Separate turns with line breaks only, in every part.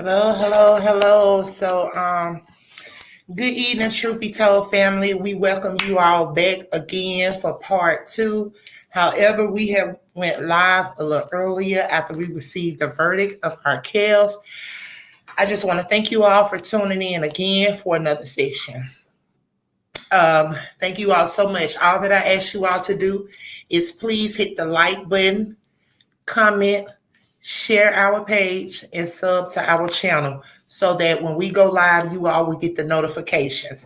Hello. Good evening, Truth Be Told family. We welcome you all back again for part two. However, we have went live a little earlier after we received the verdict of Rkelly. I just want to thank you all for tuning in again for another session. Thank you all so much. All that I ask you all to do is please hit the like button, comment, share our page, and sub to our channel so that when we go live, you all will get the notifications.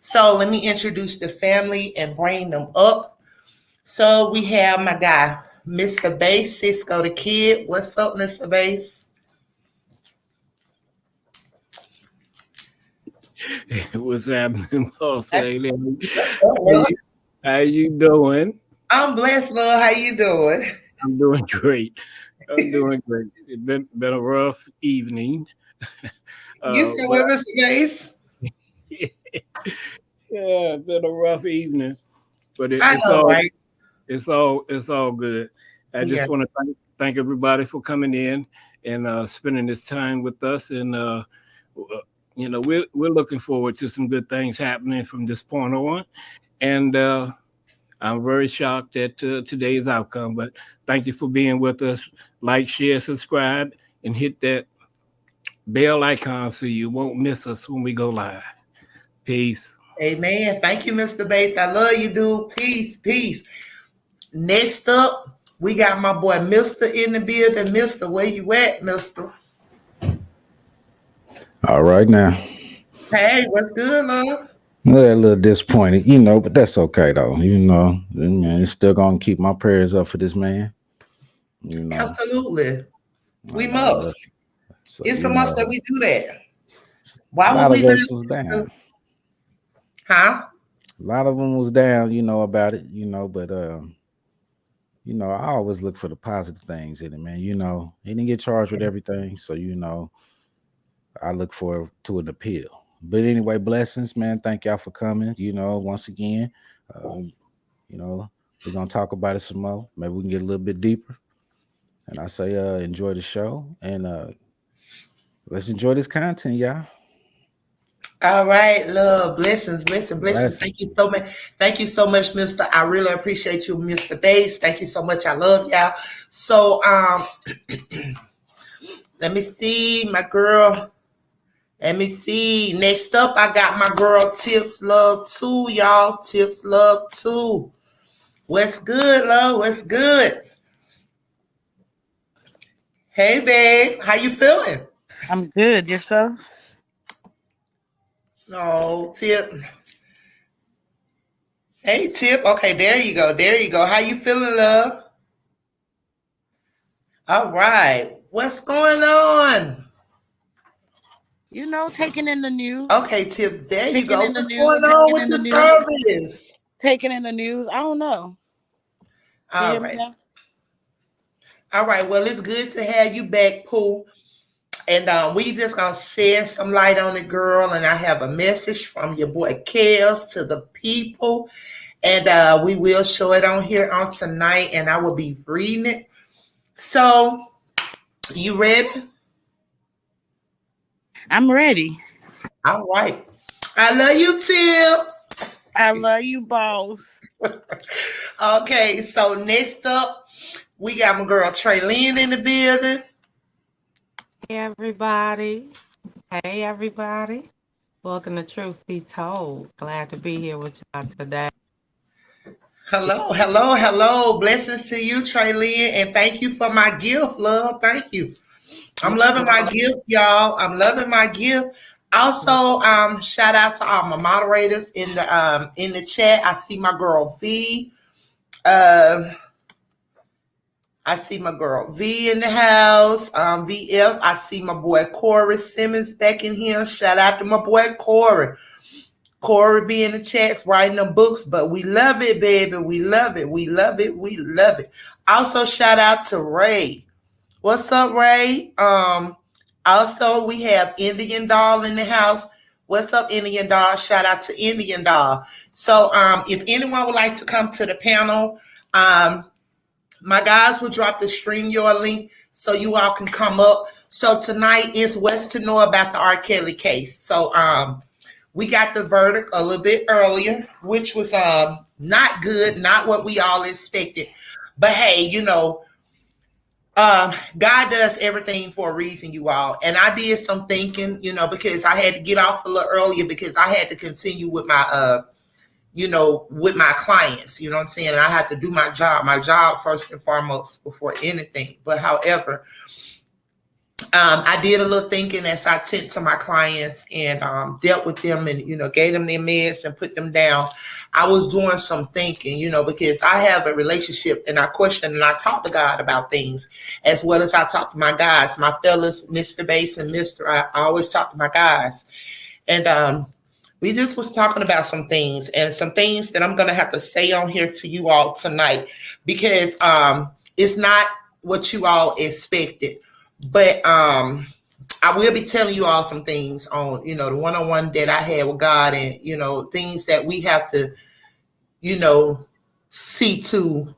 So let me introduce the family and bring them up. So we have my guy, Mr. Bass, Cisco the Kid. What's up, Mr. Bass?
What's happening, boss lady?
What's up, love?
How you doing?
I'm blessed, love. How you doing?
I'm doing great. It's been a rough evening.
You still
But
with Mr. Bass?
yeah, it's been a rough evening. But
I know, right?
it's all good. I
Yeah.
just want to thank everybody for coming in and spending this time with us. And we're looking forward to some good things happening from this point on. And I'm very shocked at today's outcome, but thank you for being with us. Like, share, subscribe, and hit that bell icon so you won't miss us when we go live. Peace.
Amen. Thank you, Mr. Bass. I love you, dude. Peace. Next up, we got my boy Mister in the building. Mister, where you at, Mister?
All right now.
Hey, what's good, love?
A little disappointed, but that's okay though. Man, it's still gonna keep my prayers up for this man. You know,
Absolutely.
I
We
know
must.
that. So
It's a must that we do that.
a
Why would
lot
we
of
let
us was down.
Huh?
A lot of them was down, about it, but I always look for the positive things in it, man. He didn't get charged with everything, so I look forward to an appeal. But anyway, blessings, man. Thank y'all for coming. Once again, you know, we're gonna talk about it some more. Maybe we can get a little bit deeper. And I say, enjoy the show and let's enjoy this content, y'all.
All right, love. Blessings. Thank
Blessings.
you so much. Thank you so much, Mister. I really appreciate you, Mr. Bass. Thank you so much. I love y'all. So let me see, my girl. Let me see. Next up, I got my girl Tips Love 2, y'all. Tips Love 2. What's good, love? What's good? Hey, babe. How you feeling?
I'm good. Yourself?
Oh, Tip. Hey, Tip. Okay, there you go. How you feeling, love? All right. What's going on?
Taking in the news.
Okay, Tip. There you
Taking
go.
in the
What's going
news.
on
Taking
with
in
your
the news.
service?
Taking in the news. I don't know. Can you
All
hear me
right.
now?
All right. Well, it's good to have you back, Pooh. And we just gonna share some light on it, girl. And I have a message from your boy Kels to the people. And we will show it on here on tonight. And I will be reading it. So, you ready?
I'm ready.
All right. I love you, Tip.
I love you, boss.
Okay, so next up, we got my girl Trey Lynn in the building.
Hey everybody. Hey everybody. Welcome to Truth Be Told. Glad to be here with y'all today.
Hello. Blessings to you, Trey Lynn, and thank you for my gift, love. Thank you. I'm loving my gift, y'all. I'm loving my gift. Also, shout out to all my moderators in the chat. I see my girl V. I see my girl V in the house. VF. I see my boy Corey Simmons back in here. Shout out to my boy Corey. Corey be in the chats writing them books, but we love it, baby. We love it. Also, shout out to Ray. What's up, Ray? Also we have Indian Doll in the house. What's up, Indian Doll? Shout out to Indian Doll. So if anyone would like to come to the panel, my guys will drop the StreamYard link so you all can come up So tonight is what's to know about the Rkelly case. So we got the verdict a little bit earlier, which was not good, not what we all expected. But hey, God does everything for a reason, you all. And I did some thinking, because I had to get off a little earlier because I had to continue with my with my clients, you know what I'm saying? And I had to do my job first and foremost before anything. But however, I did a little thinking as I tend to my clients and dealt with them and, gave them their meds and put them down. I was doing some thinking, because I have a relationship and I question and I talk to God about things as well as I talk to my guys, my fellas, Mr. Bass and Mr. I always talk to my guys. And we just was talking about some things and some things that I'm going to have to say on here to you all tonight because it's not what you all expected. But I will be telling you all some things on, the one-on-one that I had with God and, things that we have to, see to,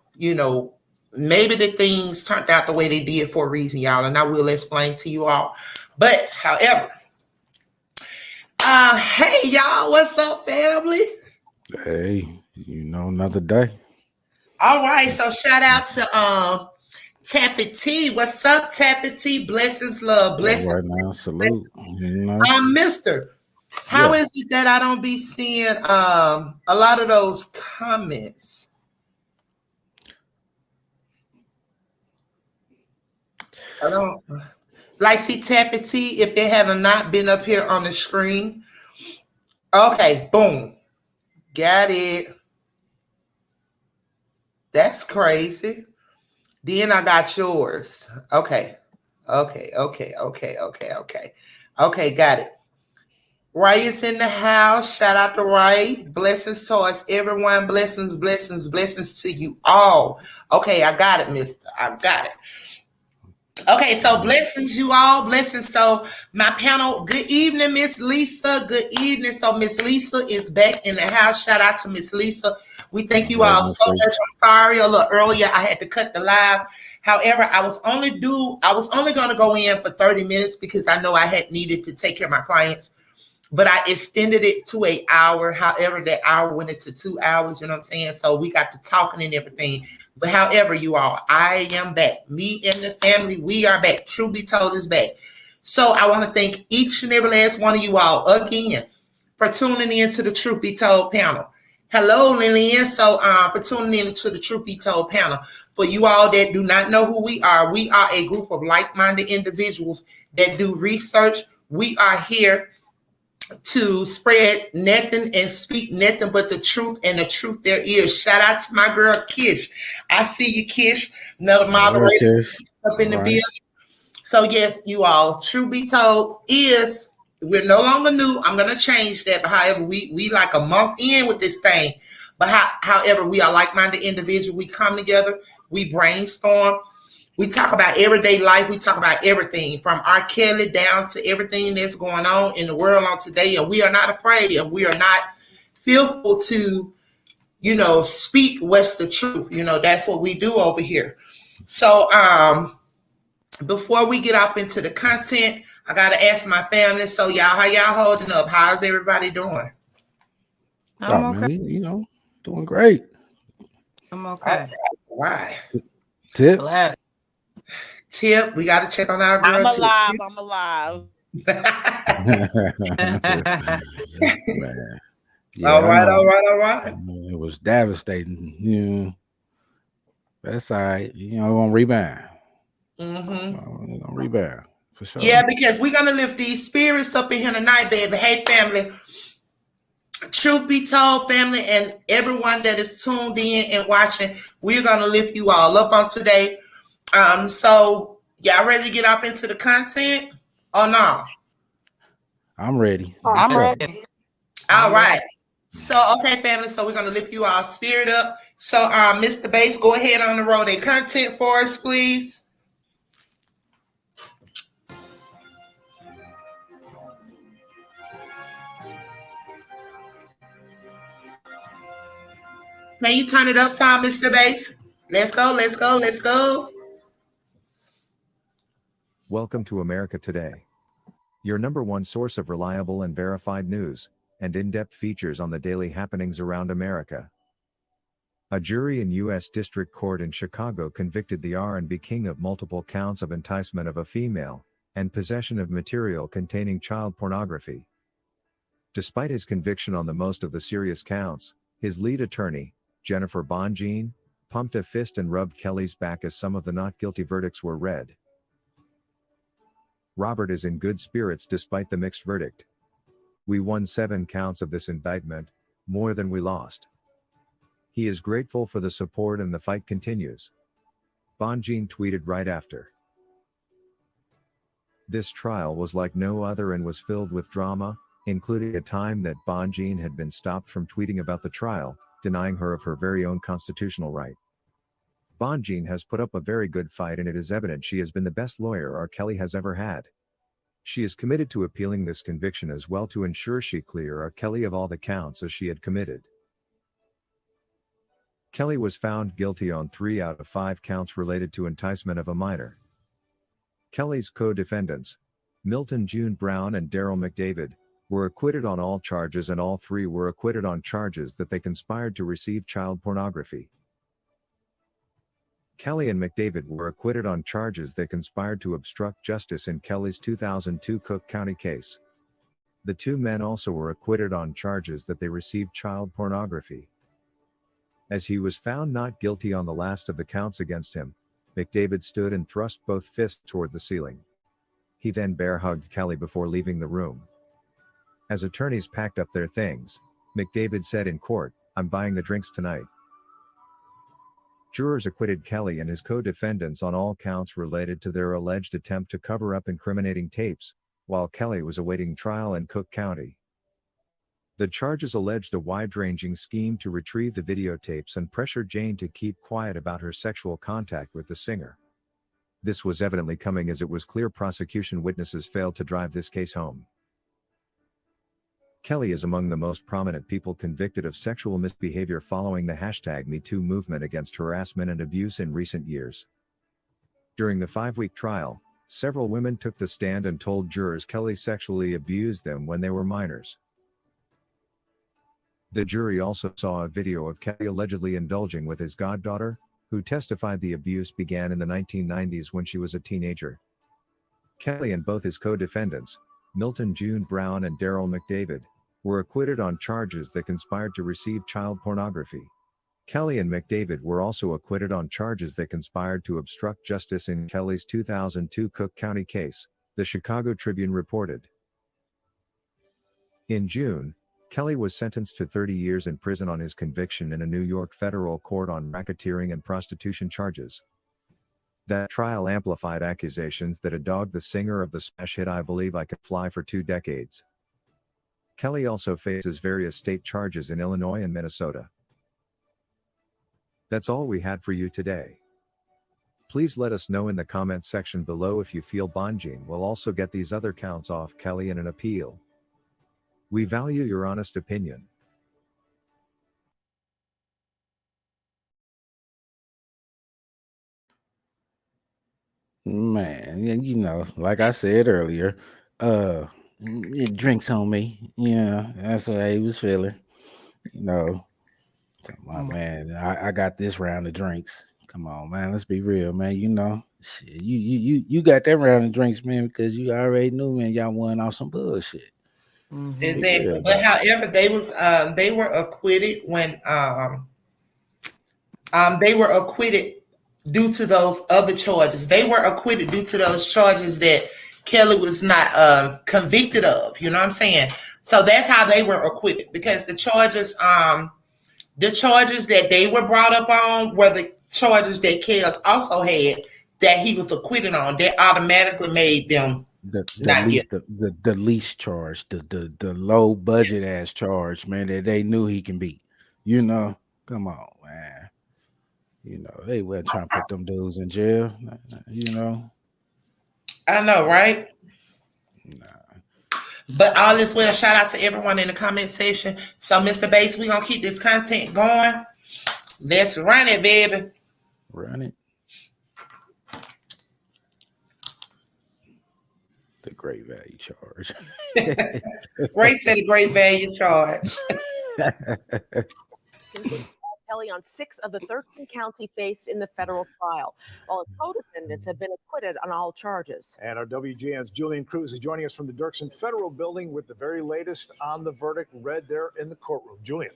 maybe the things turned out the way they did for a reason, y'all. And I will explain to you all. But however, hey, y'all, what's up, family?
Hey, another day.
All right. So shout out to Tappy T. What's up, Tappy T? Blessings, love, blessings.
Right now, salute.
Mister, how is it that I don't be seeing a lot of those comments? I don't like see Tappy T if they have not been up here on the screen. Okay, boom. Got it. That's crazy. Then I got yours. Okay, got it. Ray is in the house. Shout out to Ray. Blessings towards everyone. Blessings, blessings, blessings to you all. Okay, I got it, mister. I got it. Okay, so blessings, you all. Blessings. So my panel, good evening, Miss Lisa. Good evening. So Miss Lisa is back in the house. Shout out to Miss Lisa. We thank you all so much. I'm sorry a little earlier. I had to cut the live. However, I was only going to go in for 30 minutes because I know I had needed to take care of my clients. But I extended it to an hour. However, that hour went into 2 hours, you know what I'm saying? So we got to talking and everything. But however, you all, I am back. Me and the family, we are back. Truth be told is back. So I want to thank each and every last one of you all again for tuning in to the Truth Be Told panel. Hello, Lillian. So for tuning in to the Truth Be Told panel. For you all that do not know who we are a group of like-minded individuals that do research. We are here to spread nothing and speak nothing but the truth, and the truth there is. Shout out to my girl Kish. I see you, Kish. Another moderator up in the building. So yes, you all, truth be told is we're no longer new. I'm gonna change that. But however, we like a month in with this thing. But however, we are like-minded individuals. We come together, we brainstorm. We talk about everyday life. We talk about everything from Rkelly down to everything that's going on in the world on today. And we are not afraid and we are not fearful to, speak what's the truth. That's what we do over here. So before we get off into the content, I got to ask my family. So y'all, how y'all holding up? How's everybody doing?
I'm okay.
Man, doing great.
I'm okay.
Why?
Tip.
Tip, we got to check on our girl.
I'm alive. I'm alive.
Man. Yeah,
all right.
It was devastating. That's all right. Gonna rebound.
Mm-hmm.
Gonna rebound for sure.
Yeah, because we're gonna lift these spirits up in here tonight, baby. Hey, family. Truth be told, family, and everyone that is tuned in and watching, we're gonna lift you all up on today. So y'all ready to get up into the content or no?
I'm ready.
I'm ready.
All right. So, okay, family. So we're going to lift you all spirit up. So, Mr. Bass, go ahead on the road. A content for us, please. Can you turn it up some, Mr. Bass? Let's go.
Welcome to America Today, your #1 source of reliable and verified news, and in-depth features on the daily happenings around America. A jury in U.S. District Court in Chicago convicted the R&B king of multiple counts of enticement of a female, and possession of material containing child pornography. Despite his conviction on the most of the serious counts, his lead attorney, Jennifer Bonjean, pumped a fist and rubbed Kelly's back as some of the not guilty verdicts were read. Robert is in good spirits despite the mixed verdict. We won 7 counts of this indictment, more than we lost. He is grateful for the support and the fight continues. Bonjean tweeted right after. This trial was like no other and was filled with drama, including a time that Bonjean had been stopped from tweeting about the trial, denying her of her very own constitutional right. Bonjean has put up a very good fight and it is evident she has been the best lawyer Rkelly has ever had. She is committed to appealing this conviction as well to ensure she clear Rkelly of all the counts as she had committed. Kelly was found guilty on 3 out of 5 counts related to enticement of a minor. Kelly's co-defendants, Milton June Brown and Daryl McDavid, were acquitted on all charges and all 3 were acquitted on charges that they conspired to receive child pornography. Kelly and McDavid were acquitted on charges they conspired to obstruct justice in Kelly's 2002 Cook County case. The 2 men also were acquitted on charges that they received child pornography. As he was found not guilty on the last of the counts against him, McDavid stood and thrust both fists toward the ceiling. He then bear-hugged Kelly before leaving the room. As attorneys packed up their things, McDavid said in court, "I'm buying the drinks tonight." Jurors acquitted Kelly and his co-defendants on all counts related to their alleged attempt to cover up incriminating tapes, while Kelly was awaiting trial in Cook County. The charges alleged a wide-ranging scheme to retrieve the videotapes and pressure Jane to keep quiet about her sexual contact with the singer. This was evidently coming as it was clear prosecution witnesses failed to drive this case home. Kelly is among the most prominent people convicted of sexual misbehavior following the #MeToo movement against harassment and abuse in recent years. During the 5-week trial, several women took the stand and told jurors Kelly sexually abused them when they were minors. The jury also saw a video of Kelly allegedly indulging with his goddaughter, who testified the abuse began in the 1990s when she was a teenager. Kelly and both his co-defendants, Milton June Brown and Daryl McDavid, were acquitted on charges that conspired to receive child pornography. Kelly and McDavid were also acquitted on charges that conspired to obstruct justice in Kelly's 2002 Cook County case, the Chicago Tribune reported. In June, Kelly was sentenced to 30 years in prison on his conviction in a New York federal court on racketeering and prostitution charges. That trial amplified accusations that had dogged the singer of the smash hit I Believe I Can Fly for 2 decades. Kelly also faces various state charges in Illinois and Minnesota. That's all we had for you today. Please let us know in the comments section below if you feel Bonjean will also get these other counts off Kelly in an appeal. We value your honest opinion.
Man, like I said earlier, drinks on me. Yeah, that's what he was feeling. Man, I got this round of drinks. Come on, man, let's be real, man. Shit, you got that round of drinks, man, because you already knew, man, y'all won off some bullshit.
Exactly. But however, they were acquitted when they were acquitted due to those other charges. They were acquitted due to those charges that Kelly was not convicted of. You know what I'm saying? So that's how they were acquitted, because the charges that they were brought up on were the charges that Kells also had that he was acquitted on. That automatically made them
the least charge, the low budget ass charge, man, that they knew he can beat. Come on, man. They weren't trying to put them dudes in jail.
I know, right?
Nah.
But all this well, shout out to everyone in the comment section. So, Mr. Bates, we're gonna keep this content going. Let's run it, baby.
Run it. great value charge.
Ray said a great value charge.
Kelly on 6 of the 13 counts he faced in the federal trial, while his co-defendants have been acquitted on all charges.
And our WGN's Julian Cruz is joining us from the Dirksen Federal Building with the very latest on the verdict read there in the courtroom. Julian.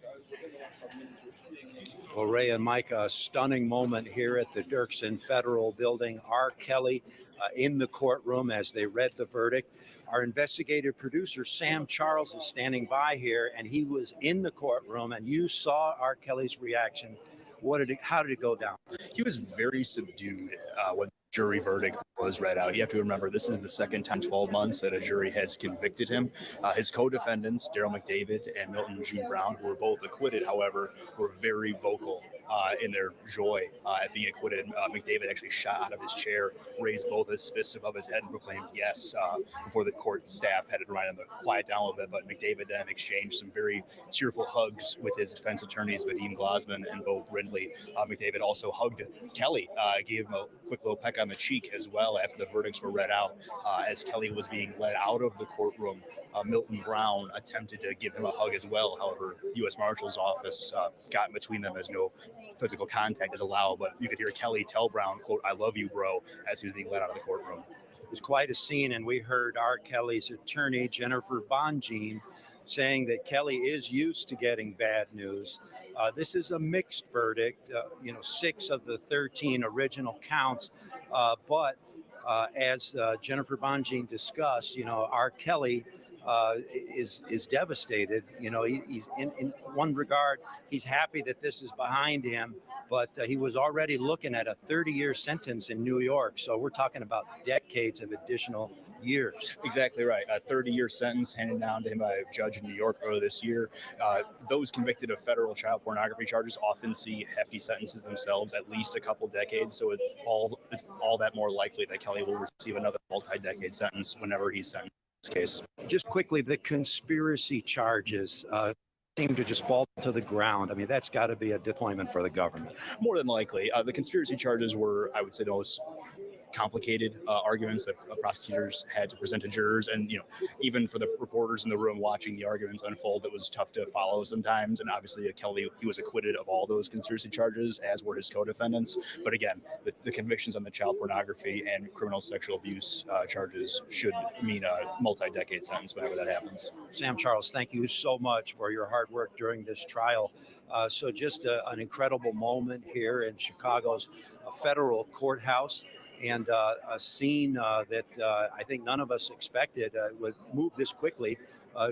Well, Ray and Mike, a stunning moment here at the Dirksen Federal Building. Rkelly in the courtroom as they read the verdict. Our investigative producer, Sam Charles, is standing by here, and he was in the courtroom, and you saw Rkelly's reaction. How did it go down?
He was very subdued when the jury verdict was read out. You have to remember, this is the second time in 12 months that a jury has convicted him. His co-defendants, Daryl McDavid and Milton G. Brown, who were both acquitted, however, were very vocal in their joy at being acquitted. McDavid actually shot out of his chair, raised both his fists above his head and proclaimed yes before the court staff had to remind him to quiet down a little bit. But McDavid then exchanged some very tearful hugs with his defense attorneys, Vadim Glazman and Bo Brindley. McDavid also hugged Kelly, gave him a quick little peck on the cheek as well after the verdicts were read out. As Kelly was being led out of the courtroom, Milton Brown attempted to give him a hug as well. However, U.S. Marshal's office got in between them as no physical contact is allowed. But you could hear Kelly tell Brown, quote, "I love you, bro," as he was being led out of the courtroom.
It was quite a scene, and we heard Rkelly's attorney, Jennifer Bonjean, saying that Kelly is used to getting bad news. This is a mixed verdict, 6 of the 13 original counts. But as Jennifer Bonjean discussed, Rkelly is devastated. He's in one regard, he's happy that this is behind him, but he was already looking at a 30-year sentence in New York. So we're talking about decades of additional years.
Exactly right. A 30-year sentence handed down to him by a judge in New York earlier this year. Those convicted of federal child pornography charges often see hefty sentences themselves, at least a couple decades. So it's all that more likely that Kelly will receive another multi-decade sentence whenever he's sentenced in this case.
Just quickly, the conspiracy charges seem to just fall to the ground. I mean, that's got to be a deployment for the government.
More than likely. The conspiracy charges were, I would say, the most complicated arguments that prosecutors had to present to jurors, and even for the reporters in the room watching the arguments unfold, it was tough to follow sometimes. And obviously Kelly, he was acquitted of all those conspiracy charges, as were his co-defendants. But again, the convictions on the child pornography and criminal sexual abuse charges should mean a multi-decade sentence whenever that happens.
Sam Charles, thank you so much for your hard work during this trial. So just an incredible moment here in Chicago's federal courthouse. And a scene that I think none of us expected would move this quickly.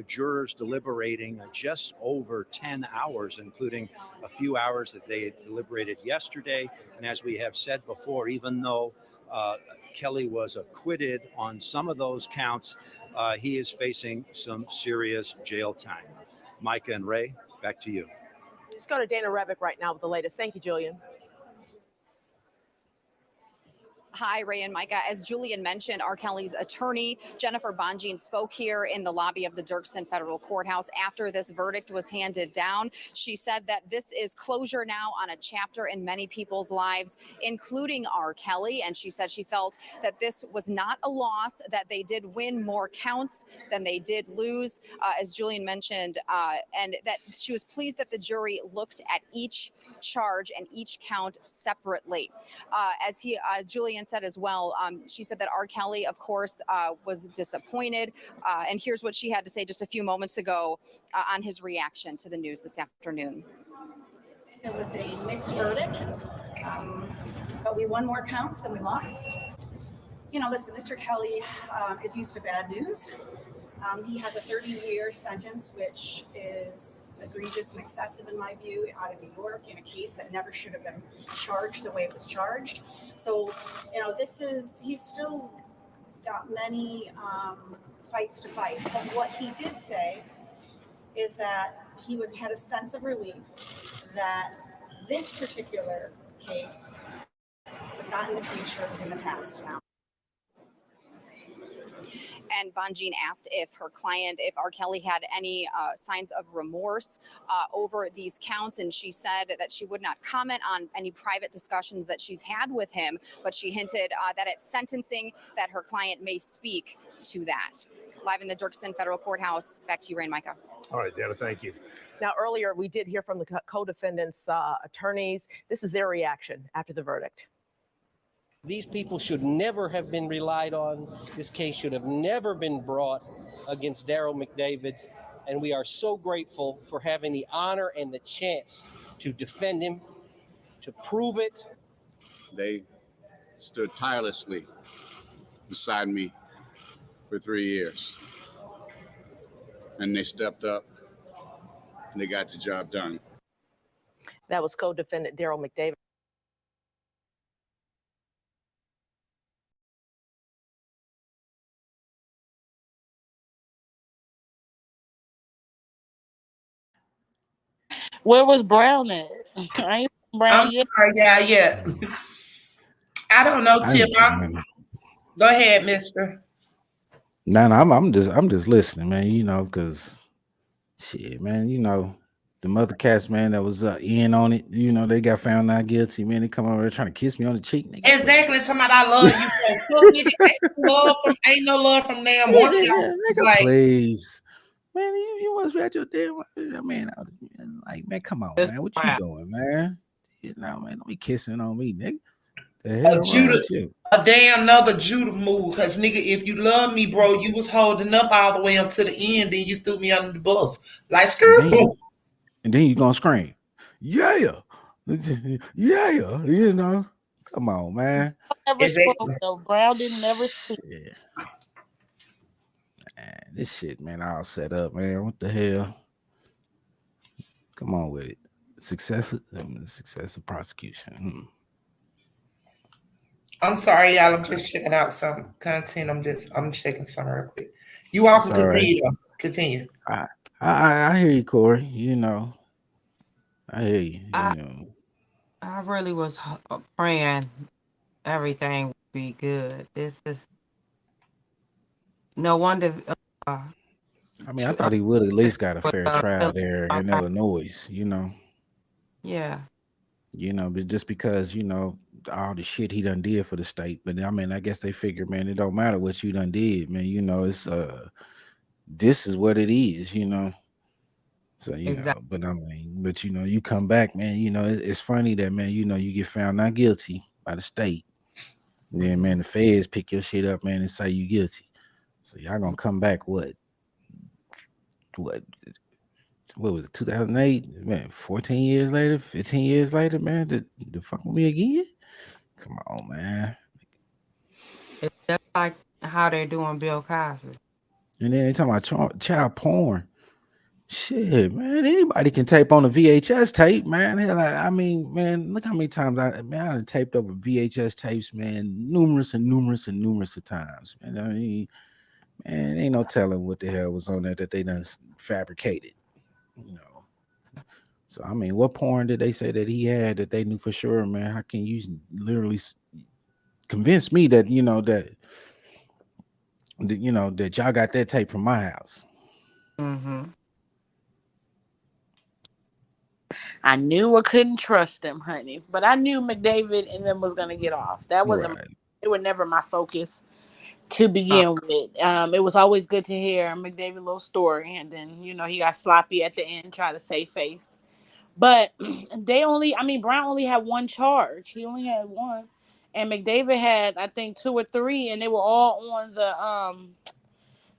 Jurors deliberating just over 10 hours, including a few hours that they had deliberated yesterday. And as we have said before, even though Kelly was acquitted on some of those counts, he is facing some serious jail time. Micah and Ray, back to you.
Let's go to Dana Revick right now with the latest. Thank you, Julian.
Hi, Ray and Micah. As Julian mentioned, Rkelly's attorney, Jennifer Bonjean, spoke here in the lobby of the Dirksen Federal Courthouse after this verdict was handed down. She said that this is closure now on a chapter in many people's lives, including Rkelly. And she said she felt that this was not a loss, that they did win more counts than they did lose, as Julian mentioned, and that she was pleased that the jury looked at each charge and each count separately. Julian said as well, she said that Rkelly, of course, was disappointed. And here's what she had to say just a few moments ago on his reaction to the news this afternoon.
It was a mixed verdict, but we won more counts than we lost. Listen, Mr. Kelly is used to bad news. He has a 30-year sentence, which is egregious and excessive in my view, out of New York in a case that never should have been charged the way it was charged. So, he's still got many fights to fight. But what he did say is that he had a sense of relief that this particular case was not in the future, it was in the past now.
And Bonjean asked if Rkelly had any signs of remorse over these counts. And she said that she would not comment on any private discussions that she's had with him, but she hinted that at sentencing that her client may speak to that. Live in the Dirksen Federal Courthouse. Back to you, Ray and Micah.
All right, Dana, thank you.
Now, earlier we did hear from the co-defendants' attorneys. This is their reaction after the verdict.
These people should never have been relied on. This case should have never been brought against Daryl McDavid. And we are so grateful for having the honor and the chance to defend him, to prove it.
They stood tirelessly beside me for 3 years. And they stepped up and they got the job done.
That was co-defendant Daryl McDavid.
Where was Brown at? I ain't seen Brown
I'm
yet.
sorry, yeah. I don't know, Tim. Go ahead, mister.
No, I'm just listening, man. You know, because shit, man. You know, the mother cats, man, that was in on it. You know, they got found not guilty. Man, they come over there trying to kiss me on the cheek. Nigga.
Exactly. Talking about I love you. Ain't no love from damn one of y'all.
Nigga,
Like,
please. Man, you must be at your damn. I mean, like, man, come on, man. What you doing, man? You know, man, don't be kissing on me, nigga. The hell wrong with you?
A damn another Judah move. Cause nigga, if you love me, bro, you was holding up all the way until the end, then you threw me under the bus. Like skirt.
And then you gonna scream, yeah, yeah, you know. Come on, man.
Never spoke though. Brown didn't never speak.
Yeah. Man, this shit, man, all set up, man. What the hell? Come on with it. Successful prosecution.
I'm sorry, y'all. I'm just checking out some content. I'm checking some real quick. You all can continue. Right. Continue.
I hear you, Corey. You know, I hear you.
I really was praying everything would be good. This is no wonder.
I mean, I thought he would at least got a fair trial there in Illinois. You know.
Yeah.
You know, but just because, you know, all the shit he done did for the state. But I mean, I guess they figure, man, it don't matter what you done did, man. You know, it's this is what it is, you know. So, you know, but I mean, but you know, you come back, man, you know, it's funny that, man, you know, you get found not guilty by the state. And then, man, the feds pick your shit up, man, and say you guilty. So y'all gonna come back what was it, 2008? Man, 14 years later, 15 years later, man, to fuck with me again? Come on, man.
It's just like how they're doing Bill Cosby.
And then they talking about child porn. Shit, man, anybody can tape on a VHS tape, man. Hell, I mean, man, look how many times I taped over VHS tapes, man, numerous of times. Man, I mean, man, ain't no telling what the hell was on there that they done fabricated. You know, so I mean, what porn did they say that he had that they knew for sure, man? How can you literally convince me that you know that y'all got that tape from my house?
Mm-hmm.
I knew I couldn't trust them, honey, but I knew McDavid and them was gonna get off. That wasn't. Right. It was never my focus to begin with. It was always good to hear McDavid's little story, and then he got sloppy at the end, try to save face. But Brown only had one charge. He only had one, and McDavid had I think 2 or 3, and they were all on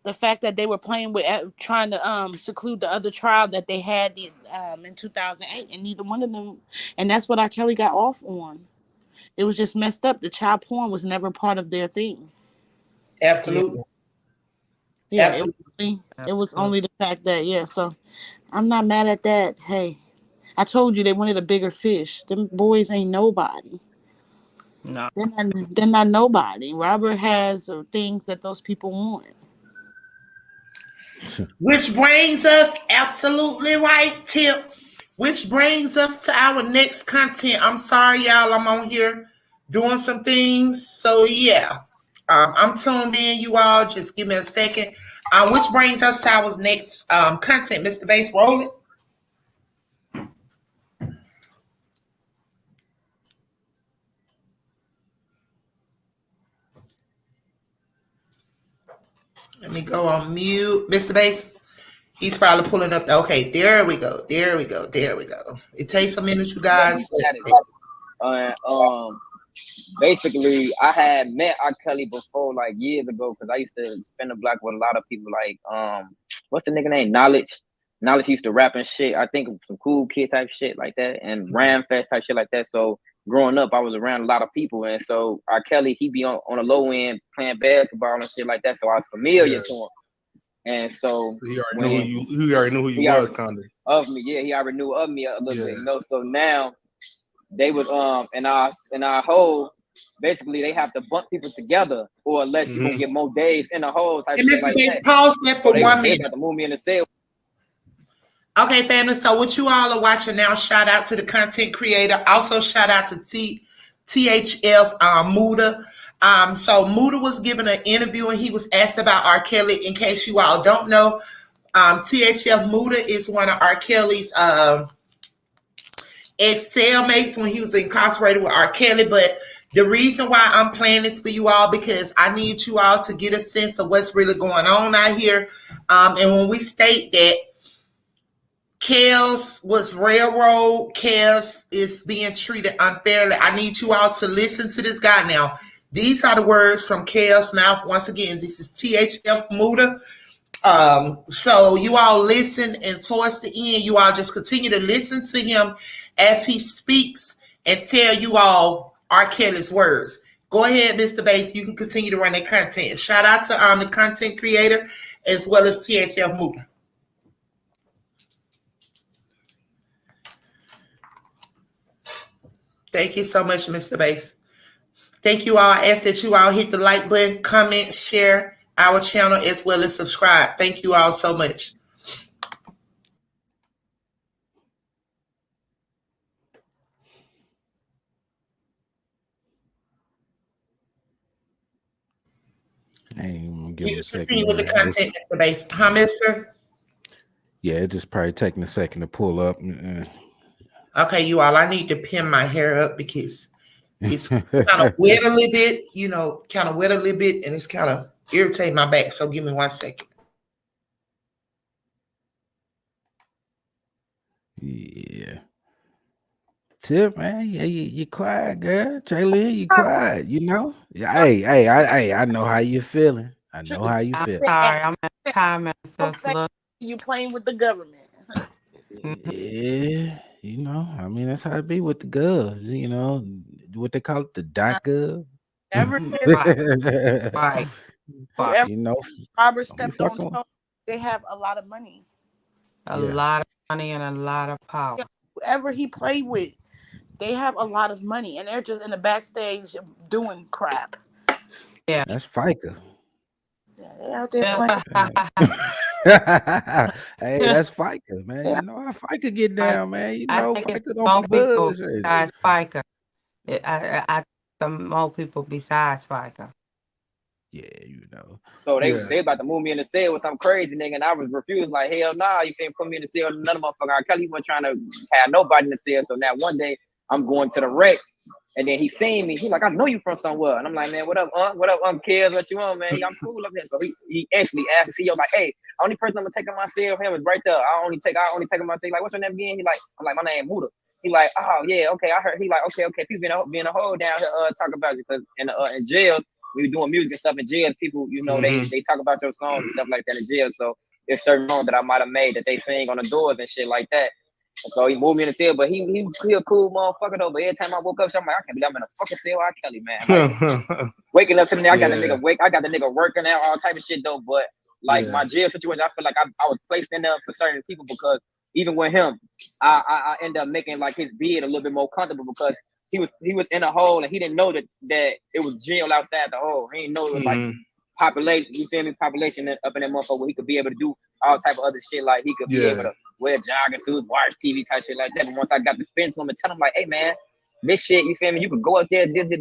the fact that they were playing with trying to seclude the other trial that they had in 2008, and neither one of them, and that's what Rkelly got off on. It was just messed up. The child porn was never part of their thing.
Absolutely.
Yeah. It was only the fact that so I'm not mad at that. Hey, I told you they wanted a bigger fish. Them boys ain't nobody.
No.
They're not nobody. Robert has things that those people want.
Which brings us, absolutely right, Tip. Which brings us to our next content. I'm sorry, y'all. I'm on here doing some things. So, yeah. I'm tuned in, you all. Just give me a second. Which brings us to our next content. Mr. Bass, roll it. Let me go on mute. Mr. Bass, he's probably pulling up. Okay, there we go. There we go. There we go. It takes a minute, you guys.
Basically, I had met Rkelly before, like years ago, because I used to spin the block with a lot of people. Like, what's the nigga name? Knowledge used to rap and shit. I think some cool kid type shit like that, and Ram Fest type shit like that. So growing up, I was around a lot of people, and so Rkelly, he be on the low end playing basketball and shit like that. So I was familiar to him, and so
he already knew who you was, kind
of me. Yeah, he already knew of me a little bit, you know. So now they would in our whole. Basically, they have to bump people together, or unless you're gonna get more days in a hole type
And
shit
Mr.
like
Bass,
that.
pause that for
So
1
they
minute.
got to move me in the cell.
Okay, family. So what you all are watching now, shout out to the content creator. Also shout out to THF Muda. So Muda was given an interview and he was asked about Rkelly. In case you all don't know, THF Muda is one of Rkelly's ex-cellmates when he was incarcerated with Rkelly. But the reason why I'm playing this for you all, because I need you all to get a sense of what's really going on out here. And when we state that Kels was railroad, Kels is being treated unfairly, I need you all to listen to this guy now. These are the words from Kels' mouth. Once again, this is THF Muda. So you all listen, and towards the end, you all just continue to listen to him as he speaks and tell you all Rkelly's words. Go ahead, Mr. Bass. You can continue to run the content. Shout out to the content creator as well as THF Muda. Thank you so much, Mr. Bass. Thank you all. I ask that you all hit the like button, comment, share our channel, as well as subscribe. Thank you all so much.
Hey, I'm gonna give him a second.
Continue with the content, Mr. Bass. Huh, mister?
Yeah, it's just probably taking a second to pull up.
Okay, you all, I need to pin my hair up because it's kind of wet a little bit, and it's kind of irritating my back. So give me 1 second.
Yeah. Tip, man, yeah, you quiet, girl. Jaylin, you quiet, you know? Yeah, hey, I know how you feeling. I know how you feel.
Sorry, I'm at the comments. Just look.
You playing with the government.
Yeah, you know, I mean, that's how it be with the girls, you know, what they call it, the .gov.
Right.
You know,
Robert stepped on toe, they have a lot of money.
A lot of money and a lot of power.
Whoever he played with, they have a lot of money, and they're just in the backstage doing crap.
Yeah,
that's FICA.
Yeah, they out there playing.
Hey, that's FICA, man. You know how FICA get down, man. You know, FICA don't be
people
buzz.
besides FICA. I some more people besides FICA.
Yeah, you know.
So they about to move me in the cell with some crazy nigga, and I was refused. Like, hell nah, you can't put me in the cell. None of motherfucker Rkelly wasn't trying to have nobody in the cell. So now one day I'm going to the rec, and then he seen me. He like, I know you from somewhere, and I'm like, man, what up, What up, Kids? What you want, man? I'm cool up here. So he actually asked the CEO, like, hey, only person I'm gonna take on my cell him is right there. I only take on my cell. Like, what's your name again? He like, I'm like, my name Muda. He like, oh yeah, okay, I heard. He like, okay, people being a hole down here talk about you, because in jail. We were doing music and stuff in jail. People, you know, they talk about your songs and stuff like that in jail. So there's certain songs that I might have made that they sing on the doors and shit like that. And so he moved me in the cell, but he a cool motherfucker though. But every time I woke up, I'm like, I can't believe I'm in a fucking cell. Rkelly, man. Like, waking up to me, I got the nigga working out, all type of shit though. But like my jail situation, I feel like I was placed in there for certain people, because even with him, I ended up making like his bed a little bit more comfortable, because he was in a hole and he didn't know that it was jail outside the hole. He didn't know it was like population. You feel me? Population up in that motherfucker where he could be able to do all type of other shit. Like he could be able to wear jogging suits, watch TV type shit like that. But once I got to spin to him and tell him like, hey man, this shit, you feel me? You could go up there, this. You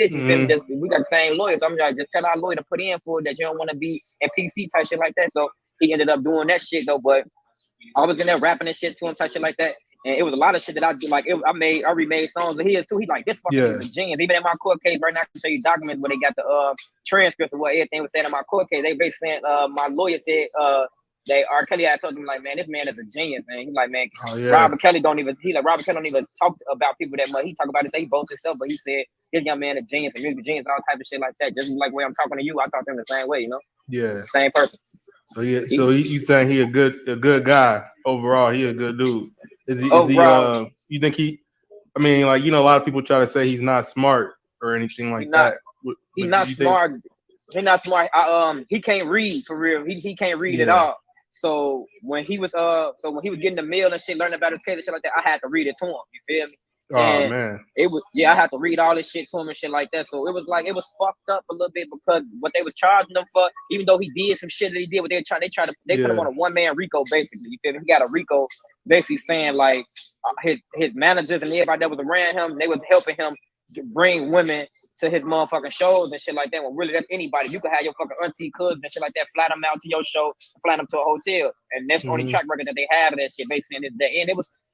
feel me? We got the same lawyer, so I'm like, just tell our lawyer to put in for it, that you don't want to be in PC type shit like that. So he ended up doing that shit though. But I was in there rapping and shit to him type shit like that. And it was a lot of shit that I do. Like I remade songs of his too. He like, this fucking is a genius. Even in my court case right now, I can show you documents where they got the transcripts of what everything was said in my court case. They basically saying my lawyer said that Rkelly had told him like, man, this man is a genius, man. He's like, man, Robert Kelly don't even talk about people that much. He talk about it, say he boasts himself, but he said this young man is a genius, a music genius, all type of shit like that. Just like the way I'm talking to you, I talk to him the same way, you know?
Yeah.
Same person.
So you saying he a good guy overall? He a good dude. Is he you think he? I mean, like, you know, a lot of people try to say he's not smart or anything like that.
He's not smart. He's not smart. He can't read for real. He can't read at all. So when he was getting the mail and shit, learning about his case and shit like that, I had to read it to him. You feel me?
Oh man.
I had to read all this shit to him and shit like that. So it was fucked up a little bit because what they was charging him for, even though he did some shit that he did, what they put him on a one-man RICO basically. You feel me? He got a RICO basically saying like his managers and everybody that was around him, they was helping him bring women to his motherfucking shows and shit like that. When really that's anybody. You could have your fucking auntie, cousin and shit like that, fly them out to your show, fly them to a hotel. And that's the only track record that they have of that shit. Basically, and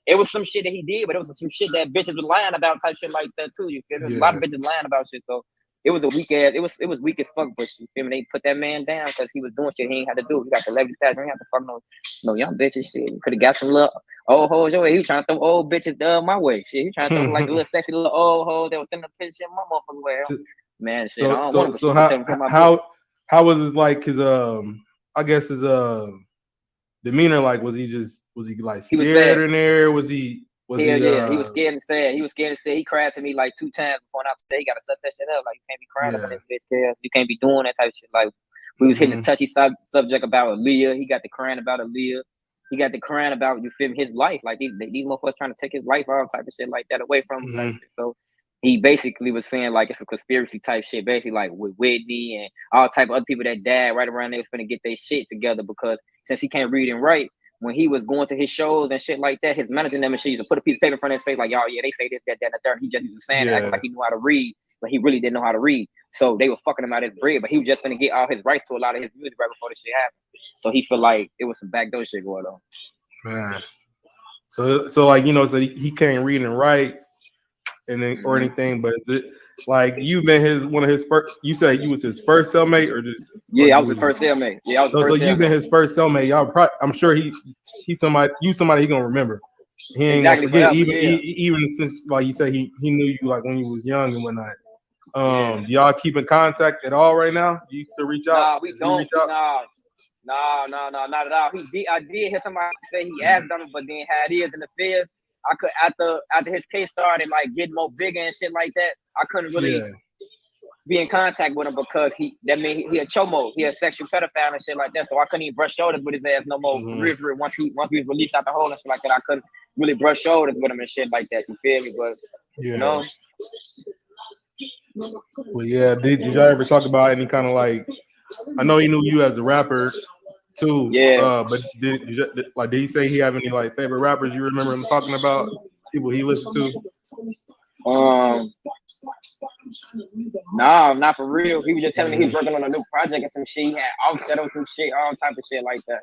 it was some shit that he did, but it was some shit that bitches was lying about type shit like that too. You feel me? There was a lot of bitches lying about shit. So it was a weak ass, it was weak as fuck, but you feel me? They put that man down because he was doing shit he ain't had to do. He got celebrity status. He ain't have to fuck no young bitches shit. You could have got some little old hoes your way. He was trying to throw old bitches my way. Shit, he trying to throw like the little sexy little old hoes that was sending a picture in my motherfucking way. Man, shit. I don't want
So how was his like his I guess his demeanor like? Was he like scared in there? Was he?
He was scared and sad. He was scared and sad. He cried to me like 2 times before I said, he gotta set that shit up. Like, you can't be crying up in this bitch, girl. You can't be doing that type of shit. Like, we was hitting a touchy subject about Aaliyah. He got the crying about Aaliyah. He got the crying about, you feel me, his life. Like, these motherfuckers trying to take his life, all type of shit like that away from him. Like, so he basically was saying like it's a conspiracy type shit, basically like with Whitney and all type of other people that died right around there was gonna get their shit together because since he can't read and write, when he was going to his shows and shit like that, his manager and shit used to put a piece of paper in front of his face like, y'all, they say this, that, and the third. He just used to saying acting like he knew how to read, but he really didn't know how to read. So they were fucking him out his bread, but he was just gonna get all his rights to a lot of his music right before this shit happened. So he felt like it was some backdoor shit going on.
Man. So like, you know, so he can't read and write and then or anything, but is it like you've been one of his first? You said you was his first cellmate, or just?
Yeah, I was the first cellmate. Yeah, I was the first.
So you've been his first cellmate. Y'all, I'm sure he's somebody he gonna remember. He ain't gonna forget. Even since like you said he knew you like when you was young and whatnot. Y'all keep in contact at all right now? Do you still reach out?
Nah, we don't. No, not at all. I did hear somebody say he asked them, but then had his in the feds. I could after his case started like getting more bigger and shit like that. I couldn't really be in contact with him because he a chomo, he a sexual pedophile and shit like that. So I couldn't even brush shoulders with his ass no more. Once we was released out the hole and shit like that, I couldn't really brush shoulders with him and shit like that. You feel me? But you know.
Well, yeah. Did y'all ever talk about any kind of like? I know he knew you as a rapper too.
Yeah.
But did he say he have any like favorite rappers you remember him talking about? People he listened to?
No, not for real. He was just telling me he was working on a new project and some shit. He had Offset on some shit, all type of shit like that.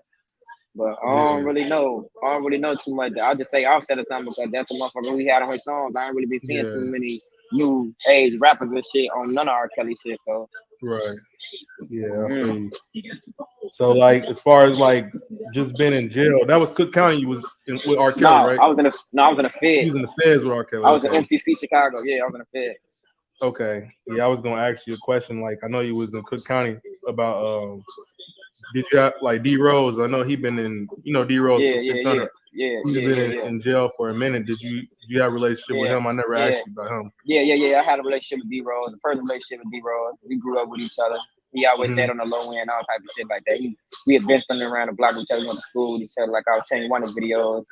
But I don't really know. I don't really know too much. I'll just say Offset or something because that's a motherfucker we had on his songs. I ain't really been seeing too many new age rappers and shit on none of R. Kelly shit. So
right. Yeah. So like as far as like just been in jail, that was Cook County. You was with R. Kelly, right?
I was in the Fed.
You was in the Feds with R. Kelly.
I was in MCC Chicago. Yeah, I was in the Fed.
Okay. Yeah, I was gonna ask you a question. Like I know you was in Cook County about did you have like D Rose? I know he been in, you know, D Rose from 600. He's been in jail for a minute. Did you have a relationship with him? I never asked you about him.
Yeah. I had a relationship with D Rose. The first relationship with D Rose. We grew up with each other. He always dead on the low end, all type of shit like that. We had been spending around the block with each other, went to school with each other. Like I was changing one of the videos.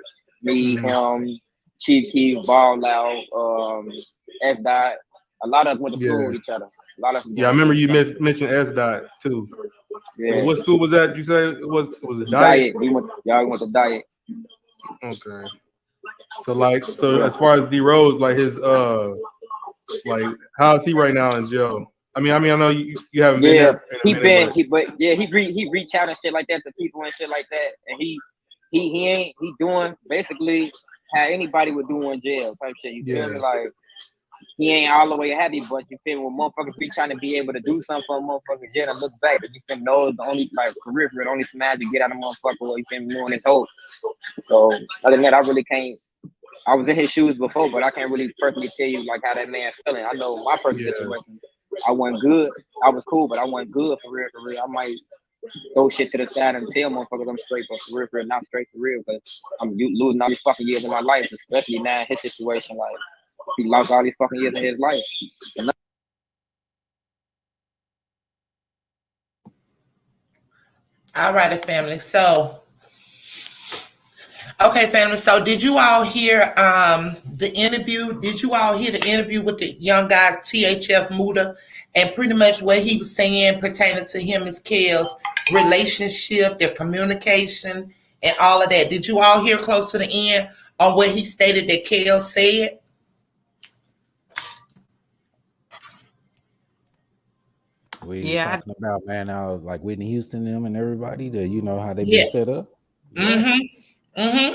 Me, him, Chief Keef, Ball Out, S Dot. A lot of us went to school with each other. A lot of us.
Yeah, I remember you mentioned S Dot too.
Yeah.
What school was that? You say it was it
Diet? We went to Diet.
Okay. So as far as D Rose, like his like how is he right now in jail? I mean, I know you haven't been there.
He reach out and shit like that to people and shit like that, and he doing basically how anybody would do in jail type shit. You feel me? Like he ain't all the way happy, but you feel me? When motherfuckers be trying to be able to do something for a motherfucker jail and look back, but you feel me? Those the only like career for the only smash to get out of motherfucker where you feel me doing this whole. So other than that, I really can't. I was in his shoes before, but I can't really personally tell you like how that man feeling. I know my personal situation. I wasn't good. I was cool, but I wasn't good for real. For real, I might throw shit to the side and tell motherfuckers I'm straight for real, not straight for real, because I'm losing all these fucking years of my life, especially now in his situation. Like he lost all these fucking years in his life.
All righty, family. So, okay, family. So, did you all hear the interview? Did you all hear the interview with the young guy THF Muda, and pretty much what he was saying pertaining to him and Kel's relationship, their communication, and all of that? Did you all hear close to the end on what he stated that Kel said?
We talking about, man, like Whitney Houston them and everybody, you know how they been set up.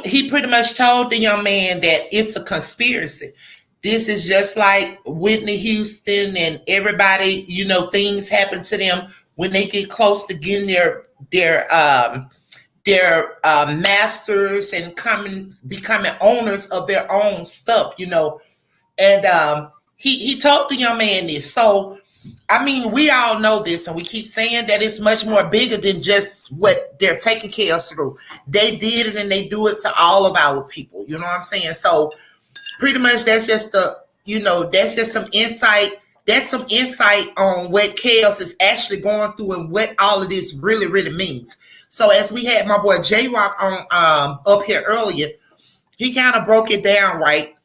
He pretty much told the young man that it's a conspiracy. This is just like Whitney Houston and everybody, you know, things happen to them when they get close to getting their masters and becoming owners of their own stuff, you know. And he told the young man this. So I mean, we all know this, and we keep saying that it's much more bigger than just what they're taking care of through. They did it, and they do it to all of our people. You know what I'm saying? So, pretty much, that's just that's just some insight. That's some insight on what chaos is actually going through and what all of this really, really means. So, as we had my boy J Rock on up here earlier, he kind of broke it down, right?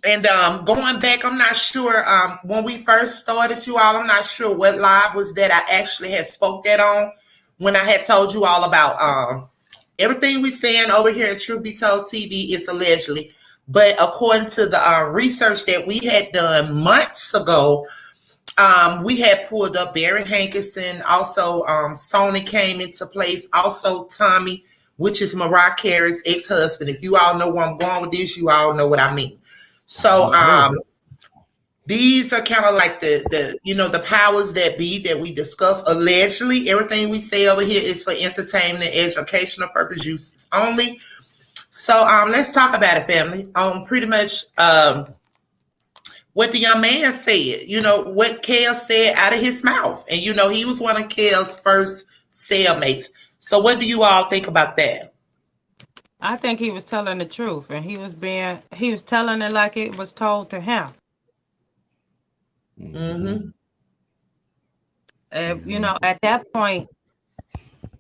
And going back, I'm not sure when we first started, you all, I'm not sure what live was that I actually had spoke that on when I had told you all about everything we saying over here at Truth Be Told TV is allegedly. But according to the research that we had done months ago, we had pulled up Barry Hankerson. Also, Sony came into place. Also, Tommy, which is Mariah Carey's ex-husband. If you all know where I'm going with this, you all know what I mean. So these are kind of like the powers that be that we discuss. Allegedly, everything we say over here is for entertainment and educational purpose uses only. So let's talk about it, family. Pretty much what the young man said, you know, what Kel said out of his mouth. And you know, he was one of Kel's first cellmates. So what do you all think about that?
I think he was telling the truth, and he was telling it like it was told to him.
Mm-hmm.
You know, at that point,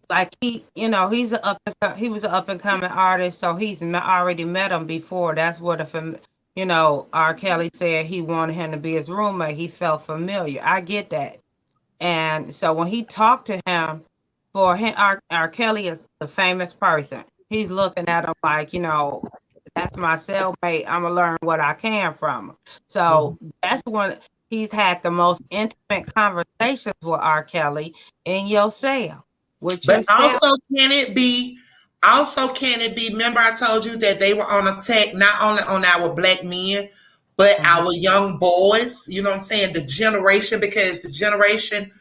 like he was an up and coming artist, so he's already met him before. That's what R. Kelly said he wanted him to be his roommate. He felt familiar. I get that, and so when he talked to him, for him, R. Kelly is a famous person. He's looking at him like, you know, that's my cellmate. I'm gonna learn what I can from him. So that's when he's had the most intimate conversations with R. Kelly in your cell.
But also, can it be? Remember, I told you that they were on attack not only on our black men, but our young boys. You know what I'm saying? The generation, because the generation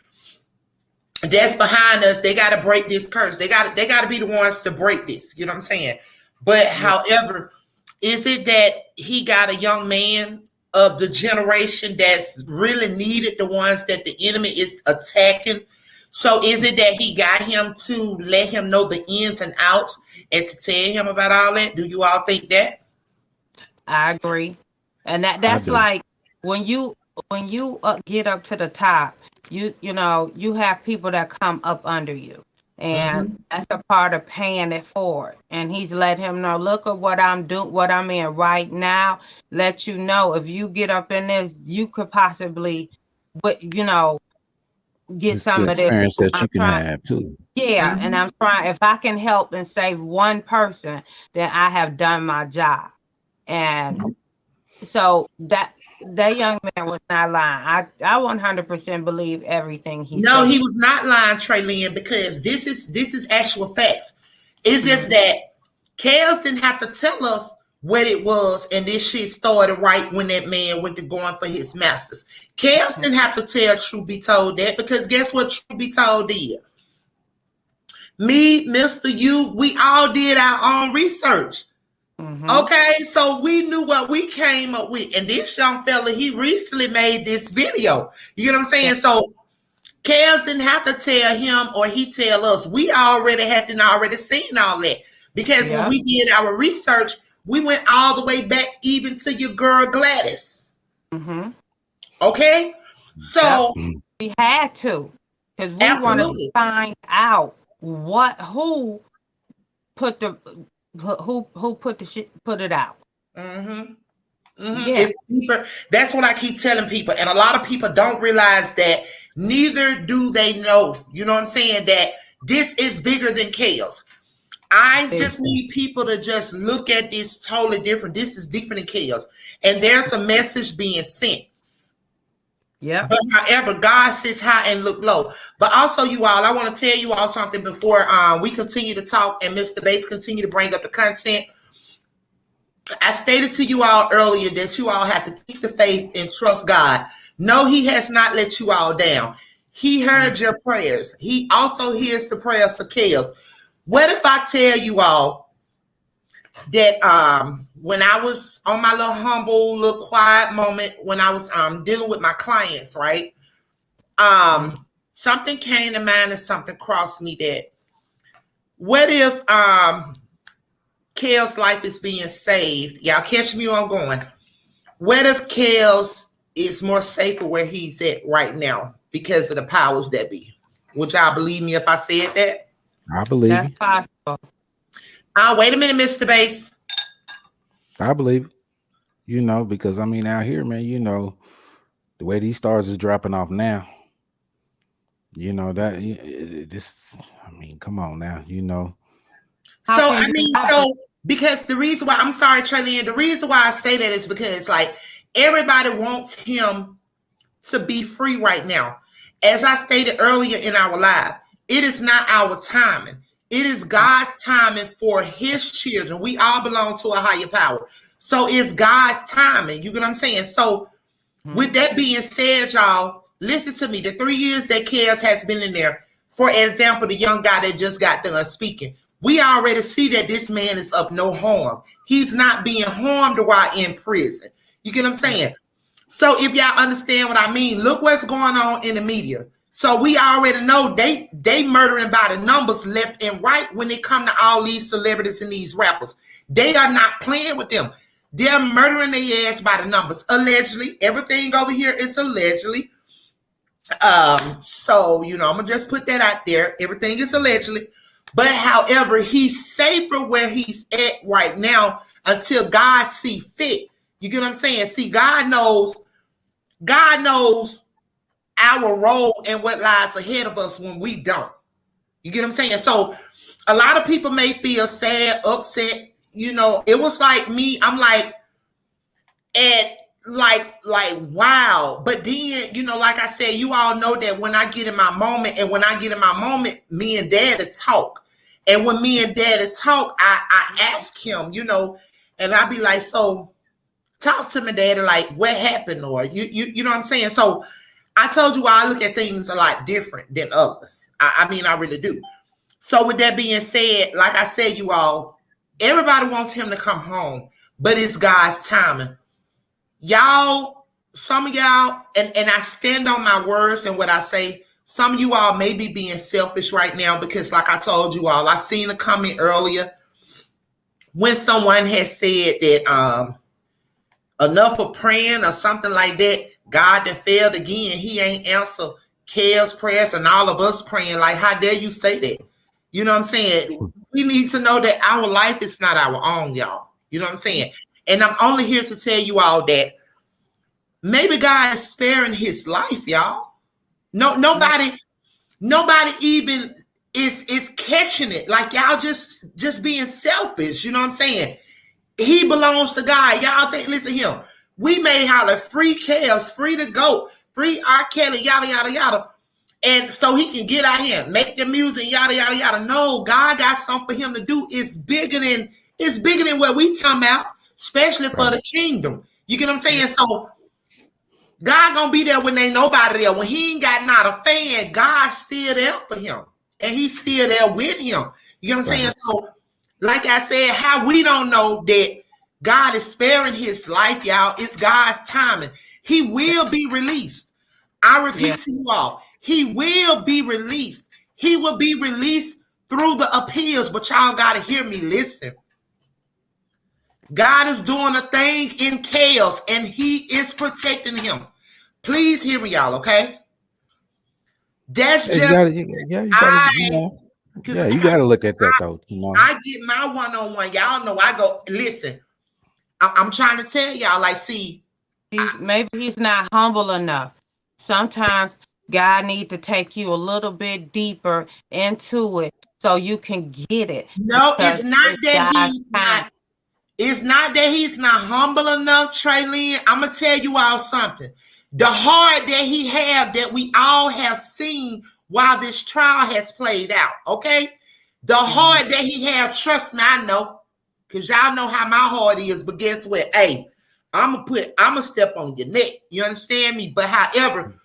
that's behind us, they got to break this curse. They got to be the ones to break this. You know what I'm saying? But however, is it that he got a young man of the generation that's really needed, the ones that the enemy is attacking? So is it that he got him to let him know the ins and outs and to tell him about all that? Do you all think that?
I agree, and that's like when you get up to the top, you know you have people that come up under you, and that's a part of paying it forward. And he's let him know, look at what I'm doing, what I'm in right now. Let you know if you get up in this, you could possibly, get
it's
some
the
of this.
experience that you can have too.
Yeah, and I'm trying. If I can help and save one person, then I have done my job. And so that young man was not lying. I 100% believe everything he said.
No, he was not lying, Trey Lynn, because this is actual facts. It's just that Kels didn't have to tell us what it was, and this shit started right when that man went to going for his masters. Chaos didn't have to tell Truth Be Told that, because guess what Truth Be Told did? Me, Mr. You, we all did our own research. Okay, so we knew what we came up with. And this young fella, he recently made this video. You get what I'm saying? So Chaos didn't have to tell him or he tell us. We already had already seen all that. Because when we did our research, we went all the way back even to your girl Gladys. Okay? So
we had to. Because we wanted to find out who put it out.
It's deeper. That's what I keep telling people. And a lot of people don't realize that, neither do they know. You know what I'm saying? That this is bigger than chaos. I just need people to just look at this totally different. This is deeper than chaos. And there's a message being sent.
Yeah.
But however, God sits high and look low. But also, you all, I want to tell you all something before we continue to talk and Mr. Bates continue to bring up the content. I stated to you all earlier that you all have to keep the faith and trust God. No, he has not let you all down. He heard your prayers. He also hears the prayers of chaos. What if I tell you all that when I was on my little humble, little quiet moment, when I was dealing with my clients, right? Something came to mind and something crossed me that, what if Kale's life is being saved? Y'all catch me where I'm going. What if Kale's is more safer where he's at right now because of the powers that be? Would y'all believe me if I said that?
I believe
That's
you.
possible.
Wait a minute, Mr. Bass.
I believe it. You know, because I mean, out here, man, you know, the way these stars is dropping off now, you know, that this, I mean, come on now, you know.
So because the reason why, I'm sorry, Charlie, the reason why I say that is because like everybody wants him to be free right now. As I stated earlier in our live, it is not our timing. It is God's timing for his children. We all belong to a higher power. So it's God's timing. You get what I'm saying? So with that being said, y'all, listen to me. The 3 years that Chaos has been in there, for example, the young guy that just got done speaking, we already see that this man is of no harm. He's not being harmed while in prison. You get what I'm saying? So if y'all understand what I mean, look what's going on in the media. So we already know they murdering by the numbers left and right when it come to all these celebrities and these rappers. They are not playing with them. They're murdering their ass by the numbers. Allegedly. Everything over here is allegedly. So, you know, I'm going to just put that out there. Everything is allegedly. But however, he's safer where he's at right now until God see fit. You get what I'm saying? See, God knows our role and what lies ahead of us when we don't. You get what I'm saying? So a lot of people may feel sad, upset. You know, it was like me. I'm like, wow. But then, you know, like I said, you all know that when I get in my moment, me and Daddy talk. And when me and Daddy talk, I ask him, you know, and I be like, so talk to me, Daddy, like what happened? Or you know what I'm saying? So I told you I look at things a lot different than others. I mean, I really do. So with that being said, like I said, you all, everybody wants him to come home, but it's God's timing. Y'all, some of y'all, and I stand on my words and what I say, some of you all may be being selfish right now because like I told you all, I seen a comment earlier when someone has said that enough of praying or something like that, God that failed again, he ain't answer Kale's prayers and all of us praying. Like, how dare you say that? You know what I'm saying? We need to know that our life is not our own, y'all. You know what I'm saying? And I'm only here to tell you all that maybe God is sparing his life, y'all. Nobody even is catching it. Like y'all just being selfish. You know what I'm saying? He belongs to God. Y'all think, listen here. We may holler free Chaos, free to go, free Rkelly, yada, yada, yada. And so he can get out here, make the music, yada, yada, yada. No, God got something for him to do. It's bigger than what we talking about. especially for the kingdom. You get what I'm saying? So God gonna be there when ain't nobody there. When he ain't got not a fan, God's still there for him. And he's still there with him. You know what I'm saying? So, like I said, how we don't know that God is sparing his life, y'all, it's God's timing. He will be released. I repeat to you all, he will be released. He will be released through the appeals, but y'all gotta hear me. Listen. God is doing a thing in chaos, and he is protecting him. Please hear me, y'all, okay? That's just
you gotta look at that though. You know,
I get my one-on-one. Y'all know I go. Listen, I'm trying to tell y'all. Like, see,
maybe he's not humble enough. Sometimes God needs to take you a little bit deeper into it so you can get it.
No, it's not that he's not. It's not that he's not humble enough, Traylene. I'm gonna tell you all something. The heart that he have, that we all have seen while this trial has played out. Okay, the heart that he have. Trust me, I know, because y'all know how my heart is. But guess what? Hey, I'm gonna step on your neck. You understand me? But however,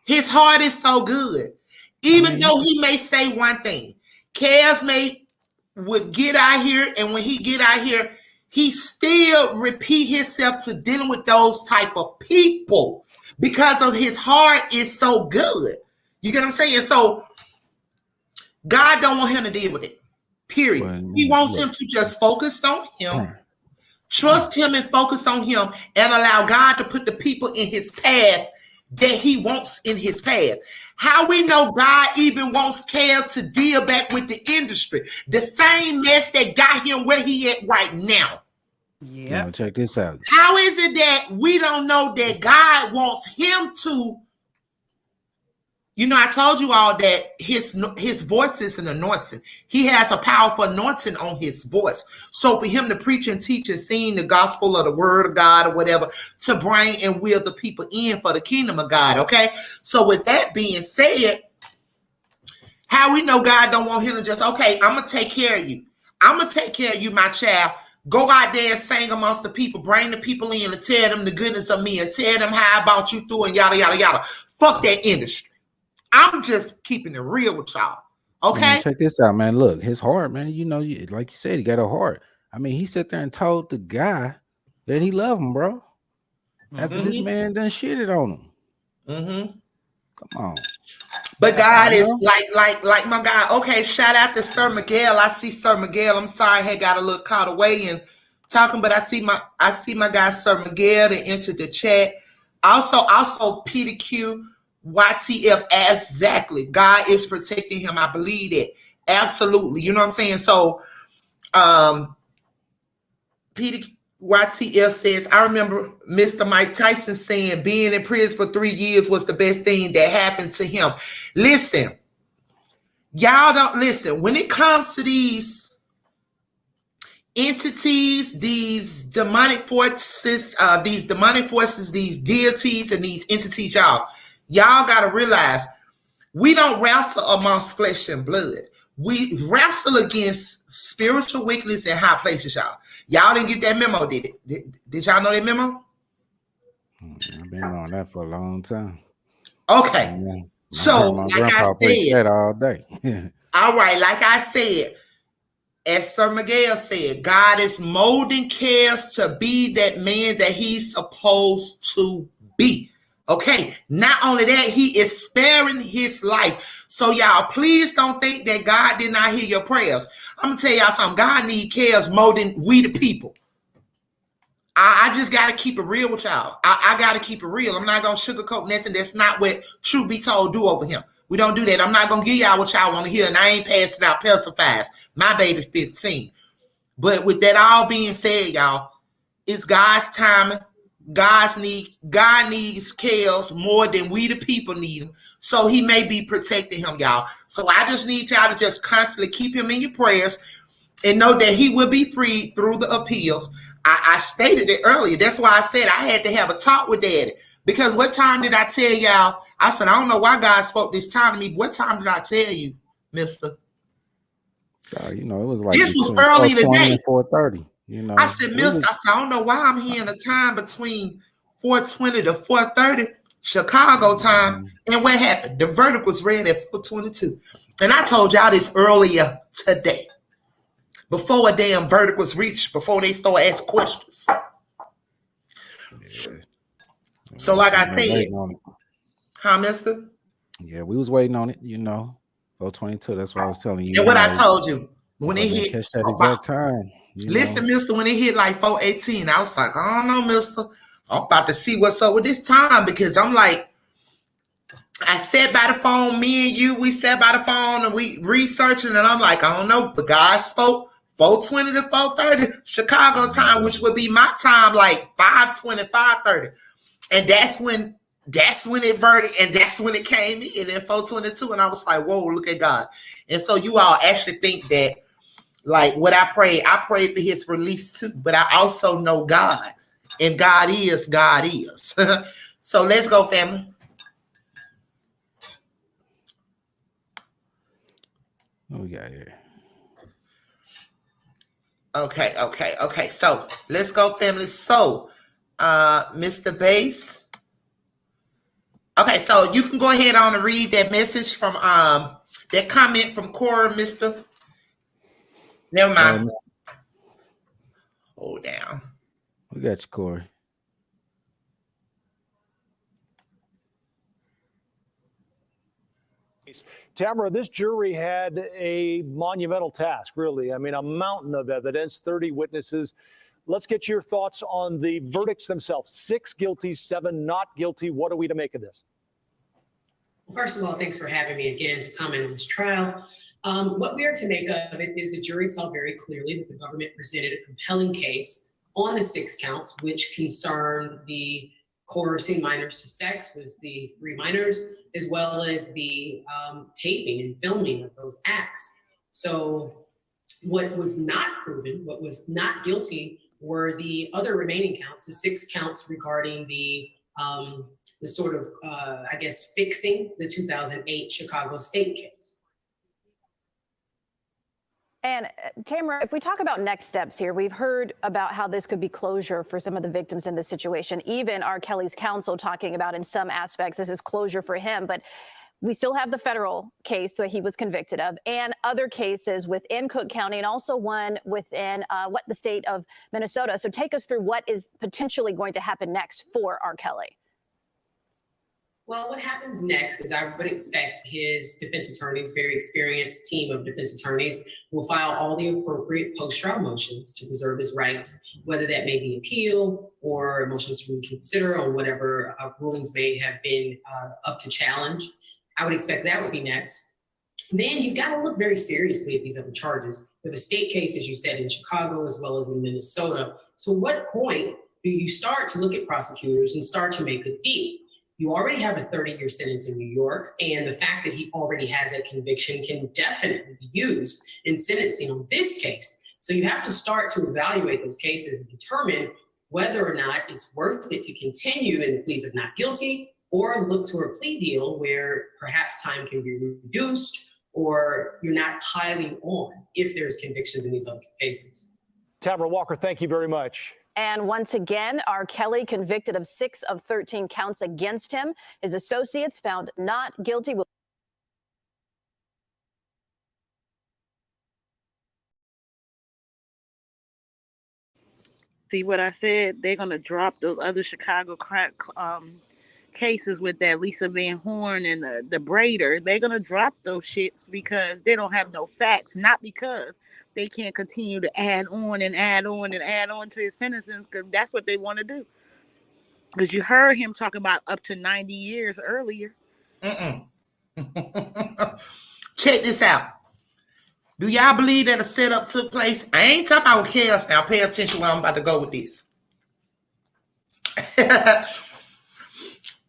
his heart is so good. Even though he may say one thing, Kaz would get out here, and when he get out here, he still repeat himself to dealing with those type of people because of his heart is so good. You get what I'm saying? So God don't want him to deal with it. Period. He wants him to just focus on him, trust him and focus on him, and allow God to put the people in his path that he wants in his path. How we know God even wants Kel to deal back with the industry? The same mess that got him where he at right now.
Yeah. Check this out.
How is it that we don't know that God wants him to? You know, I told you all that his voice is an anointing. He has a powerful anointing on his voice. So for him to preach and teach and sing the gospel of the word of God or whatever, to bring and will the people in for the kingdom of God, okay? So with that being said, how we know God don't want him to just, okay, I'm going to take care of you. I'm going to take care of you, my child. Go out there and sing amongst the people. Bring the people in and tell them the goodness of me and tell them how I brought you through and yada, yada, yada. Fuck that industry. I'm just keeping it real with y'all. Okay?
Man, check this out, man. Look, his heart, man, you know, like you said, he got a heart. I mean, he sat there and told the guy that he loved him, bro. After this man done shitted on him. Come on.
But God is like my God. Okay, shout out to Sir Miguel. I see Sir Miguel. I'm sorry, I had got a little caught away in talking, but I see my guy Sir Miguel that entered the chat. Also Peter Q, YTF, exactly. God is protecting him. I believe that. Absolutely. You know what I'm saying? So Peter YTF says, I remember Mr. Mike Tyson saying being in prison for 3 years was the best thing that happened to him. Listen, y'all don't listen. When it comes to these entities, these demonic forces, these deities and these entities, y'all got to realize we don't wrestle amongst flesh and blood. We wrestle against spiritual wickedness in high places, y'all. Y'all didn't get that memo, did it? Did y'all know that memo?
I've been on that for a long time.
Okay. So,
my
like I
grandpa preached that all day.
All right, like I said, as Sir Miguel said, God is molding Kels to be that man that he's supposed to be. Okay, not only that, he is sparing his life. So y'all, please don't think that God did not hear your prayers. I'm gonna tell y'all something. God needs Kels more than we the people. I just gotta keep it real with y'all. I gotta keep it real. I'm not gonna sugarcoat nothing. That's not what truth be told do over him. We don't do that. I'm not gonna give y'all what y'all want to hear, and I ain't passing out pacifiers. My baby's 15. But with that all being said, y'all, it's God's timing. God needs Kels more than we the people need him. So he may be protecting him, y'all. So I just need y'all to just constantly keep him in your prayers and know that he will be freed through the appeals. I stated it earlier. That's why I said I had to have a talk with Daddy. Because what time did I tell y'all? I said, I don't know why God spoke this time to me. What time did I tell you, mister?
You know, it was like
this was early today.
and 4:30. You know,
I said, Mister, I said, I don't know why I'm hearing a time between 4:20 to 4:30 Chicago time. And what happened? The verdict was read at 4:22. And I told y'all this earlier today. Before a damn verdict was reached, before they started asking questions.
Yeah.
So like I said, huh, Mister?
Yeah, we was waiting on it, 4:22. That's what I was telling you.
And what I told you, when it hit,
catch that exact time.
Listen, Mister, when it hit like 4:18, I was like, I don't know, Mister. I'm about to see what's up with this time because I'm like, I sat by the phone, me and you, we sat by the phone and we researching, and I'm like, I don't know, but God spoke 4:20 to 4:30 Chicago time, which would be my time, like 5:20, 5:30. And that's when it verdict, and that's when it came in at 4:22. And I was like, whoa, look at God. And so you all actually think that, like what I prayed for his release too, but I also know God. And God is. So let's go, family.
What we got here?
Okay. So let's go, family. So, Mr. Bass. Okay, so you can go ahead on and read that message from that comment from Cora, Mr. Never mind. Hold down.
We got you, Corey.
Tamara, this jury had a monumental task, really. I mean, a mountain of evidence, 30 witnesses. Let's get your thoughts on the verdicts themselves. 6 guilty, 7 not guilty. What are we to make of this?
Well, first of all, thanks for having me again to comment on this trial. What we are to make of it is the jury saw very clearly that the government presented a compelling case on the 6 counts, which concerned the coercing minors to sex with the 3 minors, as well as the taping and filming of those acts. So what was not proven, what was not guilty, were the other remaining counts, the 6 counts regarding the sort of, fixing the 2008 Chicago State case.
And Tamara, if we talk about next steps here, we've heard about how this could be closure for some of the victims in this situation. Even Rkelly's counsel talking about in some aspects this is closure for him, but we still have the federal case that he was convicted of and other cases within Cook County and also one within the state of Minnesota. So take us through what is potentially going to happen next for Rkelly.
Well, what happens next is I would expect his defense attorneys, very experienced team of defense attorneys, will file all the appropriate post-trial motions to preserve his rights, whether that may be appeal or motions to reconsider on whatever rulings may have been up to challenge. I would expect that would be next. Then you've got to look very seriously at these other charges. For the state case, as you said, in Chicago as well as in Minnesota. So what point do you start to look at prosecutors and start to make a deal? You already have a 30-year sentence in New York, and the fact that he already has that conviction can definitely be used in sentencing on this case. So you have to start to evaluate those cases and determine whether or not it's worth it to continue in the pleas of not guilty or look to a plea deal where perhaps time can be reduced or you're not piling on if there's convictions in these other cases.
Tamara Walker, thank you very much.
And once again, Rkelly convicted of 6 of 13 counts against him. His associates found not guilty.
See what I said? They're going to drop those other Chicago cases with that Lisa Van Horn and the Braider. They're going to drop those shits because they don't have no facts, not because they can't continue to add on and add on and add on to his sentences because that's what they want to do. Because you heard him talking about up to 90 years earlier.
Check this out. Do y'all believe that a setup took place? I ain't talking about chaos now. Pay attention where I'm about to go with this.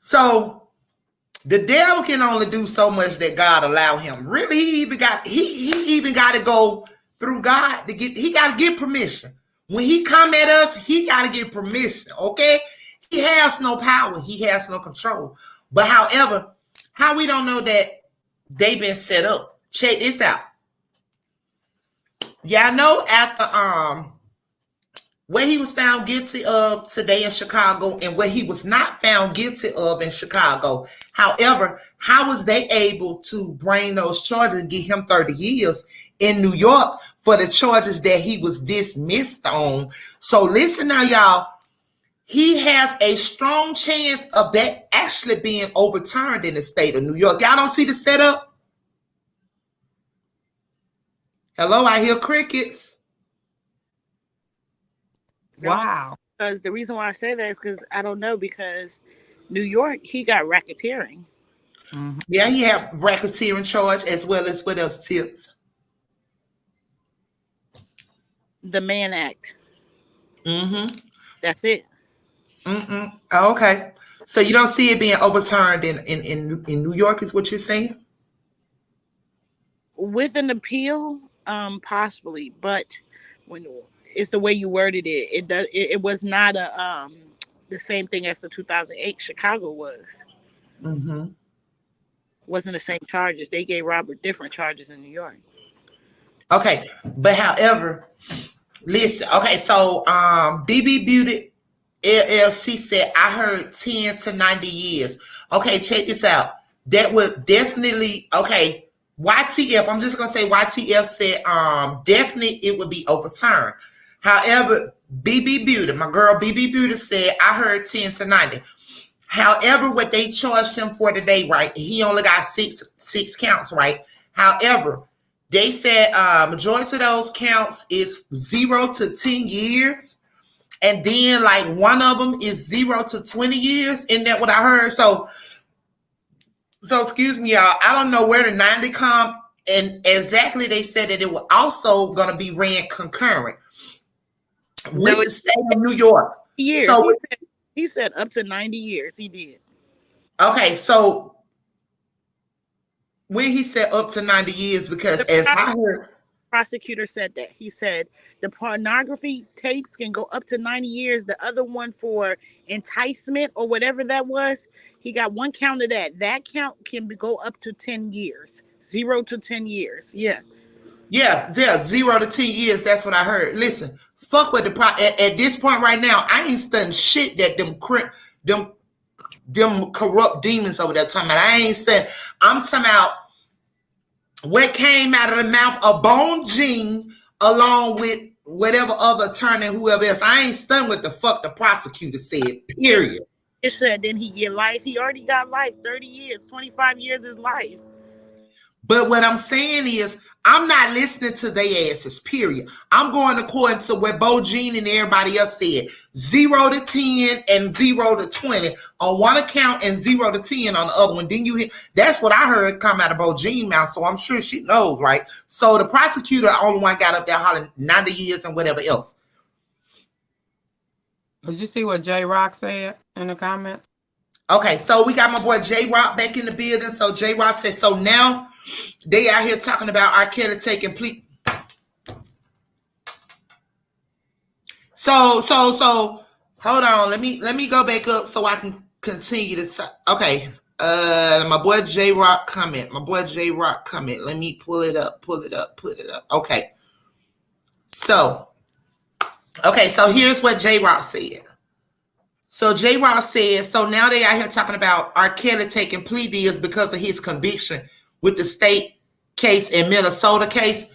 So the devil can only do so much that God allow him. Really, he even got to go through God to get. He got to get permission. When he come at us, he got to get permission. Okay, he has no power. He has no control. But however, how we don't know that they been set up? Check this out. Y'all know what he was found guilty of today in Chicago and what he was not found guilty of in Chicago. However, how was they able to bring those charges and get him 30 years in New York for the charges that he was dismissed on? So listen now, y'all. He has a strong chance of that actually being overturned in the state of New York. Y'all don't see the setup? Hello, I hear crickets.
Wow.
Because the reason why I say that is because I don't know, because New York, he got racketeering.
Mm-hmm. Yeah, he had racketeering charge as well as what else, Tips?
The Mann Act.
Mm-hmm.
That's it.
Mm-mm. Oh, okay. So you don't see it being overturned in New York, is what you're saying?
With an appeal, possibly, but when it's the way you worded it, it was not the same thing as the 2008 Chicago was.
Mm-hmm.
Wasn't the same charges. They gave Robert different charges in New York.
Okay, but however, listen. Okay, so BB Beauty LLC said I heard 10 to 90 years. Okay, check this out. That would definitely YTF. I'm just gonna say YTF said definitely it would be overturned. However, BB Beauty, my girl BB Beauty said I heard 10 to 90. However, what they charged him for today, right? He only got six counts, right? However, they said majority of those counts is 0 to 10 years. And then like one of them is 0 to 20 years. Isn't that what I heard? So excuse me, y'all. I don't know where the 90 come. And exactly they said that it was also going to be ran concurrent with the state of New York.
Years.
So
he said up to 90 years. He did.
Okay, so when he said up to 90 years, because as I heard,
prosecutor said that. He said the pornography tapes can go up to 90 years. The other one for enticement or whatever that was, he got one count of that. That count can go up to 10 years. 0 to 10 years. Yeah.
Yeah, 0 to 10 years. That's what I heard. Listen, fuck with at this point right now, I ain't studying shit that them corrupt demons over there talking about. I ain't saying, I'm talking about what came out of the mouth of Bone Jean along with whatever other attorney, whoever else. I ain't studying what the fuck the prosecutor said, period.
It said then he get life. He already got life, 30 years, 25 years is life.
But what I'm saying is, I'm not listening to their asses, period. I'm going according to what Bo Jean and everybody else said. 0 to 10 and 0 to 20 on one account and 0 to 10 on the other one. Didn't you hear? That's what I heard come out of Bo Jean mouth, so I'm sure she knows, right? So the prosecutor, only one got up there hollering 90 years and whatever else.
Did you see what J Rock said in the comments?
Okay, so we got my boy J Rock back in the building. So J Rock said, so now they out here talking about Rkelly taking plea. So hold on. Let me go back up so I can continue to talk. Okay. My boy J Rock comment. Let me pull it up. Okay. So here's what J Rock said. So J Rock said, so now they out here talking about Rkelly taking plea deals because of his conviction with the state case in Minnesota case.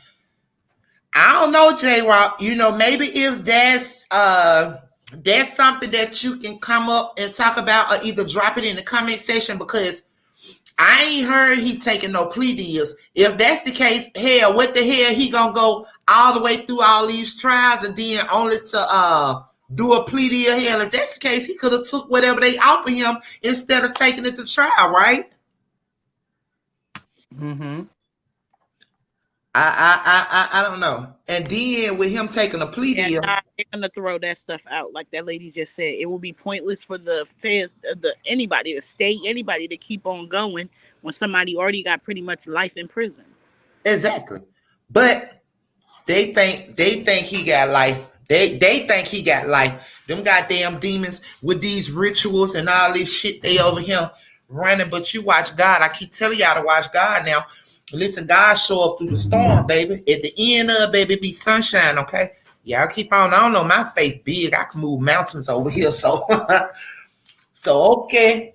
I don't know, J Rock. You know, maybe if that's something that you can come up and talk about, or either drop it in the comment section, because I ain't heard he taking no plea deals. If that's the case, hell, what the hell he gonna go all the way through all these trials and then only to do a plea deal? Hell, if that's the case, he could have took whatever they offered him instead of taking it to trial, right?
Mm-hmm.
I don't know. And then with him taking a plea deal,
they're gonna throw that stuff out, like that lady just said. It will be pointless for the feds, anybody, the state, anybody to keep on going when somebody already got pretty much life in prison.
Exactly. But they think he got life. They think he got life. Them goddamn demons with these rituals and all this shit they over here running. But you watch God. I keep telling y'all to watch God now. Listen, God show up through the storm, baby. At the end of it, baby, be sunshine, okay? Y'all keep on. I don't know. My faith big. I can move mountains over here. So, okay.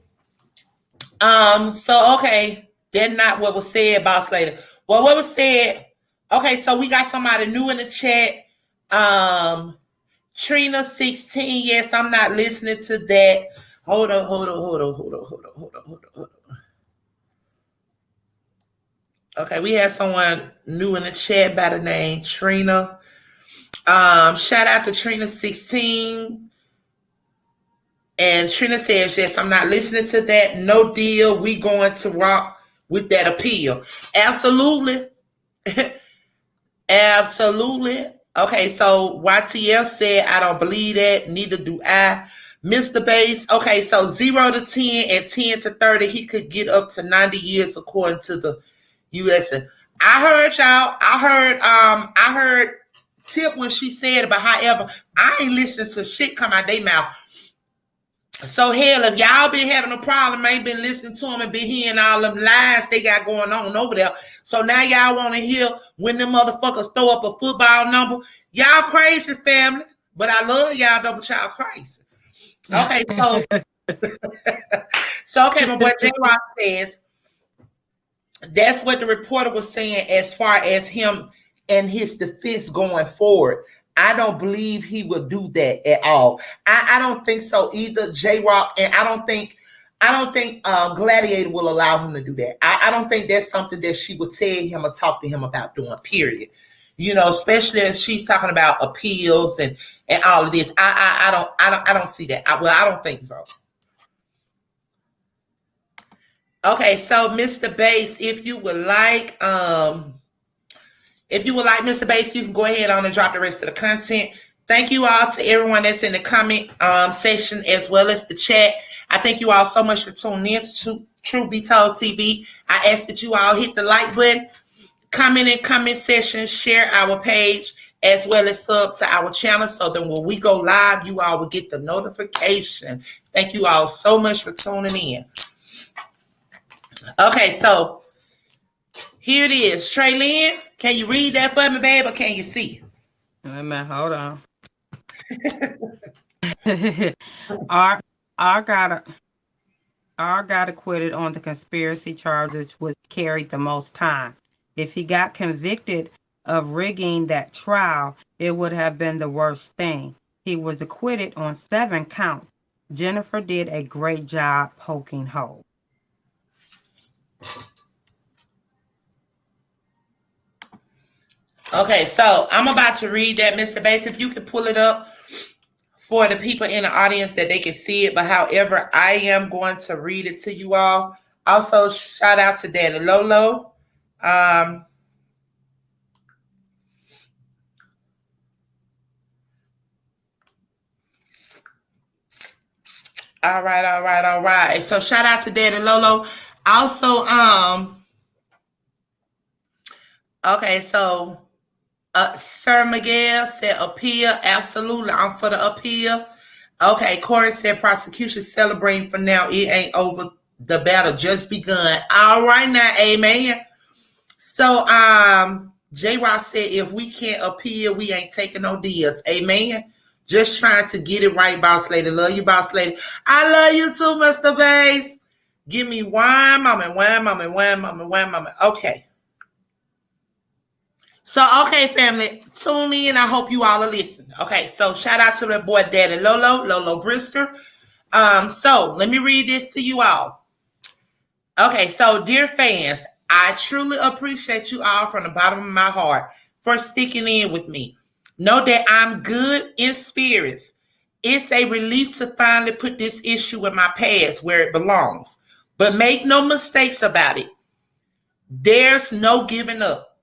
So okay. That's not what was said, Boss Lady. Well, what was said? Okay, so we got somebody new in the chat. Trina 16. Yes, I'm not listening to that. Hold on. Okay, we have someone new in the chat by the name Trina. Shout out to Trina 16. And Trina says, yes, I'm not listening to that. No deal. We going to rock with that appeal. Absolutely. Absolutely. Okay, so YTL said, I don't believe that. Neither do I. Mr. Bass, okay, so 0 to 10 and 10 to 30, he could get up to 90 years according to the US. I heard y'all. I heard Tip when she said it, but however, I ain't listening to shit come out their mouth. So hell, if y'all been having a problem, ain't been listening to them and been hearing all them lies they got going on over there. So now y'all want to hear when them motherfuckers throw up a football number. Y'all crazy, family. But I love y'all, double y'all crazy. Okay, so okay, my boy J Rock says that's what the reporter was saying as far as him and his defense going forward. I don't believe he will do that at all. I don't think so either, J Rock, and I don't think Gladiator will allow him to do that. I don't think that's something that she would tell him or talk to him about doing, period. You know, especially if she's talking about appeals and all of this. I don't see that. I don't think so. Okay, so Mr. Bass, if you would like, Mr. Bass, you can go ahead on and drop the rest of the content. Thank you all to everyone that's in the comment section as well as the chat. I thank you all so much for tuning in to Truth Be Told TV. I ask that you all hit the like button, comment in comment section, share our page, as well as sub to our channel so that when we go live, you all will get the notification. Thank you all so much for tuning in. Okay, so here it is. Traylyn, can you read that for me, babe, or can you see?
Wait a minute, hold on. R got acquitted on the conspiracy charges, which carried the most time. If he got convicted of rigging that trial, it would have been the worst thing. He was acquitted on 7 counts. Jennifer did a great job poking holes.
Okay, so I'm about to read that, Mr. Bass. If you could pull it up for the people in the audience that they can see it. But however, I am going to read it to you all. Also, shout out to Daddy Lolo. All right. So shout out to Daddy Lolo. Also, okay, so Sir Miguel said appeal. Absolutely, I'm for the appeal. Okay, Corey said prosecution celebrating for now. It ain't over. The battle just begun. All right now, amen. So J Rock said if we can't appeal, we ain't taking no deals. Amen. Just trying to get it right, boss lady. Love you, boss lady. I love you too, Mr. Bass. Give me one moment. Okay. So, okay, family, tune in. I hope you all are listening. Okay, so shout out to the boy Daddy Lolo Brister. So let me read this to you all. Okay, so dear fans, I truly appreciate you all from the bottom of my heart for sticking in with me. Know that I'm good in spirits. It's a relief to finally put this issue in my past where it belongs. But make no mistakes about it. There's no giving up.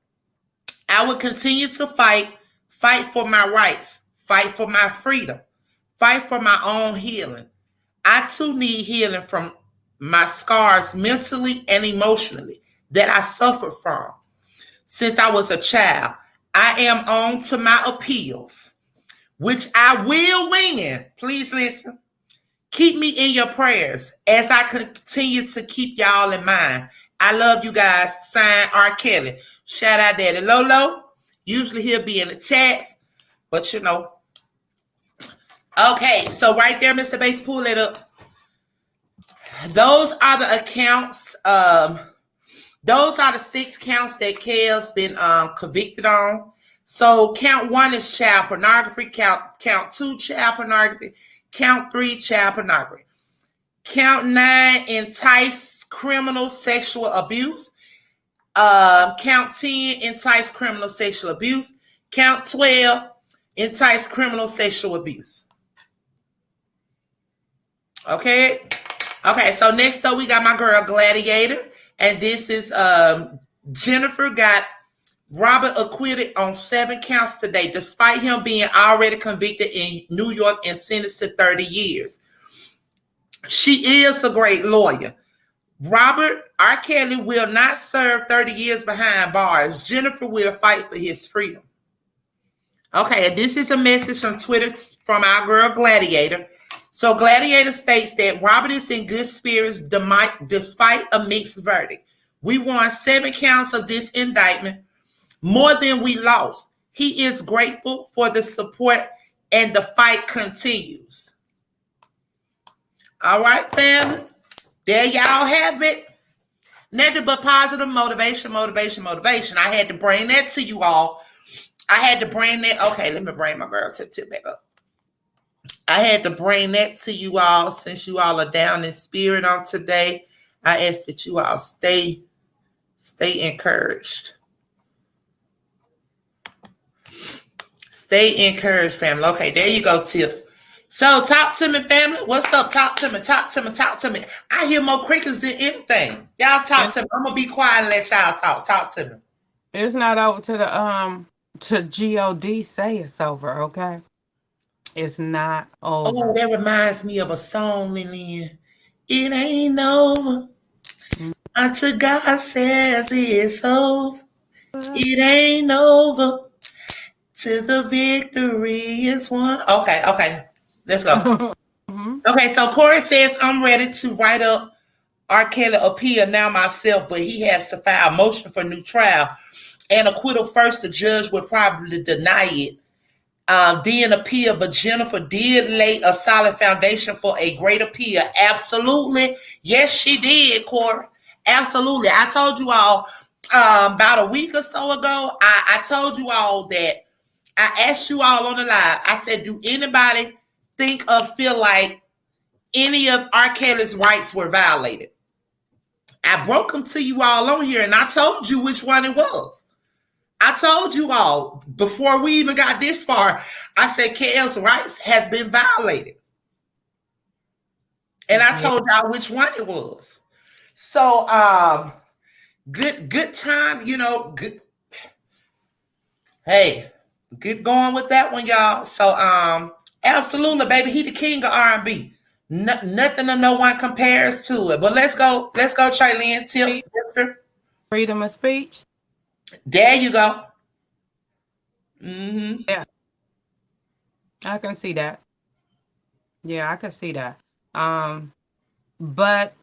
I will continue to fight for my rights, fight for my freedom, fight for my own healing. I too need healing from my scars mentally and emotionally that I suffered from since I was a child. I am on to my appeals, which I will win. Please listen. Keep me in your prayers as I continue to keep y'all in mind. I love you guys. Signed, Rkelly. Shout out Daddy Lolo. Usually he'll be in the chats. But okay, so right there, Mr. Bates, pull it up. Those are the accounts. Those are the 6 counts that Kel's been convicted on. So count 1 is child pornography. Count 2, child pornography. Count 3, child pornography. Count 9, entice criminal sexual abuse. Count 10, entice criminal sexual abuse. Count 12, entice criminal sexual abuse. Okay. So next up, we got my girl Gladiator. And this is Jennifer got Robert acquitted on 7 counts today, despite him being already convicted in New York and sentenced to 30 years. She is a great lawyer. Robert Rkelly will not serve 30 years behind bars. Jennifer will fight for his freedom. Okay, and this is a message from Twitter from our girl Gladiator. So Gladiator states that Robert is in good spirits despite a mixed verdict. We won 7 counts of this indictment, more than we lost. He is grateful for the support and the fight continues. All right, family. There y'all have it. Nothing but positive motivation. I had to bring that to you all. Okay, let me bring my girl tip back up. I had to bring that to you all since you all are down in spirit on today. I ask that you all stay encouraged. Stay encouraged, family. Okay, there you go, Tip. So talk to me, family. What's up? Talk to me. I hear more crickets than anything. Y'all talk to me. I'm gonna be quiet and let y'all talk. Talk to me.
It's not over to the to God say it's over, okay? It's not over.
Oh, that reminds me of a song, Lillian. It ain't over until God says it's over. It ain't over till the victory is won. Okay. Let's go. Okay, so Corey says, I'm ready to write up Rkelly appeal now myself, but he has to file a motion for new trial and acquittal first. The judge would probably deny it. Then appeal, but Jennifer did lay a solid foundation for a great appeal. Absolutely. Yes, she did, Corey. Absolutely. I told you all about a week or so ago, I told you all that I asked you all on the live. I said, do anybody think or feel like any of Rkelly's rights were violated? I broke them to you all on here, and I told you which one it was. I told you all before we even got this far. I said KL's rights has been violated, and I told y'all which one it was. So, good time, good. Hey, good going with that one, y'all. So, absolutely, baby, he the king of R&B. Nothing or no one compares to it. But let's go, Charlene. Tip, sister.
Freedom of speech.
There you go.
Yeah, I can see that. Yeah, I can see that. But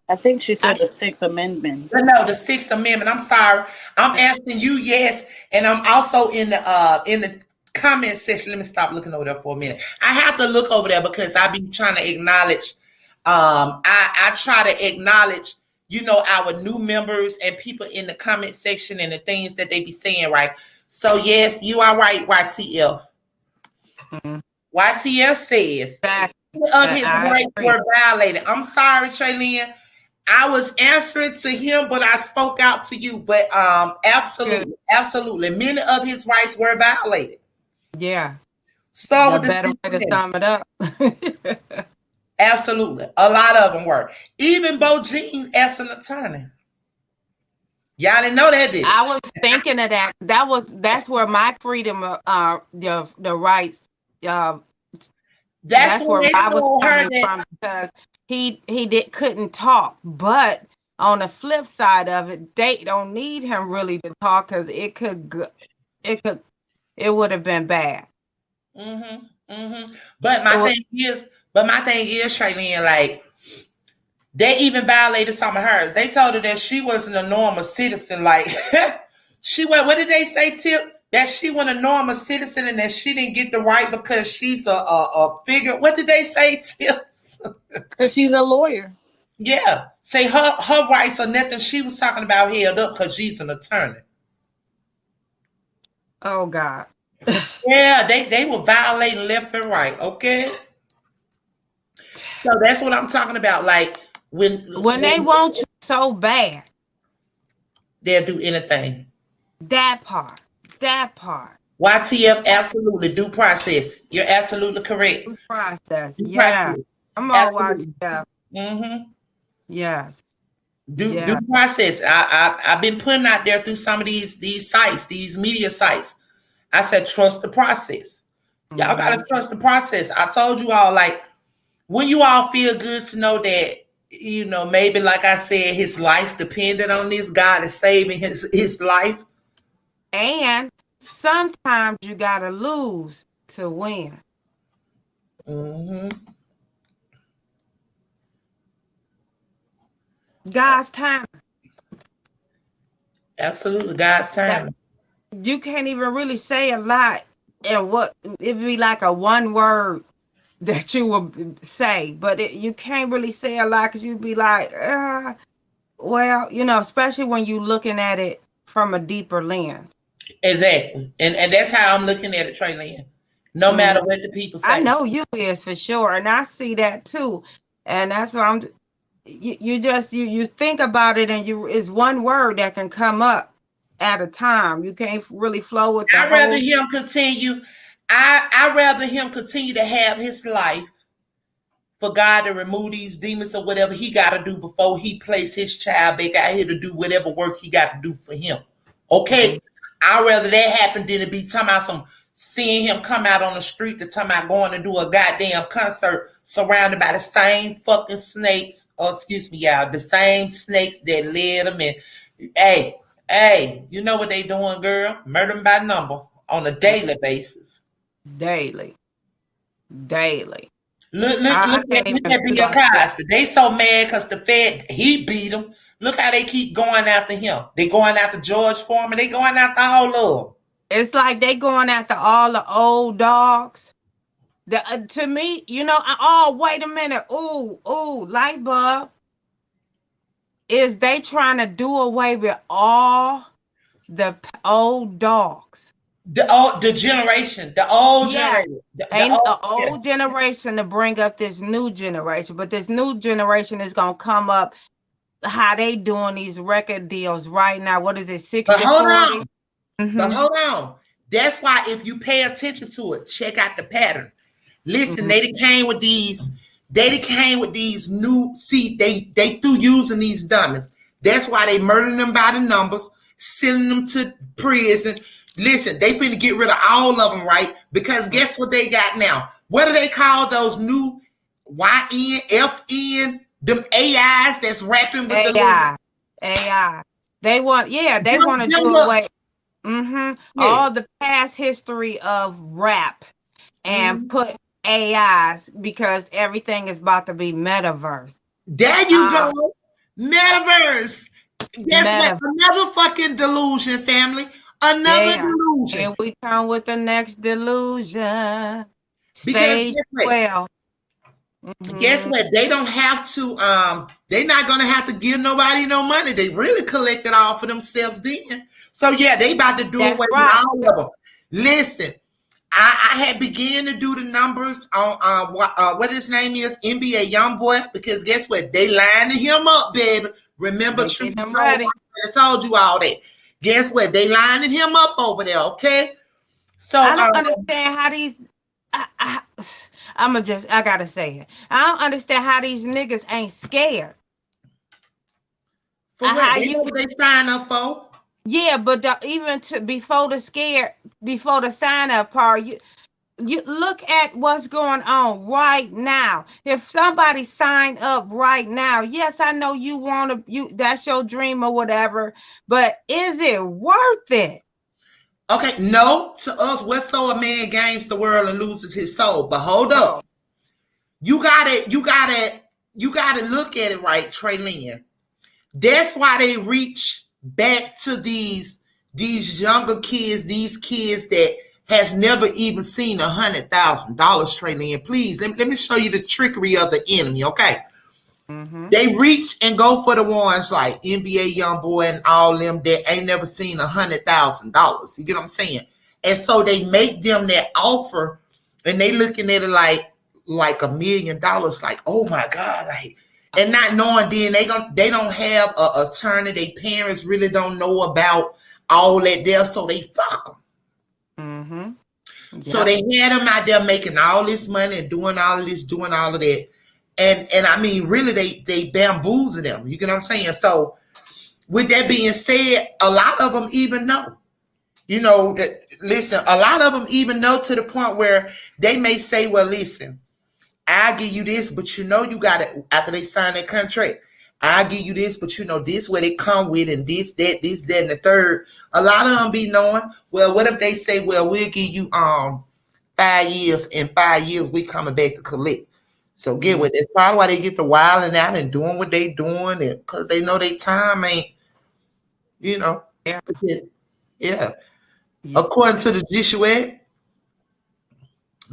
I think she said the Sixth Amendment.
No, the Sixth Amendment. I'm sorry. I'm asking you, yes, and I'm also in the comment section. Let me stop looking over there for a minute. I have to look over there because I be trying to acknowledge. I try to acknowledge, our new members and people in the comment section and the things that they be saying, right? So yes, you are right, YTF. YTF says of his rights were violated. I'm sorry, Traylene. I was answering to him, but I spoke out to you. But absolutely. Many of his rights were violated.
Yeah.
Start with the
better way to sum it up.
Absolutely. A lot of them were. Even Bo Jean as an attorney. Y'all didn't know that, did you?
I was thinking of that. That's where my freedom of the rights that's where I was coming from, because he couldn't talk. But on the flip side of it, they don't need him really to talk, because it would have been bad.
But my thing is, Charlene, like, they even violated some of hers. They told her that she wasn't a normal citizen. Like, she went, what did they say, Tip? that she was a normal citizen and that she didn't get the right because she's a figure. What did they say, Tips?
Because she's a lawyer.
Yeah. Say her rights are nothing. She was talking about held up because she's an attorney.
Oh God.
Yeah, they were violating left and right. Okay. So that's what I'm talking about. Like when
they want you so bad,
they'll do anything.
That part.
YTF, absolutely. Due process. You're absolutely correct.
Due process.
Due
Yeah.
process.
Come on,
Absolutely.
YTF.
Mm-hmm.
Yes.
Due process. I've been putting out there through some of these sites, these media sites. I said, trust the process. Y'all gotta trust the process. I told you all, like, when you all feel good to know that, you know, maybe like I said, his life depended on this. God is saving his life.
And sometimes you gotta lose to win.
Mm-hmm.
God's time.
Absolutely, God's time.
You can't even really say a lot, and what it'd be like a one word that you would say, but you can't really say a lot because you'd be like, well, you know, especially when you're looking at it from a deeper lens.
Exactly, and that's how I'm looking at it, Traylon. No matter what the people say,
I know you is for sure, and I see that too, and that's why I'm. You think about it, and it's one word that can come up at a time. You can't really flow with the
I'd rather him continue. I'd rather him continue to have his life for God to remove these demons or whatever he got to do before he place his child back out here to do whatever work he got to do for him. Okay? I'd rather that happen than to be talking about seeing him come out on the street to talking about going to do a goddamn concert surrounded by the same fucking snakes, or excuse me, y'all, the same snakes that led him in. Hey, you know what they doing, girl? Murder by number on a daily basis.
Daily.
Look at Bill Cosby. They so mad because the Fed, he beat them. Look how they keep going after him. They going after George Foreman. They going after all of them.
It's like they going after all the old dogs. To me, you know, wait a minute. Ooh, light bulb. Is they trying to do away with all the old dogs?
The old generation.
The old generation to bring up this new generation, but this new generation is gonna come up how they doing these record deals right now. What is it, 60
but hold
40?
on. But hold on. That's why if you pay attention to it, check out the pattern. Listen, they came with these new, see, they through using these dummies. That's why they murdering them by the numbers, sending them to prison. Listen, they finna get rid of all of them, right? Because guess what they got now? What do they call those new YN, FN, them AIs that's rapping with
AI. They want to do away. All the past history of rap and put AIs because everything is about to be metaverse.
There you go. Metaverse. Guess what? Another fucking delusion, family. Another delusion.
And we come with the next delusion.
Because guess what? They don't have to, they're not gonna have to give nobody no money. They really collected all for themselves then. So yeah, they about to do away with all of them. Listen, I had began to do the numbers on what his name is, NBA Youngboy, because guess what? They lining him up, baby. Remember, I told you all that. Guess what? They lining him up over there, okay? So
I don't understand how these. I gotta say it. I don't understand how these niggas ain't scared.
For what? They sign up for?
Yeah, but before the sign up part, you look at what's going on right now. If somebody signed up right now, yes, I know that's your dream or whatever, but is it worth it?
Okay, no, to us, what so a man gains the world and loses his soul? But hold up. You gotta look at it right, Traylon. That's why they reach back to these these younger kids, these kids that has never even seen $100,000, Traylon. Please, let me show you the trickery of the enemy, okay?
Mm-hmm.
They reach and go for the ones like NBA YoungBoy and all them that ain't never seen $100,000. You get what I'm saying? And so they make them that offer, and they looking at it like $1 million. Like, oh my God, like, and not knowing then they don't have a attorney. Their parents really don't know about all that there, so they fuck them.
Mm-hmm. Yep.
So they had them out there making all this money and doing all of this, doing all of that. And I mean, really, they bamboozle them. You get what I'm saying? So with that being said, a lot of them even know. You know, listen, a lot of them even know to the point where they may say, well, listen, I'll give you this, but you know you got it after they sign that contract. I'll give you this, but you know this where they come with and this, that, and the third. A lot of them be knowing, well, what if they say, well, we'll give you 5 years, in 5 years we coming back to collect. So get with it. That's probably why they get to wilding out and doing what they doing, and because they know their time ain't, you know.
Yeah.
Yeah. According to the Jishua,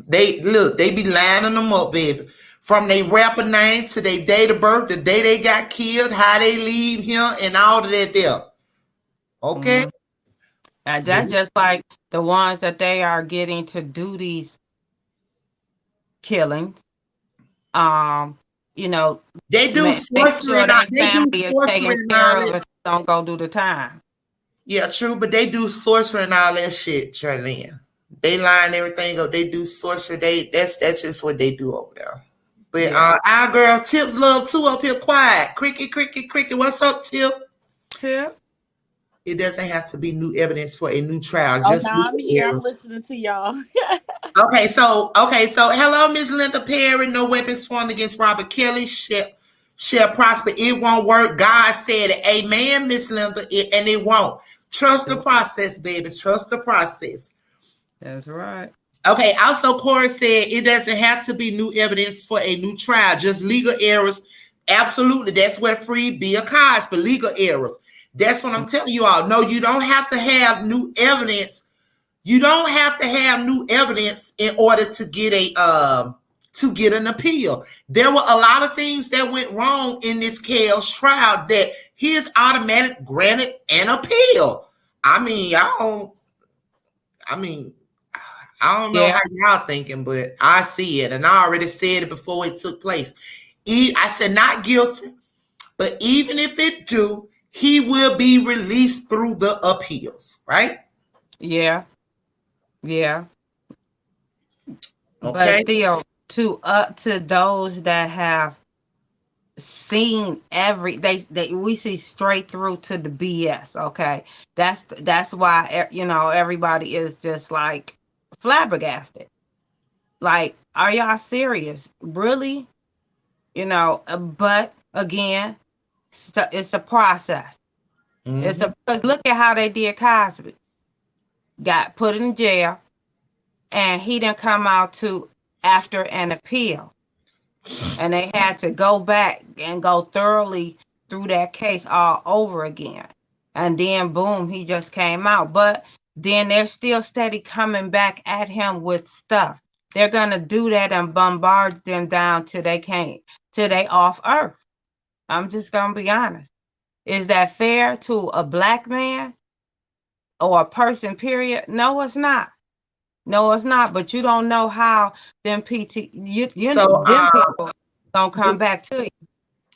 they be lining them up, baby. From their rapper name to their date of birth, the day they got killed, how they leave here, and all of that there. Okay?
And that's just like the ones that they are getting to do these killings. You know,
they do
make
sorcery
sure
and all,
their family is taken care of and don't go do the time.
Yeah, true, but they do sorcery and all that shit, Charlene. They line everything up. They do sorcery. That's just what they do over there. But our girl Tip's love too up here quiet. Cricket. What's up, Tip?
Tip.
It doesn't have to be new evidence for a new trial.
Oh,
Just
no, I'm here. I'm listening to y'all.
Okay, so hello, Miss Linda Perry. No weapons formed against Robert Kelly shall prosper. It won't work. God said it. Amen, Miss Linda, and it won't. Trust the process, baby. Trust the process.
That's right.
Okay, also Corey said it doesn't have to be new evidence for a new trial, just legal errors. Absolutely. That's where free Bill Cosby, legal errors. That's what I'm telling you all. No, you don't have to have new evidence. You don't have to have new evidence in order to get an appeal. There were a lot of things that went wrong in this Kel's trial that his automatic granted an appeal. I don't know how y'all thinking, but I see it, and I already said it before it took place. I said not guilty, but even if it do, he will be released through the appeals, right?
Yeah. Yeah.
Okay.
But still, to those that have seen we see straight through to the BS. Okay, that's why everybody is just like flabbergasted. Like, are y'all serious? Really? But again, it's a process.
Mm-hmm.
Because look at how they did Cosby. Got put in jail, and he didn't come out to after an appeal. And they had to go back and go thoroughly through that case all over again. And then boom, he just came out. But then they're still steady coming back at him with stuff. They're gonna do that and bombard them down till they off earth. I'm just gonna be honest. Is that fair to a black man or a person, period? No, it's not. No, it's not. But you don't know how them people gonna come back to you.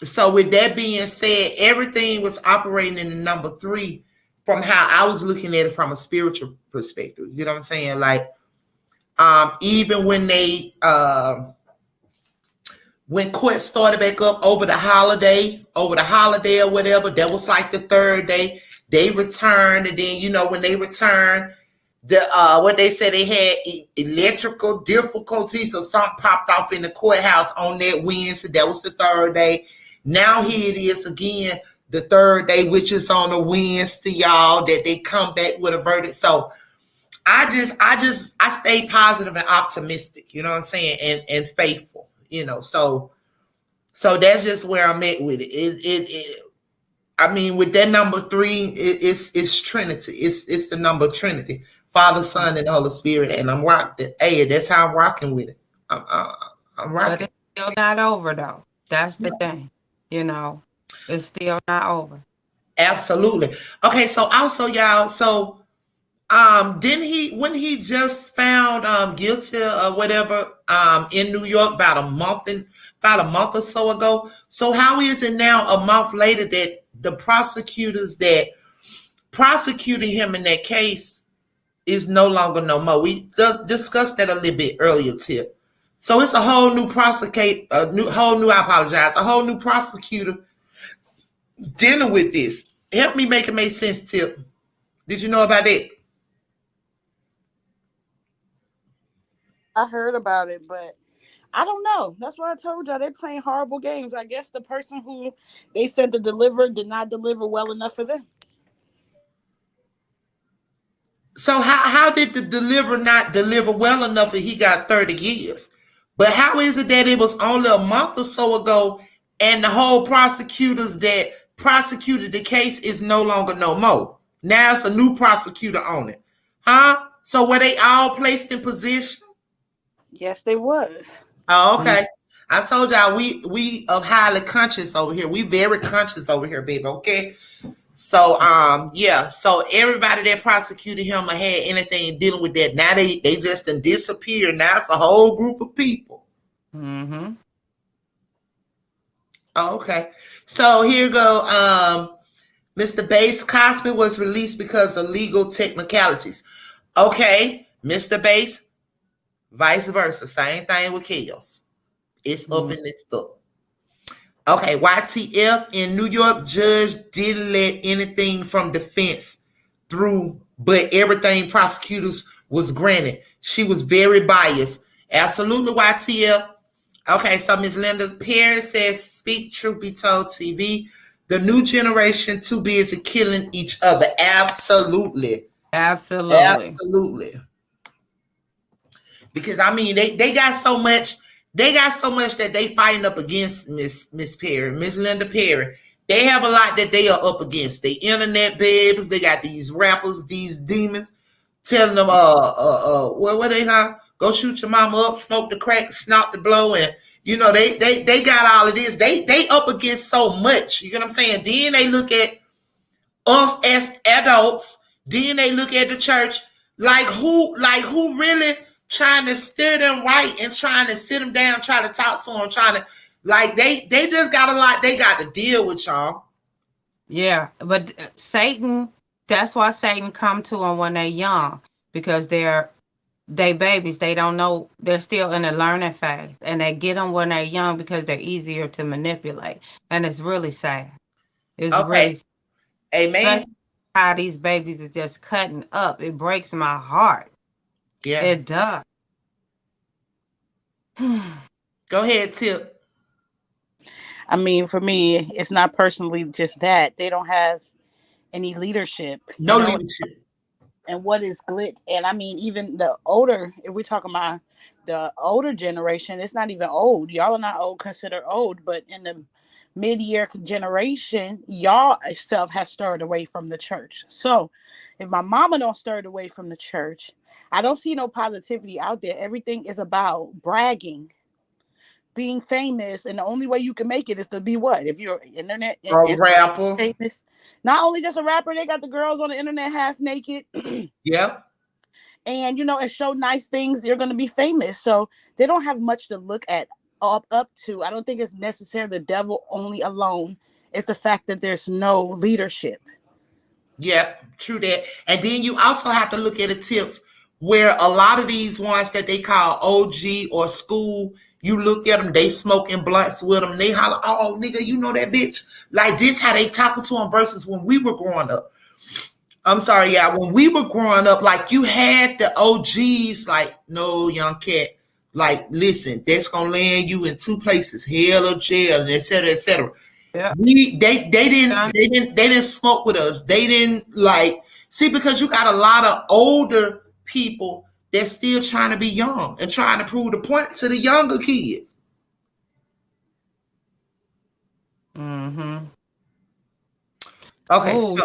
So with that being said, everything was operating in the number 3 from how I was looking at it from a spiritual perspective. You know what I'm saying? Like, even when when court started back up over the holiday or whatever, that was like the 3rd day. They returned, and then when they returned, what they said, they had electrical difficulties or something popped off in the courthouse on that Wednesday. That was the 3rd day. Now here it is again, the 3rd day, which is on a Wednesday, y'all, that they come back with a verdict. So I stay positive and optimistic, you know what I'm saying, and faithful, So that's just where I'm at with it. I mean, with that number 3, it's Trinity. It's the number Trinity, Father, Son, and Holy Spirit. And I'm rocking. Hey, that's how I'm rocking with it. I'm rocking.
But it's still not over though. That's the thing. It's still not over.
Absolutely. Okay, so also y'all, so didn't he when he just found guilty or whatever in New York about a month or so ago. So how is it now a month later that the prosecutors that prosecuting him in that case is no longer no more? We just discussed that a little bit earlier, Tip. So it's a whole new a whole new prosecutor dealing with this. Help me make it make sense, Tip. Did you know about that?
I heard about it, but I don't know. That's why I told y'all they're playing horrible games. I guess the person who they said to deliver did not deliver well enough for them.
So how did the deliver not deliver well enough and he got 30 years? But how is it that it was only a month or so ago and the whole prosecutors that prosecuted the case is no longer no more? Now it's a new prosecutor on it. Huh? So were they all placed in position?
Yes, they was.
Oh, okay. I told y'all we are highly conscious over here. We very conscious over here, baby. Okay. So yeah. So everybody that prosecuted him or had anything dealing with that, now they just done disappeared. Now it's a whole group of people.
Mm-hmm.
Oh, okay. So here go. Mr. Bass Cosby was released because of legal technicalities. Okay, Mr. Bass, vice versa. Same thing with Kills. It's up and it's up. Okay, YTF in New York, judge didn't let anything from defense through, but everything prosecutors was granted. She was very biased. Absolutely, YTF. Okay, so Ms. Linda Perry says, speak truth be told TV. The new generation too busy killing each other. Absolutely. Absolutely. Because I mean they got so much that they fighting up against Miss Perry, Miss Linda Perry. They have a lot that they are up against. The internet babes, they got these rappers, these demons, telling them what they have, go shoot your mama up, smoke the crack, snort the blow, and they got all of this. They up against so much. You get what I'm saying? Then they look at us as adults, then they look at the church like who really trying to steer them right and trying to sit them down, try to talk to them, trying to they just got a lot they got to deal with, y'all.
Yeah, but Satan, that's why Satan come to them when they're young, because they babies. They don't know. They're still in the learning phase, and they get them when they're young because they're easier to manipulate, and it's really sad. It's really sad.
Amen.
Especially how these babies are just cutting up. It breaks my heart.
Yeah,
it does.
Go ahead, Tip.
I mean, for me, it's not personally just that. They don't have any leadership.
No leadership.
And what is glit? And I mean, even the older, if we're talking about the older generation, it's not even old. Y'all are not old, considered old, but in the mid-year generation, y'all itself has stirred away from the church. So if my mama don't stir it away from the church, I don't see no positivity out there. Everything is about bragging, being famous, and the only way you can make it is to be what? If you're internet
rapper,
famous. Not only just a rapper, they got the girls on the internet half naked.
Yep.
And and show nice things. You're going to be famous, so they don't have much to look at up to. I don't think it's necessarily the devil only alone. It's the fact that there's no leadership.
Yep, true that. And then you also have to look at the tips where a lot of these ones that they call OG or school, you look at them, they smoking blunts with them, they holler, oh, nigga, you know that bitch? Like this, how they talking to them versus when we were growing up. I'm sorry, yeah, when we were growing up, like you had the OGs, like, no, young cat, like, listen, that's going to land you in 2 places, hell or jail, and et cetera, et cetera.
Yeah.
They didn't smoke with us. They didn't see, because you got a lot of older people that's still trying to be young and trying to prove the point to the younger kids.
Mm-hmm.
Okay,
Oh,
so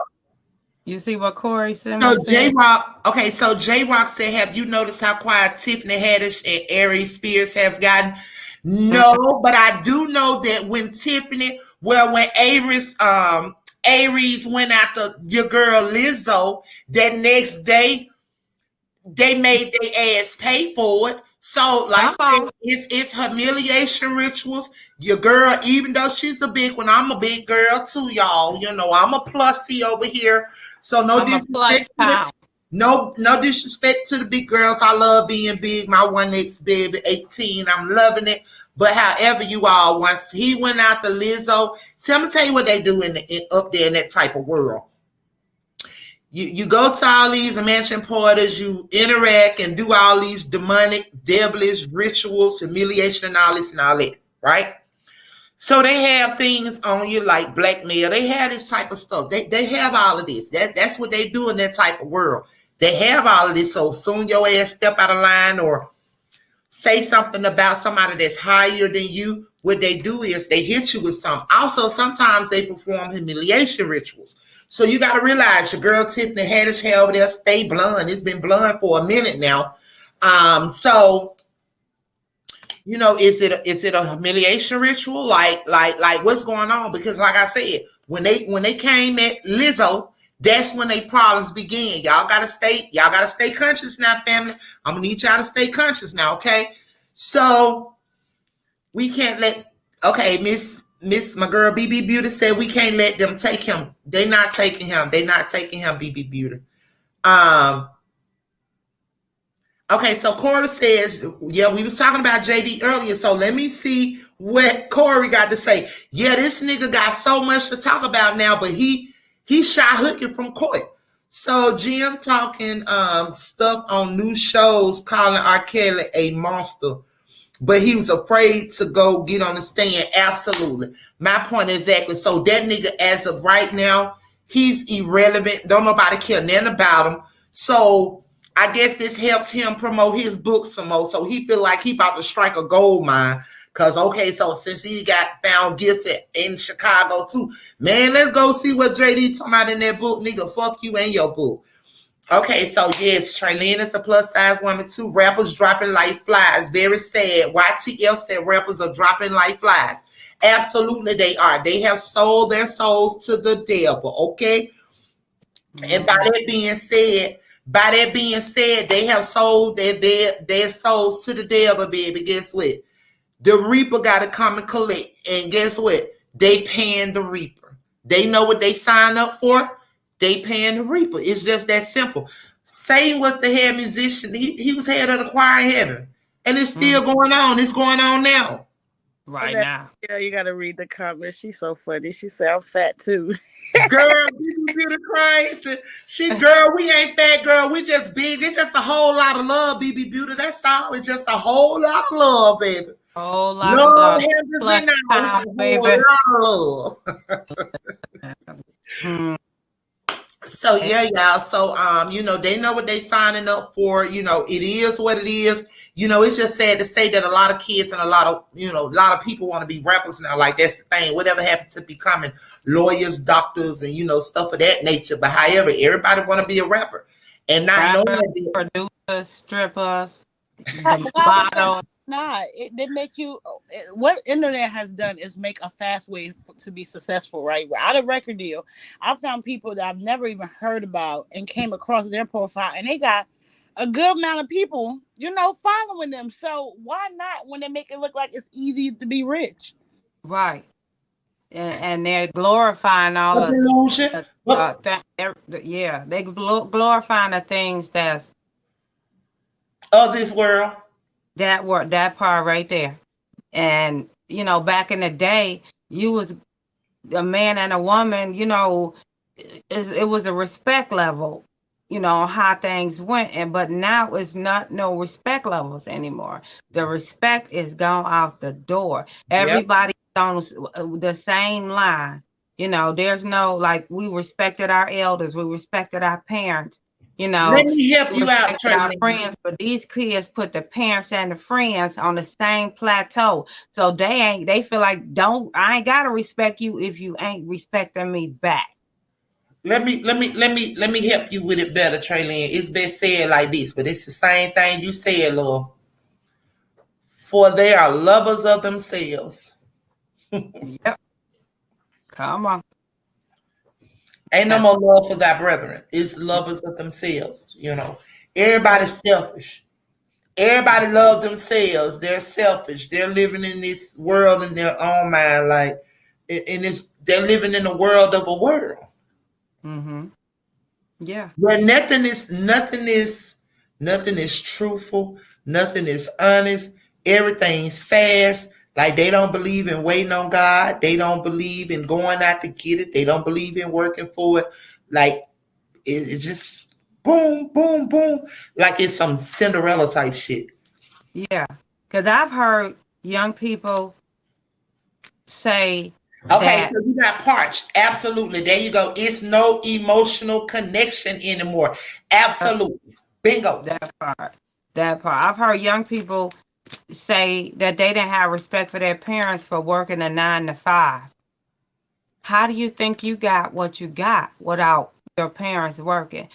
you see what Corey
so
Simmons
J
said?
Rock. Okay, so J Rock said, "Have you noticed how quiet Tiffany Haddish and Aries Spears have gotten?" No, but I do know that when Tiffany, well, when Aries went after your girl Lizzo, that next day they made their ass pay for it. So, like I
Come
said,
on.
it's humiliation rituals. Your girl, even though she's a big one, I'm a big girl too, y'all. You know, I'm a plussy over here. So no
I'm a plus
disrespect to the,
pound.
no disrespect to the big girls. I love being big. My one ex baby, 18. I'm loving it. But however, you all, once he went out to Lizzo, so I'm gonna tell you what they do up there in that type of world. You go to all these mansion parties, you interact and do all these demonic, devilish rituals, humiliation, and all this and all that, right? So they have things on you like blackmail. They have this type of stuff. They have all of this. That's what they do in that type of world. They have all of this. So soon your ass step out of line or say something about somebody that's higher than you, what they do is they hit you with something. Also, sometimes they perform humiliation rituals. So you got to realize your girl Tiffany Haddish hair over there stay blonde. It's been blonde for a minute now. So you know, is it a humiliation ritual? Like what's going on? Because like I said, when they came at Lizzo, that's when they problems begin. Y'all gotta stay conscious now, family. I'm gonna need y'all to stay conscious now, okay? So we can't let Miss my girl BB Beauty said we can't let them take him. They not taking him. They not taking him, BB Beauty. Um Okay, so Corey says, yeah, we was talking about JD earlier, so let me see what Corey got to say. Yeah, this nigga got so much to talk about now, but he shot hooking from court. So Jim talking stuff on new shows calling Rkelly a monster, but he was afraid to go get on the stand. Absolutely. My point exactly. So that nigga, as of right now, he's irrelevant. Don't nobody care nothing about him. So I guess this helps him promote his book some more. So he feel like he about to strike a gold mine. Cause okay, so since he got found guilty in Chicago too, man, let's go see what JD talking about in that book, nigga. Fuck you and your book. Okay, so yes, Traylene is a plus size woman too. Rappers dropping like flies. Very sad. YTL said rappers are dropping like flies. Absolutely, they are. They have sold their souls to the devil. Okay, and by that being said, they have sold their souls to the devil, baby. Guess what? The Reaper got to come and collect. And guess what? They paying the Reaper. They know what they sign up for. They paying the Reaper. It's just that simple. Satan was the head musician. He was head of the choir in heaven. And it's still going on. It's going on now.
Right now.
Yeah, you gotta read the comments. She's so funny. She said I'm fat too.
Girl, you be the crazy. Girl, we ain't fat, girl. We just big. It's just a whole lot of love, BB Beauty. That's all. It's just a whole lot of love, baby.
Whole lot
Love
of love.
Henderson now. It's a whole lot of love. So yeah, y'all. So you know, they know what they signing up for. You know, it is what it is. You know, it's just sad to say that a lot of kids and a lot of people want to be rappers now. Like that's the thing. Whatever happened to becoming lawyers, doctors, and top of that nature. But however, everybody want to be a rapper, and not knowing
producers, strippers,
models. They make you. What internet has done is make a fast way to be successful. Right, without a record deal, I found people that I've never even heard about and came across their profile, and they got a good amount of people, following them. So why not when they make it look like it's easy to be rich?
Right. And they're glorifying all of they glorifying the things that's
of this world.
That part right there. And back in the day, you was a man and a woman, it was a respect level, how things went. But now it's not no respect levels anymore. The respect is gone out the door. Everybody's on the same line. There's no, like, we respected our elders, we respected our parents.
Let me help you out,
our friends, but these kids put the parents and the friends on the same plateau. So they feel like I ain't gotta respect you if you ain't respecting me back.
let me help you with it better, Traylene. It's been said like this, but it's the same thing you said, Lord. For they are lovers of themselves.
Yep. Come on.
Ain't no more love for thy brethren. It's lovers of themselves. Everybody's selfish. Everybody loves themselves. They're selfish. They're living in this world in their own mind, like in this. They're living in a world of a world.
Mm-hmm. Yeah.
Where nothing is truthful. Nothing is honest. Everything's fast. Like they don't believe in waiting on God. They don't believe in going out to get it. They don't believe in working for it. Like it's just boom, boom, boom. Like it's some Cinderella type shit.
Yeah. Because I've heard young people say
Okay,
that.
so you got parched. Absolutely. There you go. It's no emotional connection anymore. Absolutely. Bingo.
That part. That part. I've heard young people say that they didn't have respect for their parents for working a 9 to 5. How do you think you got what you got without your parents working?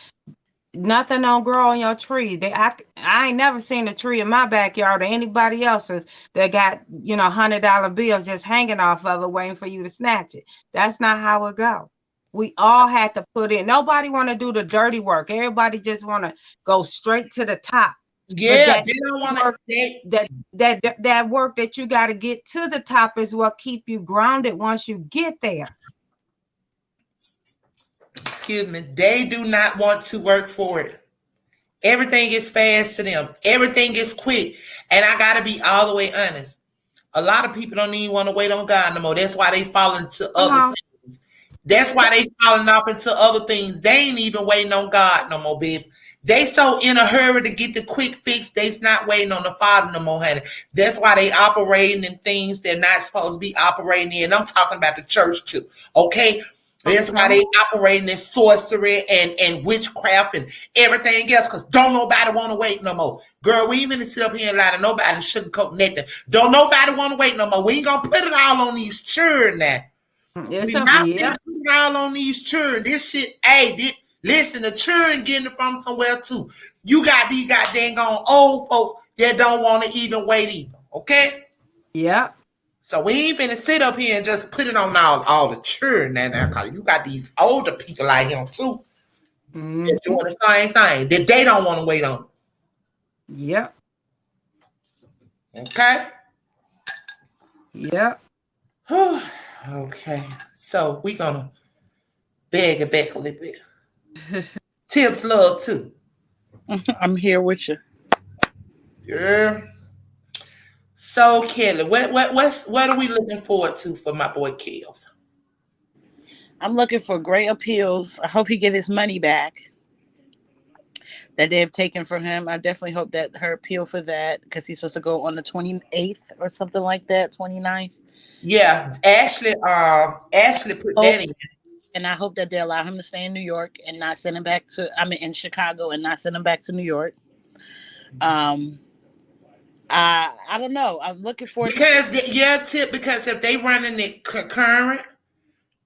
Nothing don't grow on your tree. I ain't never seen a tree in my backyard or anybody else's that got, $100 bills just hanging off of it waiting for you to snatch it. That's not how it go. We all had to put in. Nobody want to do the dirty work. Everybody just want to go straight to the top.
Yeah, they don't want to.
That work that you got to get to the top is what keep you grounded once you get there.
Excuse me. They do not want to work for it. Everything is fast to them. Everything is quick. And I got to be all the way honest. A lot of people don't even want to wait on God no more. That's why they fall into other things. That's why they falling off into other things. They ain't even waiting on God no more, baby. They so in a hurry to get the quick fix, they's not waiting on the Father no more, honey. That's why they operating in things they're not supposed to be operating in. I'm talking about the church too, okay? That's why they operating in sorcery and witchcraft and everything else, because don't nobody want to wait no more. Girl, we ain't gonna sit up here and lie to nobody and sugarcoat nothing. Don't nobody want to wait no more. We ain't gonna put it all on these children now. We not gonna put it all on these children. This shit, listen, the children getting it from somewhere too. You got these goddamn old folks that don't want to even wait either, okay?
Yeah.
So we ain't finna sit up here and just put it on all the children now, because you got these older people like him too. They're doing the same thing that they don't want to wait on.
Yep.
Okay?
Yep.
Okay. So we gonna beg it back a little bit. Tips love too.
I'm here with you.
Yeah. So Kelly, what are we looking forward to for my boy Kells?
I'm looking for great appeals. I hope he get his money back that they have taken from him. I definitely hope that her appeal for that, because he's supposed to go on the 28th or something like that, 29th.
Yeah, Ashley put that in.
And I hope that they allow him to stay in New York and not send him back in Chicago and not send him back to New York. I don't know. I'm looking for
because if they running it concurrent,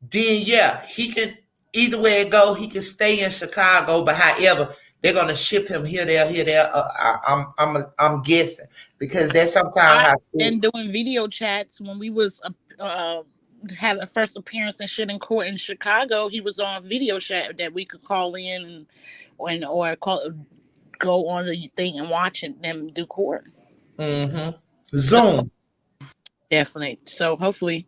then yeah, he can either way it go. He can stay in Chicago, but however, they're gonna ship him here, there. I'm guessing, because that's sometimes how.
And doing video chats when we was had a first appearance and shit in court in Chicago. He was on video chat that we could call in or go on the thing and watch them do court.
Zoom.
Definitely. So hopefully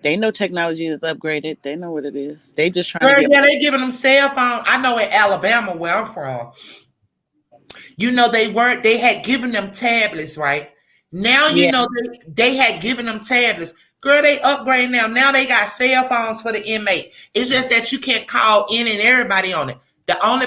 they know technology is upgraded. They know what it is. They just trying to get.
Yeah, they giving them cell phone. I know in Alabama, where I'm from, they had given them tablets, right? Now they had given them tablets. Girl, they upgrade now. Now they got cell phones for the inmate. It's just that you can't call in and everybody on it. The only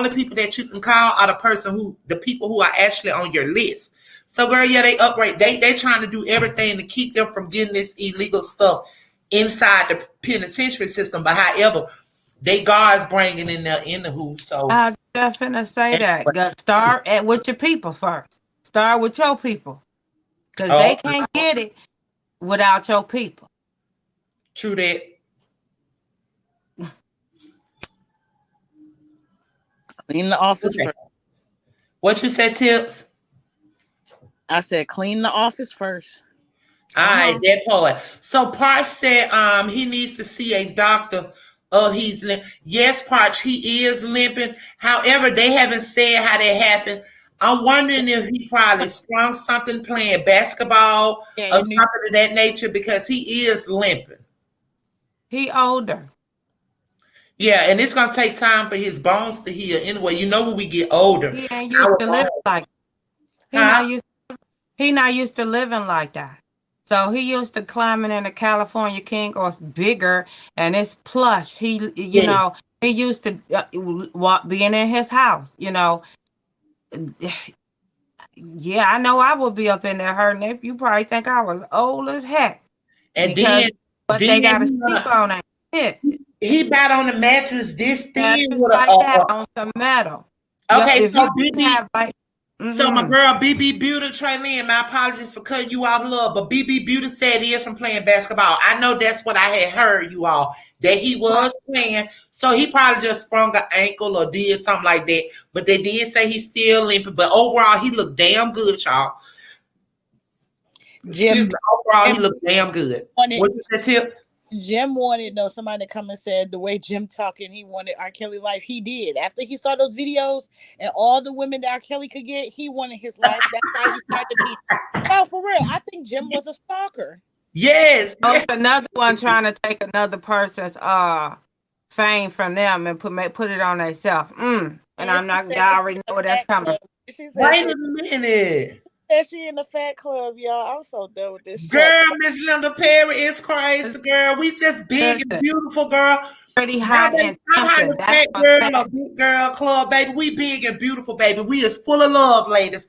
people that you can call are the people who are actually on your list. So, girl, yeah, they upgrade. They trying to do everything to keep them from getting this illegal stuff inside the penitentiary system. But however, they guards bringing in there in the hoop. So
I definitely say that. Got start with your people first. Start with your people, because they can't get it without your people.
True that.
Clean the office
Okay.
first.
What you said, Tips?
I said clean the office first.
All right, that part. So Parch said he needs to see a doctor of he's limp. Yes, Parch, he is limping. However, they haven't said how that happened. I'm wondering if he probably sprung something playing basketball or something of that nature because he is limping.
He older.
Yeah, and it's gonna take time for his bones to heal. Anyway, you know when we get older,
He ain't used to living like he not used to living like that. So he used to climbing in the California King or bigger, and it's plush. He, you know, he used to being in his house. You know, yeah, I know I would be up in there hurting. If you probably think I was old as heck,
and
because
then
what they got to sleep on ain't it.
He bought on the mattress this thin with
like that on some metal.
Okay,
if
so
you
BB,
have like.
So my girl BB Beauty Traylene, my apologies for cutting you off, love, but BB Beauty said he is from playing basketball. I know that's what I had heard, you all, that he was playing. So he probably just sprung an ankle or did something like that. But they did say he's still limping. But overall, he looked damn good, y'all. Overall, he looked damn good. What you say, Tips?
Jim wanted somebody to come and said the way Jim talking, he wanted R. Kelly life. He did. After he saw those videos and all the women that R. Kelly could get, he wanted his life. That's why he started to be. No, for real. I think Jim was a stalker.
Yes.
Oh, another one trying to take another person's fame from them and put it on themselves. And I'm not. I already know where that's coming.
Wait a minute.
She in the fat club, y'all. I'm so done with this.
Girl, Miss Linda Perry is crazy, girl. We just big and beautiful, girl.
Pretty hot and
I'm the fat girl or big girl club, baby. We big and beautiful, baby. We is full of love, ladies.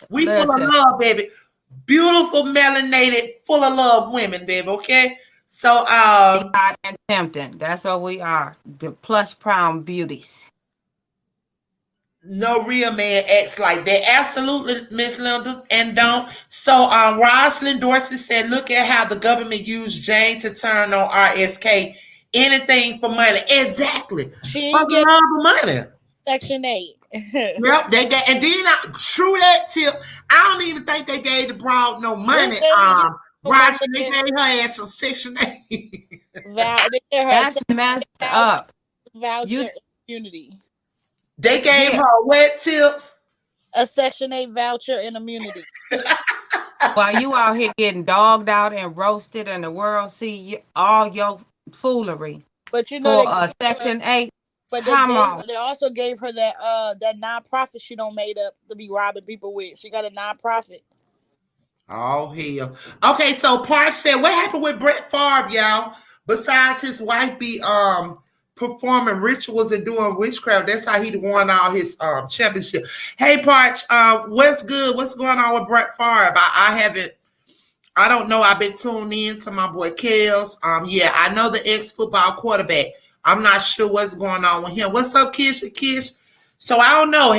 We full of love, baby. Beautiful, melanated, full of love women, baby. Okay. So
hot and tempting. That's what we are. The plush brown beauties.
No real man acts like that. Absolutely, Miss Linda, and don't. So Rosalind Dorsey said, look at how the government used Jane to turn on RSK. Anything for money. Exactly.
She
for
get
love of money.
Section 8.
Yep, they got, and then true that Tip. I don't even think they gave the broad no money. Rosalind, they gave her ass some Section 8.
That's messed up.
Voucher immunity.
They gave her what, Tips?
A Section 8 voucher and immunity.
While you out here getting dogged out and roasted and the world see all your foolery.
But you know
for Section 8.
But they also gave her that nonprofit she don't made up to be robbing people with. She got a nonprofit.
Oh hell. Okay, so Parch said, what happened with Brett Favre, y'all? Besides his wife be performing rituals and doing witchcraft, that's how he won all his championship. Hey Parch, what's good? What's going on with Brett Favre? I don't know. I've been tuned in to my boy Kels. Yeah, I know the ex-football quarterback. I'm not sure what's going on with him. What's up, Kish? So I don't know.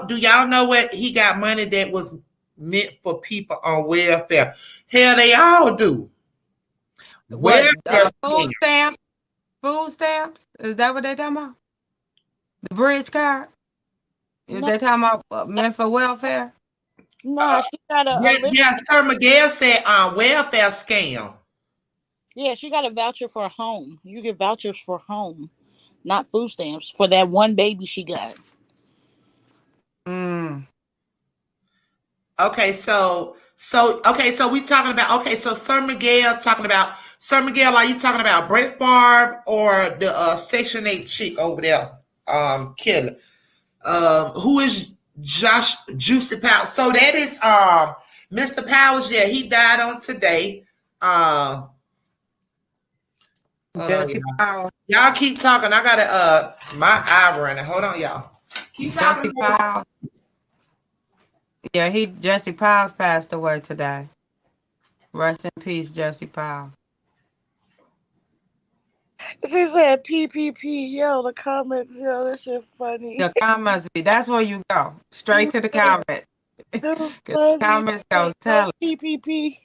Do y'all know what he got money that was meant for people on welfare? Hell, they all do.
Food stamps? Food stamps? Is that what they talking about? The bridge card? Is they talking about meant for welfare?
No, she got a
Sir Miguel said welfare scam.
Yeah, she got a voucher for a home. You get vouchers for home, not food stamps, for that one baby she got.
Okay, so we talking about so Sir Miguel, are you talking about Brett Favre or the Section 8 chick over there, Kelly? Who is Juicy Powers? So that is Mr. Powers. Yeah, he died on today. Y'all keep talking. I gotta my eye running. Hold on, y'all. Keep talking.
Yeah, Jesse Powers passed away today. Rest in peace, Jesse Powers.
She said PPP. Yo, the comments, that shit funny.
The comments, that's where you go. Straight to the comments. The comments go tell it.
PPP.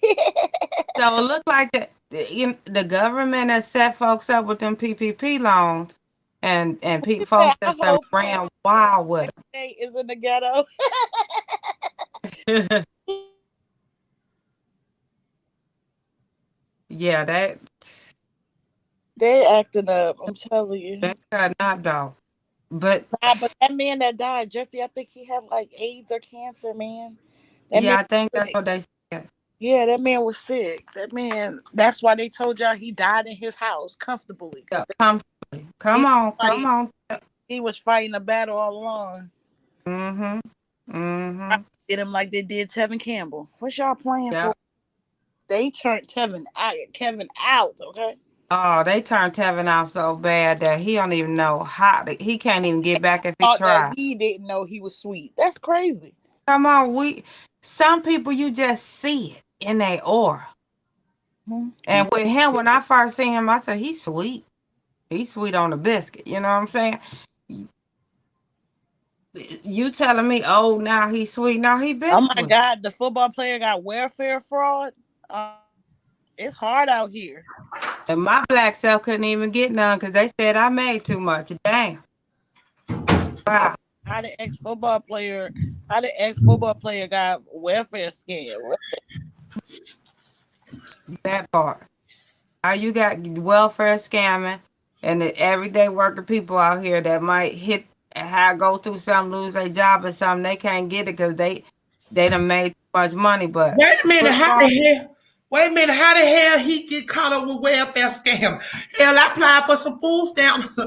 So it looked like the government has set folks up with them PPP loans and folks just ran wild with
him. Is in the ghetto.
Yeah,
they acting up. I'm telling you.
That got knocked out. But
that man that died, Jesse, I think he had like AIDS or cancer, man.
I think that's what they said.
Yeah, that man was sick. That man, that's why they told y'all he died in his house comfortably.
Yeah, comfortably. Come on.
He was fighting a battle all along. Did him like they did Tevin Campbell. What's y'all playing for? They turned Kevin out, okay?
Oh, they turned Tevin out so bad that he don't even know how he can't even get back if he tried.
He didn't know he was sweet. That's crazy.
Come on, some people you just see it in their aura. And with him, when I first seen him, I said he's sweet. He's sweet on the biscuit. You know what I'm saying? You telling me, oh, now he's sweet? Now he been
sweet. God, the football player got welfare fraud. It's hard out here.
And my black self couldn't even get none because they said I made too much. Damn. Wow.
How the ex-football player got welfare scam?
That part. How you got welfare scamming and the everyday worker people out here that might go through something, lose their job or something, they can't get it because they done made too much money. But
wait a minute, how the hell he get caught up with welfare scam? Hell, I applied for some food stamps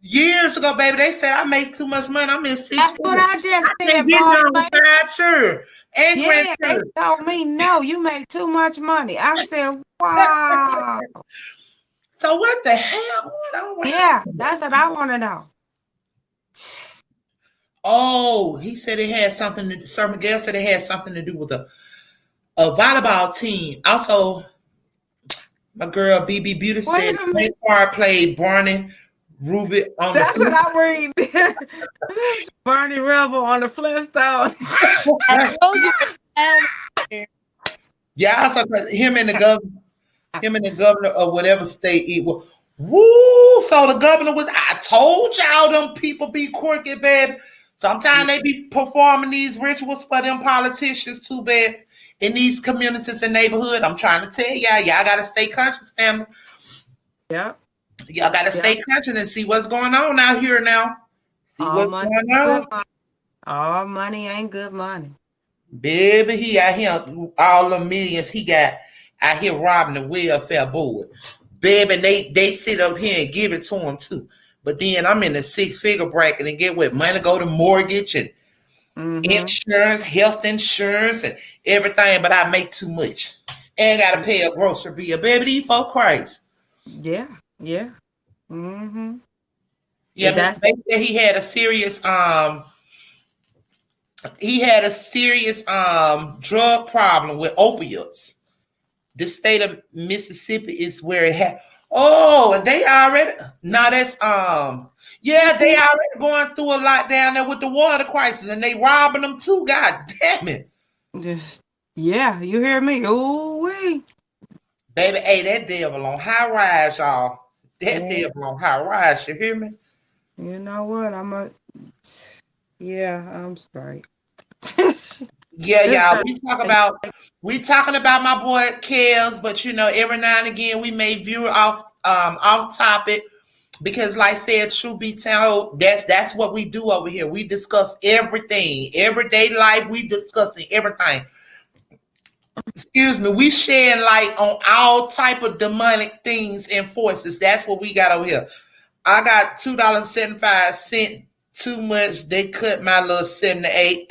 years ago, baby. They said I make too much money. I'm in 6 figures.
That's what I just said, they told me, no, you make too much money. I said, wow.
So what the hell going on?
Yeah, that's what I want to know.
Oh, he said it had something to Sir Miguel said it had something to do with a volleyball team. Also, my girl BB Beauty said Neymar played Barney Ruby on
That's what I read. Barney Rebel on the Flintstones.
I told you.
Yeah, also him and the governor of whatever state it was. Woo! So the governor was. I told y'all them people be quirky, baby. Sometimes they be performing these rituals for them politicians too, bad in these communities and neighborhood. I'm trying to tell y'all gotta stay conscious, family.
Yeah.
Y'all gotta stay conscious and see what's going on out here now. See what's going on.
All money ain't good money.
Baby, he out here, all the millions he got out here robbing the welfare board. Baby, they sit up here and give it to him too. But then I'm in the 6-figure bracket and get what money go to mortgage and insurance, health insurance, and everything. But I make too much. And gotta pay a grocery bill. Baby, these folk crazy.
Yeah. Yeah, Mr.
Baker, he had a serious drug problem with opioids. The state of Mississippi is where it had. Oh, and they already they already going through a lot down there with the water crisis, and they robbing them too. God damn it!
Yeah, you hear me? Oh wait,
baby, hey, that devil on high rise, y'all. That devil on high rise. You hear me?
You know what? I'm straight.
Yeah, y'all. We talking about my boy Kels, but you know, every now and again we may veer off topic because, like I said, truth be told, that's what we do over here. We discuss everything, everyday life. We discussing everything. Excuse me. We shedding light on all type of demonic things and forces. That's what we got over here. I got $2.75. Too much. They cut my little 78.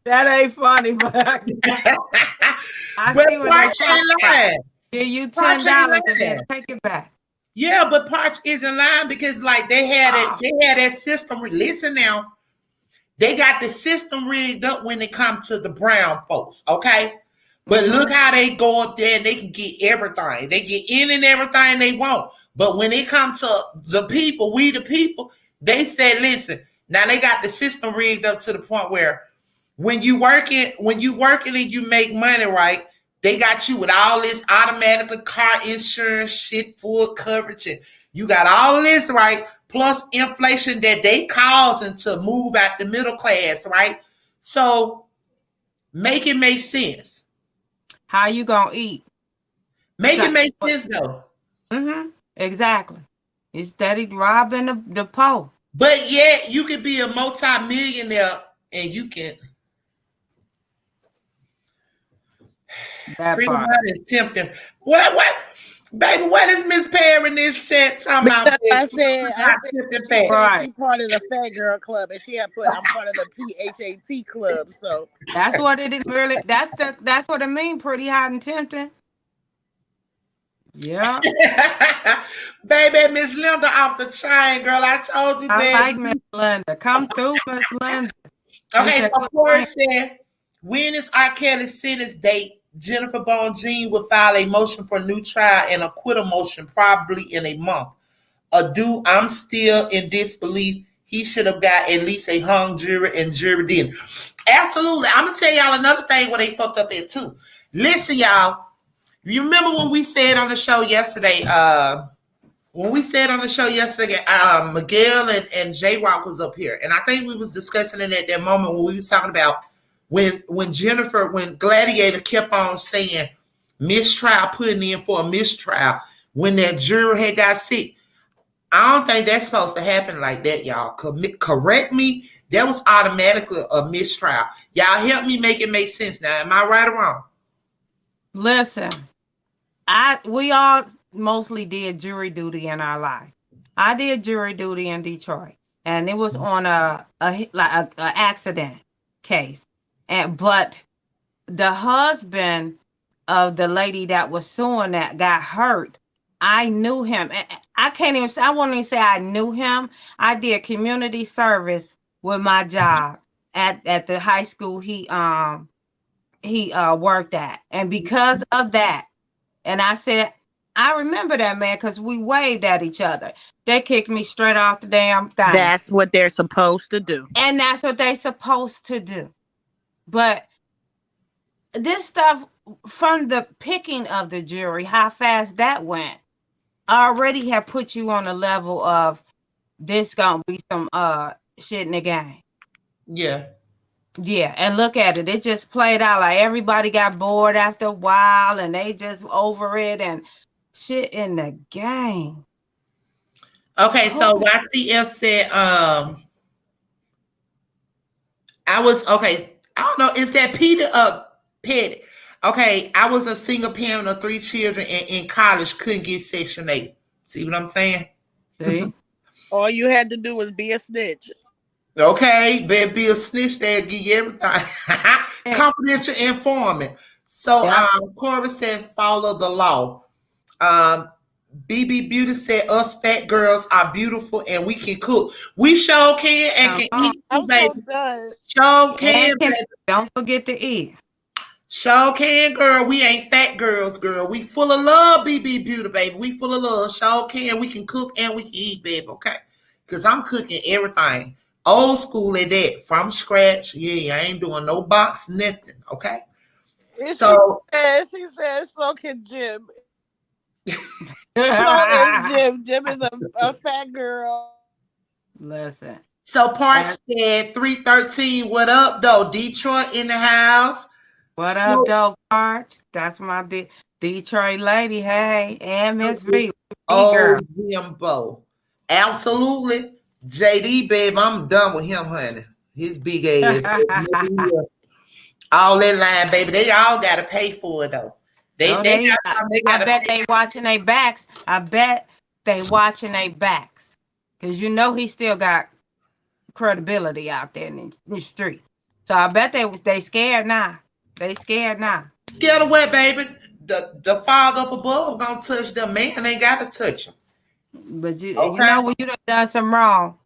That ain't funny, but I see what they lying. Give you $10 and then take it back.
Yeah, but Parch isn't lying because like they had that system. Listen now, they got the system rigged up when it comes to the brown folks. Okay. But look how they go up there and they can get everything. They get in and everything they want. But when it comes to the people, we the people, they said, listen, now they got the system rigged up to the point where when you working and you make money, right, They got you with all this automatically car insurance shit, full coverage, and you got all this, right? Plus inflation that they causing to move out the middle class, right? So make it make sense.
How you gonna eat?
Make it make sense though.
Exactly. It's steady robbing the poor.
But yet you could be a multi-millionaire and you can
that part.
And tempting. What? Baby, what is Miss Perry in this chat talking about?
I said
Right.
she part of the fat girl club, and she had put I'm part of the PHAT club. So
that's what it is. Really, that's what it mean. Pretty hot and tempting. Yeah.
Baby, Miss Linda off the chain, girl. I told you, baby.
I like Miss Linda. Come through, Miss Linda.
Okay, so Corey said, when is R. Kelly's sentence date? Jennifer Bonjean will file a motion for new trial and acquittal motion probably in a month. I'm still in disbelief. He should have got at least a hung jury and jury didn't. Absolutely. I'm going to tell y'all another thing where they fucked up at too. Listen, y'all. You remember when we said on the show yesterday, Miguel and J-Rock was up here. And I think we was discussing it at that moment when we was talking about when Gladiator kept on saying mistrial, putting in for a mistrial, when that juror had got sick. I don't think that's supposed to happen like that, y'all. Correct me. That was automatically a mistrial. Y'all help me make it make sense now. Am I right or wrong?
Listen, we all mostly did jury duty in our life. I did jury duty in Detroit, and it was on a accident case. But the husband of the lady that was suing that got hurt, I knew him. I won't even say I knew him. I did community service with my job at the high school he worked at. And because of that, and I said, I remember that, man, because we waved at each other. They kicked me straight off the damn thing.
That's what they're supposed to do.
And that's what they're supposed to do. But this stuff from the picking of the jury, how fast that went, already have put you on a level of this gonna be some shit in the game.
Yeah.
Yeah, and look at it. It just played out like everybody got bored after a while and they just over it and shit in the game.
Okay, so YCF said, I don't know, is that Peter Petty? Okay, I was a single parent of 3 children and in college couldn't get Section 8. See what I'm saying?
See?
All you had to do was be a snitch.
Okay, better be a snitch, they'll give you everything. Confidential informant. So Corey said follow the law. BB Beauty said us fat girls are beautiful and we can cook. We sure can and can eat too, baby. Sure can, baby.
Don't forget to eat.
Sure can, girl. We ain't fat girls, girl. We full of love, BB Beauty, baby. We full of love. Sure can. We can cook and we can eat, baby. Okay. Because I'm cooking everything. Old school at that. From scratch. Yeah, I ain't doing no box, nothing. Okay.
So she said, so can Jim. So is Jim. Jim is a fat girl.
Listen.
So Parch said 313. What up, though? Detroit in the house.
What up, though, Parch? That's my Detroit lady. Hey, and Miss V.
Oh, Jimbo. Absolutely. JD, babe, I'm done with him, honey. His big ass. All that line, baby. They all got to pay for it, though.
I bet they watching their backs. I bet they watching their backs. Because you know he still got credibility out there in the street. So I bet they scared now. They scared now.
Scared of what, baby? The fog up above gonna touch them. Man ain't got to touch them.
But you know when you done something wrong,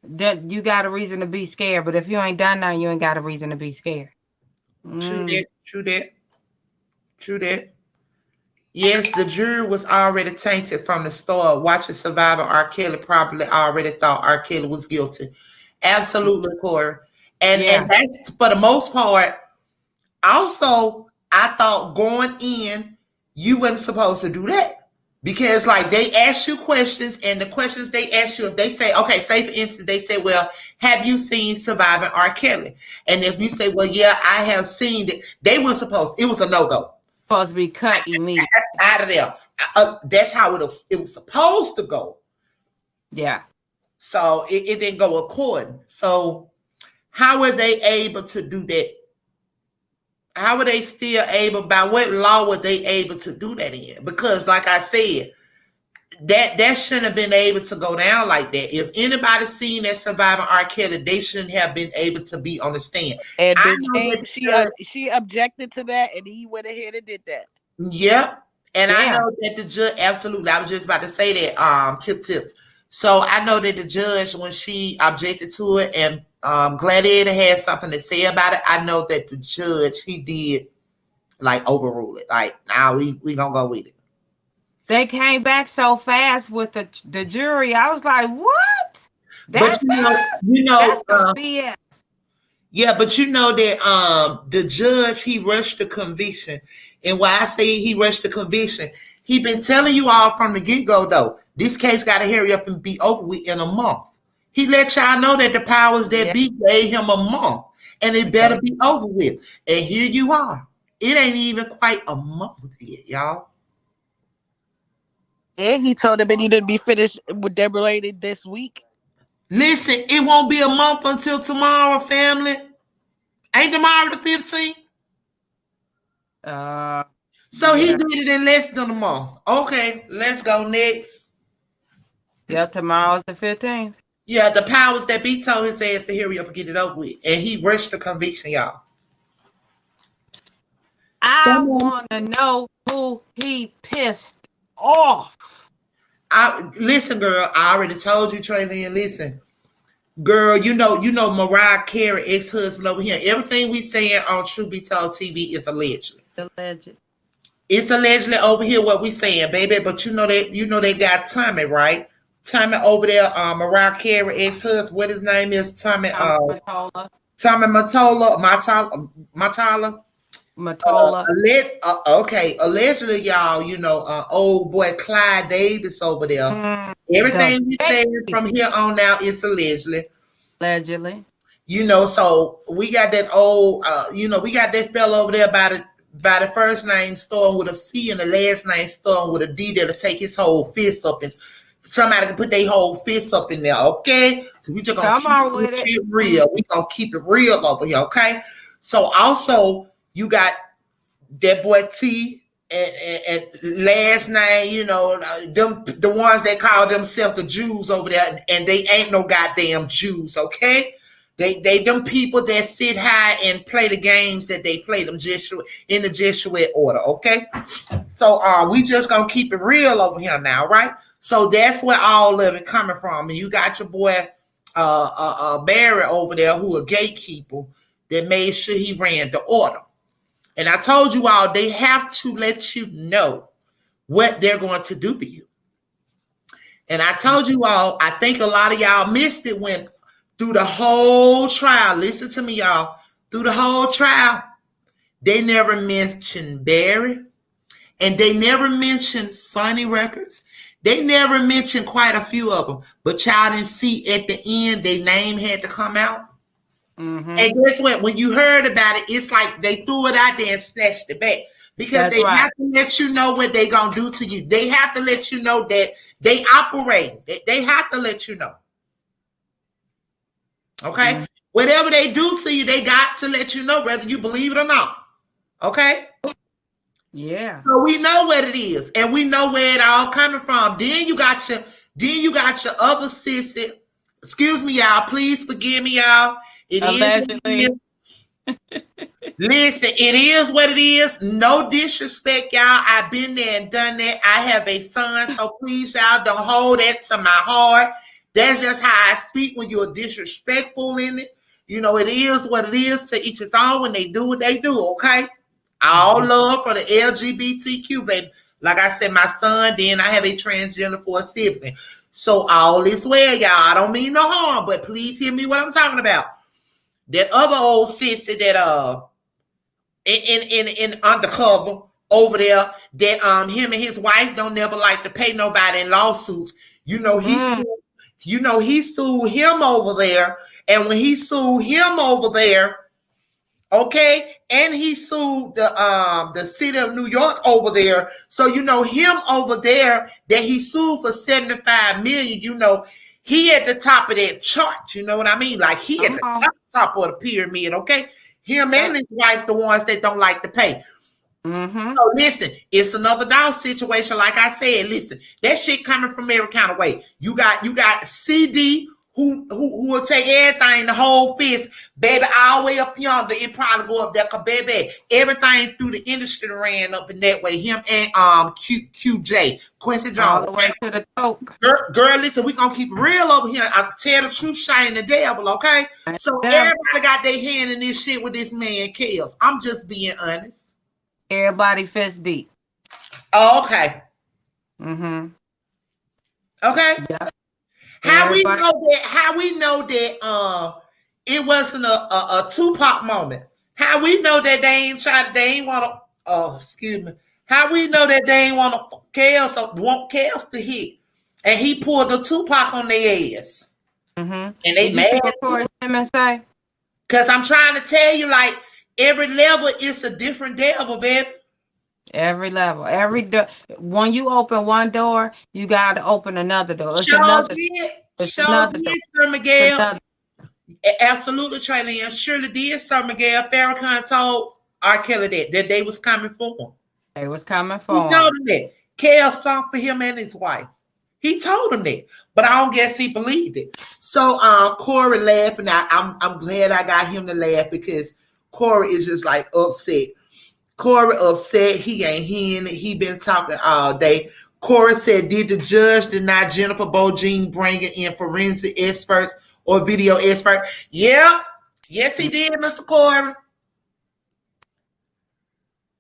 that you got a reason to be scared. But if you ain't done nothing, you ain't got a reason to be scared.
True that. Yes, the jury was already tainted from the start. Watching Survivor, R. Kelly probably already thought R. Kelly was guilty. Absolutely, Corey. And that's for the most part. Also, I thought going in, you weren't supposed to do that. Because like they ask you questions, and the questions they ask you, if they say, okay, say for instance, they say, well, have you seen Surviving R. Kelly? And if you say, well, yeah, I have seen it, they weren't supposed, it was a no-go.
Supposed to be cut immediately.
Out of there. That's how it was supposed to go.
Yeah.
So it didn't go according. So how were they able to do that? How were they still able, by what law were they able to do that in? Because like I said, that shouldn't have been able to go down like that. If anybody seen that Surviving R. Kelly, they shouldn't have been able to be on the stand.
And she objected to that, and he went ahead and did that.
Yep. And I know that the judge, absolutely, I was just about to say that, tips. So I know that the judge, when she objected to it, and Gladiator had something to say about it, I know that the judge, he did like overrule it. Like, now we gonna go with it.
They came back so fast with the jury. I was like, what? That's
That's
BS.
Yeah, but you know that the judge, he rushed the conviction. And why I say he rushed the conviction, he been telling you all from the get-go, though, this case got to hurry up and be over with in a month. He let y'all know that the powers that be gave him a month, and it better be over with. And here you are. It ain't even quite a month yet, y'all.
And he told him it needed to be finished with debrillated this week.
Listen, it won't be a month until tomorrow, family. Ain't tomorrow the 15th? So he did it in less than a month. Okay, let's go next.
Yeah, tomorrow's the 15th.
Yeah, the powers that be told his ass to hurry up and get it over with. And he rushed the conviction, y'all.
I want to know who he pissed off.
Listen, girl, I already told you, Traylene, listen. Girl, you know Mariah Carey, ex-husband over here. Everything we saying on True Be Told TV is allegedly. It's allegedly over here what we saying, baby. But you know they got Tommy, right? Tommy over there, Mariah Carey, ex-husband. What his name is? Tommy Matola. Tommy Matola. Okay, allegedly, y'all, old boy Clyde Davis over there. Everything we say from here on now is allegedly. So we got that old, we got that fella over there by the first name starting with a C and the last name starting with a D that'll take his whole fist up, and somebody can put their whole fist up in there, okay? So we just gonna keep it real. We gonna keep it real over here, okay? So also you got that boy T and last name, them the ones that call themselves the Jews over there, and they ain't no goddamn Jews, okay? They them people that sit high and play the games that they play them in the Jesuit order, okay? So we just gonna keep it real over here now, right? So that's where all of it coming from. And you got your boy Barry over there, who a gatekeeper that made sure he ran the order. And I told you all, they have to let you know what they're going to do to you. And I told you all, I think a lot of y'all missed it when through the whole trial, listen to me, y'all, through the whole trial, they never mentioned Barry, and they never mentioned Sony Records. They never mentioned quite a few of them, but y'all didn't see at the end, their name had to come out. Mm-hmm. And guess what? When you heard about it, it's like they threw it out there and snatched it back. Because they have to let you know what they're going to do to you. They have to let you know that they operate. They have to let you know. Okay? Mm-hmm. Whatever they do to you, they got to let you know, whether you believe it or not. Okay?
Yeah.
So we know what it is, and we know where it all coming from. Then you got your other sissy. Excuse me, y'all. Please forgive me, y'all. Allegedly. Listen, it is what it is. No disrespect, y'all. I've been there and done that. I have a son, so please, y'all, don't hold that to my heart. That's just how I speak when you're disrespectful in it. It is what it is. To each his own. When they do what they do, okay? All love for the LGBTQ, baby. Like I said, my son, then I have a transgender for a sibling. So all is well, y'all. I don't mean no harm, but please hear me what I'm talking about. That other old sissy that in undercover over there that him and his wife don't never like to pay nobody in lawsuits. You know, he sued him over there, and when he sued him over there, okay, and he sued the city of New York over there. So you know him over there that he sued for 75 million. You know, he at the top of that chart. You know what I mean? Like he at the top of the pyramid. Okay, him and his wife, the ones that don't like to pay. So listen, it's another dog situation. Like I said, listen, that shit coming from every kind of way. You got CD who will take everything, the whole fist, baby, all the way up yonder. It probably go up there, cause baby, everything through the industry ran up in that way. Him and QJ, Quincy Jones,
all the way to the top.
Girl, listen, we gonna keep it real over here. I tell the truth, shine the devil, okay? So everybody got their hand in this shit with this man kills. I'm just being honest.
Everybody fist deep.
Oh, okay. Okay.
Yep.
How we know that it wasn't a Tupac moment? How we know that they ain't want to excuse me. How we know that they ain't want Chaos to hit. And he pulled the Tupac on their ass. And they mad. Because I'm trying to tell you, like, every level is a different devil, baby.
Every level, every door. When you open one door, you got to open another door. It's
Sure
another.
did.
It's
Sure
another
did,
door.
Sir Miguel. Absolutely, Traylon. Surely did, Sir Miguel. Farrakhan told Rkelly that they was coming for him.
They was coming for him.
He told him that. Chaos song for him and his wife. He told him that, but I don't guess he believed it. So Corey laughing. I'm glad I got him to laugh because Corey is just like upset. Corey upset. He ain't hearing it. He been talking all day. Corey said, did the judge deny Jennifer Bojin bringing in forensic experts or video experts? Yeah. Yes, he did, Mr. Corey.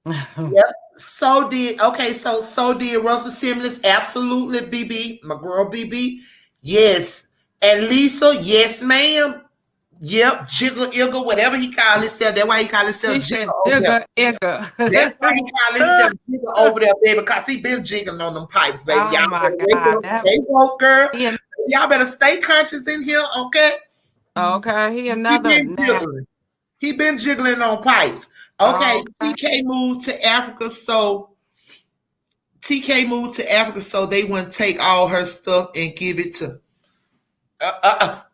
Yep. So did Russell Simmons. Absolutely, BB. My girl, BB. Yes. And Lisa, yes, ma'am. Yep, Jiggle Iggle, whatever he call himself. That's why he call himself Jiggle. That's why he call himself Jiggle over there, baby, because he been jiggling on them pipes, baby. Y'all better stay woke, girl. Y'all better stay conscious in here, okay?
Okay,
he been jiggling on pipes. Okay, TK moved to Africa, so they wouldn't take all her stuff and give it to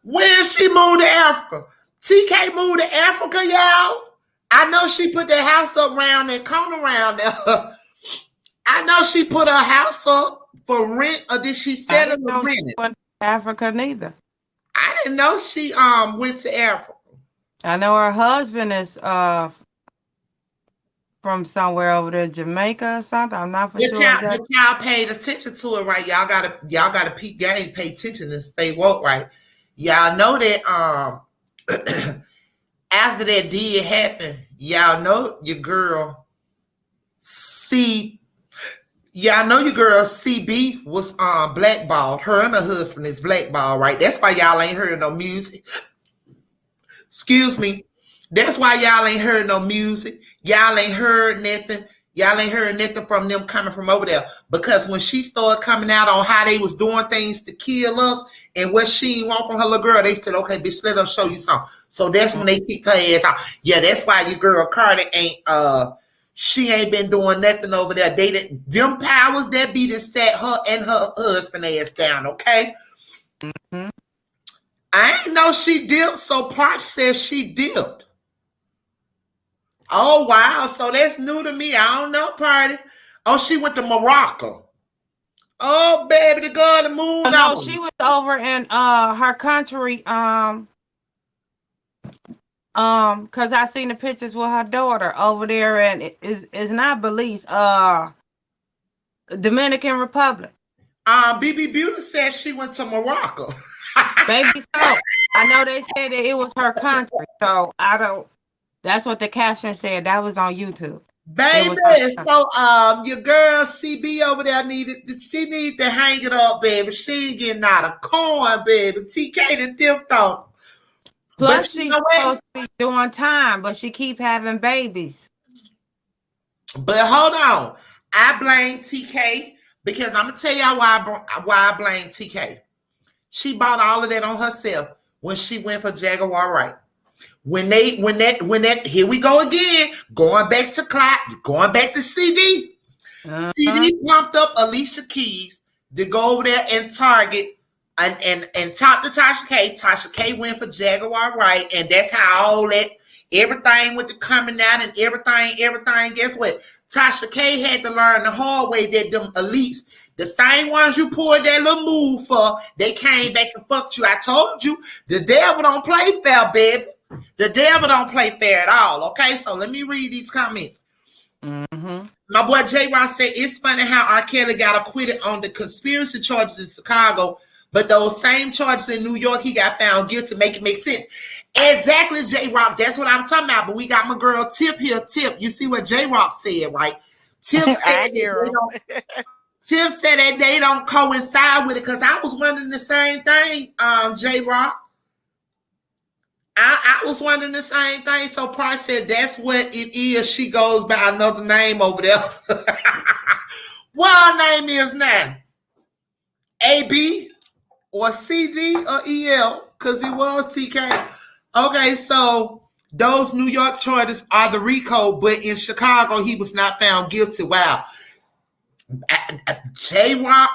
when she moved to Africa. TK moved to Africa, y'all. I know she put that house up around that corner around there. I know she put her house up for rent, or did she sell it or rent it?
Went to Africa neither.
I didn't know she went to Africa.
I know her husband is from somewhere over there, Jamaica or something. I'm not for sure.
But y'all paid attention to it, right? Y'all gotta peep game, pay attention and stay woke, right? Y'all know that after that did happen, y'all know your girl CB was blackballed. Her and her husband is blackballed, right? That's why y'all ain't heard no music. Excuse me. That's why y'all ain't heard no music. Y'all ain't heard nothing. Y'all ain't heard nothing from them coming from over there. Because when she started coming out on how they was doing things to kill us and what she didn't want from her little girl, they said, okay, bitch, let us show you something. So that's when they kicked her ass out. Yeah, that's why your girl Cardi she ain't been doing nothing over there. Them powers that be to set her and her husband ass down, okay? I ain't know she dipped, so Parch says she dipped. Oh, wow. So that's new to me. I don't know, Party. Oh, she went to Morocco. Oh, baby, the girl that moved on.
No, she was over in her country, because I seen the pictures with her daughter over there, and it's not Belize, Dominican Republic.
BB Beauty said she went to Morocco.
Maybe so. I know they said that it was her country, so I don't. That's what the caption said. That was on YouTube.
Baby, so your girl CB over there need to hang it up, baby. She ain't getting out of corn, baby. TK the dipped on.
Plus, she's supposed to be doing time, but she keep having babies.
But hold on. I blame TK because I'm gonna tell y'all why I blame TK. She bought all of that on herself when she went for Jaguar Right. When that here we go again, going back to Clyde, going back to CD. CD pumped up Alicia Keys to go over there and target and talk to Tasha K. Tasha K went for Jaguar Right, and that's how all that everything with the coming out and everything. Guess what? Tasha K had to learn the hard way that them elites, the same ones you pulled that little move for, they came back and fucked you. I told you, the devil don't play fair, baby. The devil don't play fair at all. Okay, so let me read these comments.
Mm-hmm.
My boy J. Ross said, it's funny how R. Kelly got acquitted on the conspiracy charges in Chicago, but those same charges in New York, he got found guilty. Make it make sense. Exactly, J. Rock. That's what I'm talking about. But we got my girl Tip here. Tip, you see what J. Rock said, right? Tip said Tip said that they don't coincide with it, because I was wondering the same thing, J. Rock. I was wondering the same thing. So Price said that's what it is. She goes by another name over there. What her name is now? AB or CD or EL? Because it was TK. Okay, so those New York charges are the RICO, but in Chicago, he was not found guilty. Wow. J-Rock,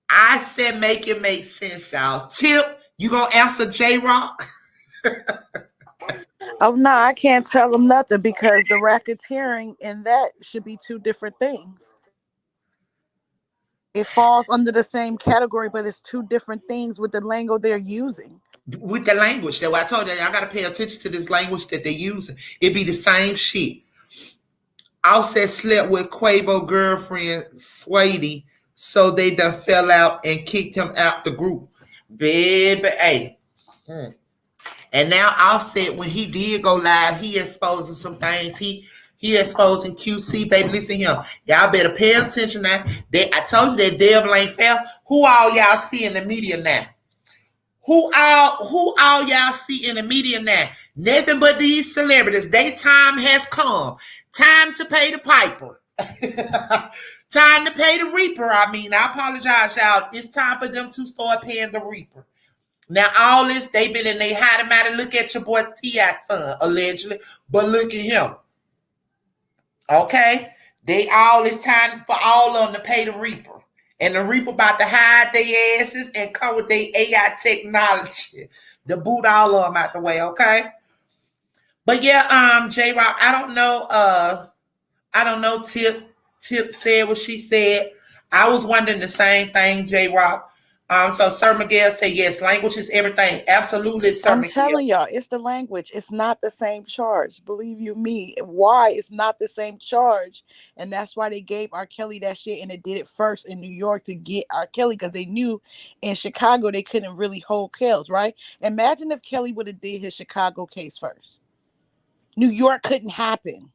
I said make it make sense, y'all. Tip, you gonna answer J-Rock?
Oh no, I can't tell them nothing because the racketeering and that should be two different things. It falls under the same category, but it's two different things with the lingo they're using.
With the language, that I told you, I gotta pay attention to this language that they're using. It be the same shit. Offset slept with Quavo girlfriend Swadey, so they done fell out and kicked him out the group. Baby, hey. And now Offset, when he did go live, he exposing some things. He exposing QC, baby. Listen here. Y'all better pay attention now. I told you that devil ain't fair. Who all y'all see in the media now? Who all y'all see in the media now? Nothing but these celebrities. Their time has come. Time to pay the piper. Time to pay the reaper. I mean, I apologize, y'all. It's time for them to start paying the reaper. Now, all this, they been in they hide him out and look at your boy T.I.'s son, allegedly. But look at him. Okay? It's time for all of them to pay the reaper. And the reaper about to hide their asses and come with their AI technology to boot all of them out the way, okay? But yeah, J-Rock, I don't know, Tip said what she said. I was wondering the same thing, J-Rock. So Sir Miguel said, yes, language is everything. Absolutely, Sir
I'm
Miguel.
telling y'all, it's the language. It's not the same charge. Believe you me. Why? It's not the same charge. And that's why they gave R. Kelly that shit, and they did it first in New York to get R. Kelly, because they knew in Chicago they couldn't really hold Kells, right? Imagine if Kelly would have did his Chicago case first. New York couldn't happen.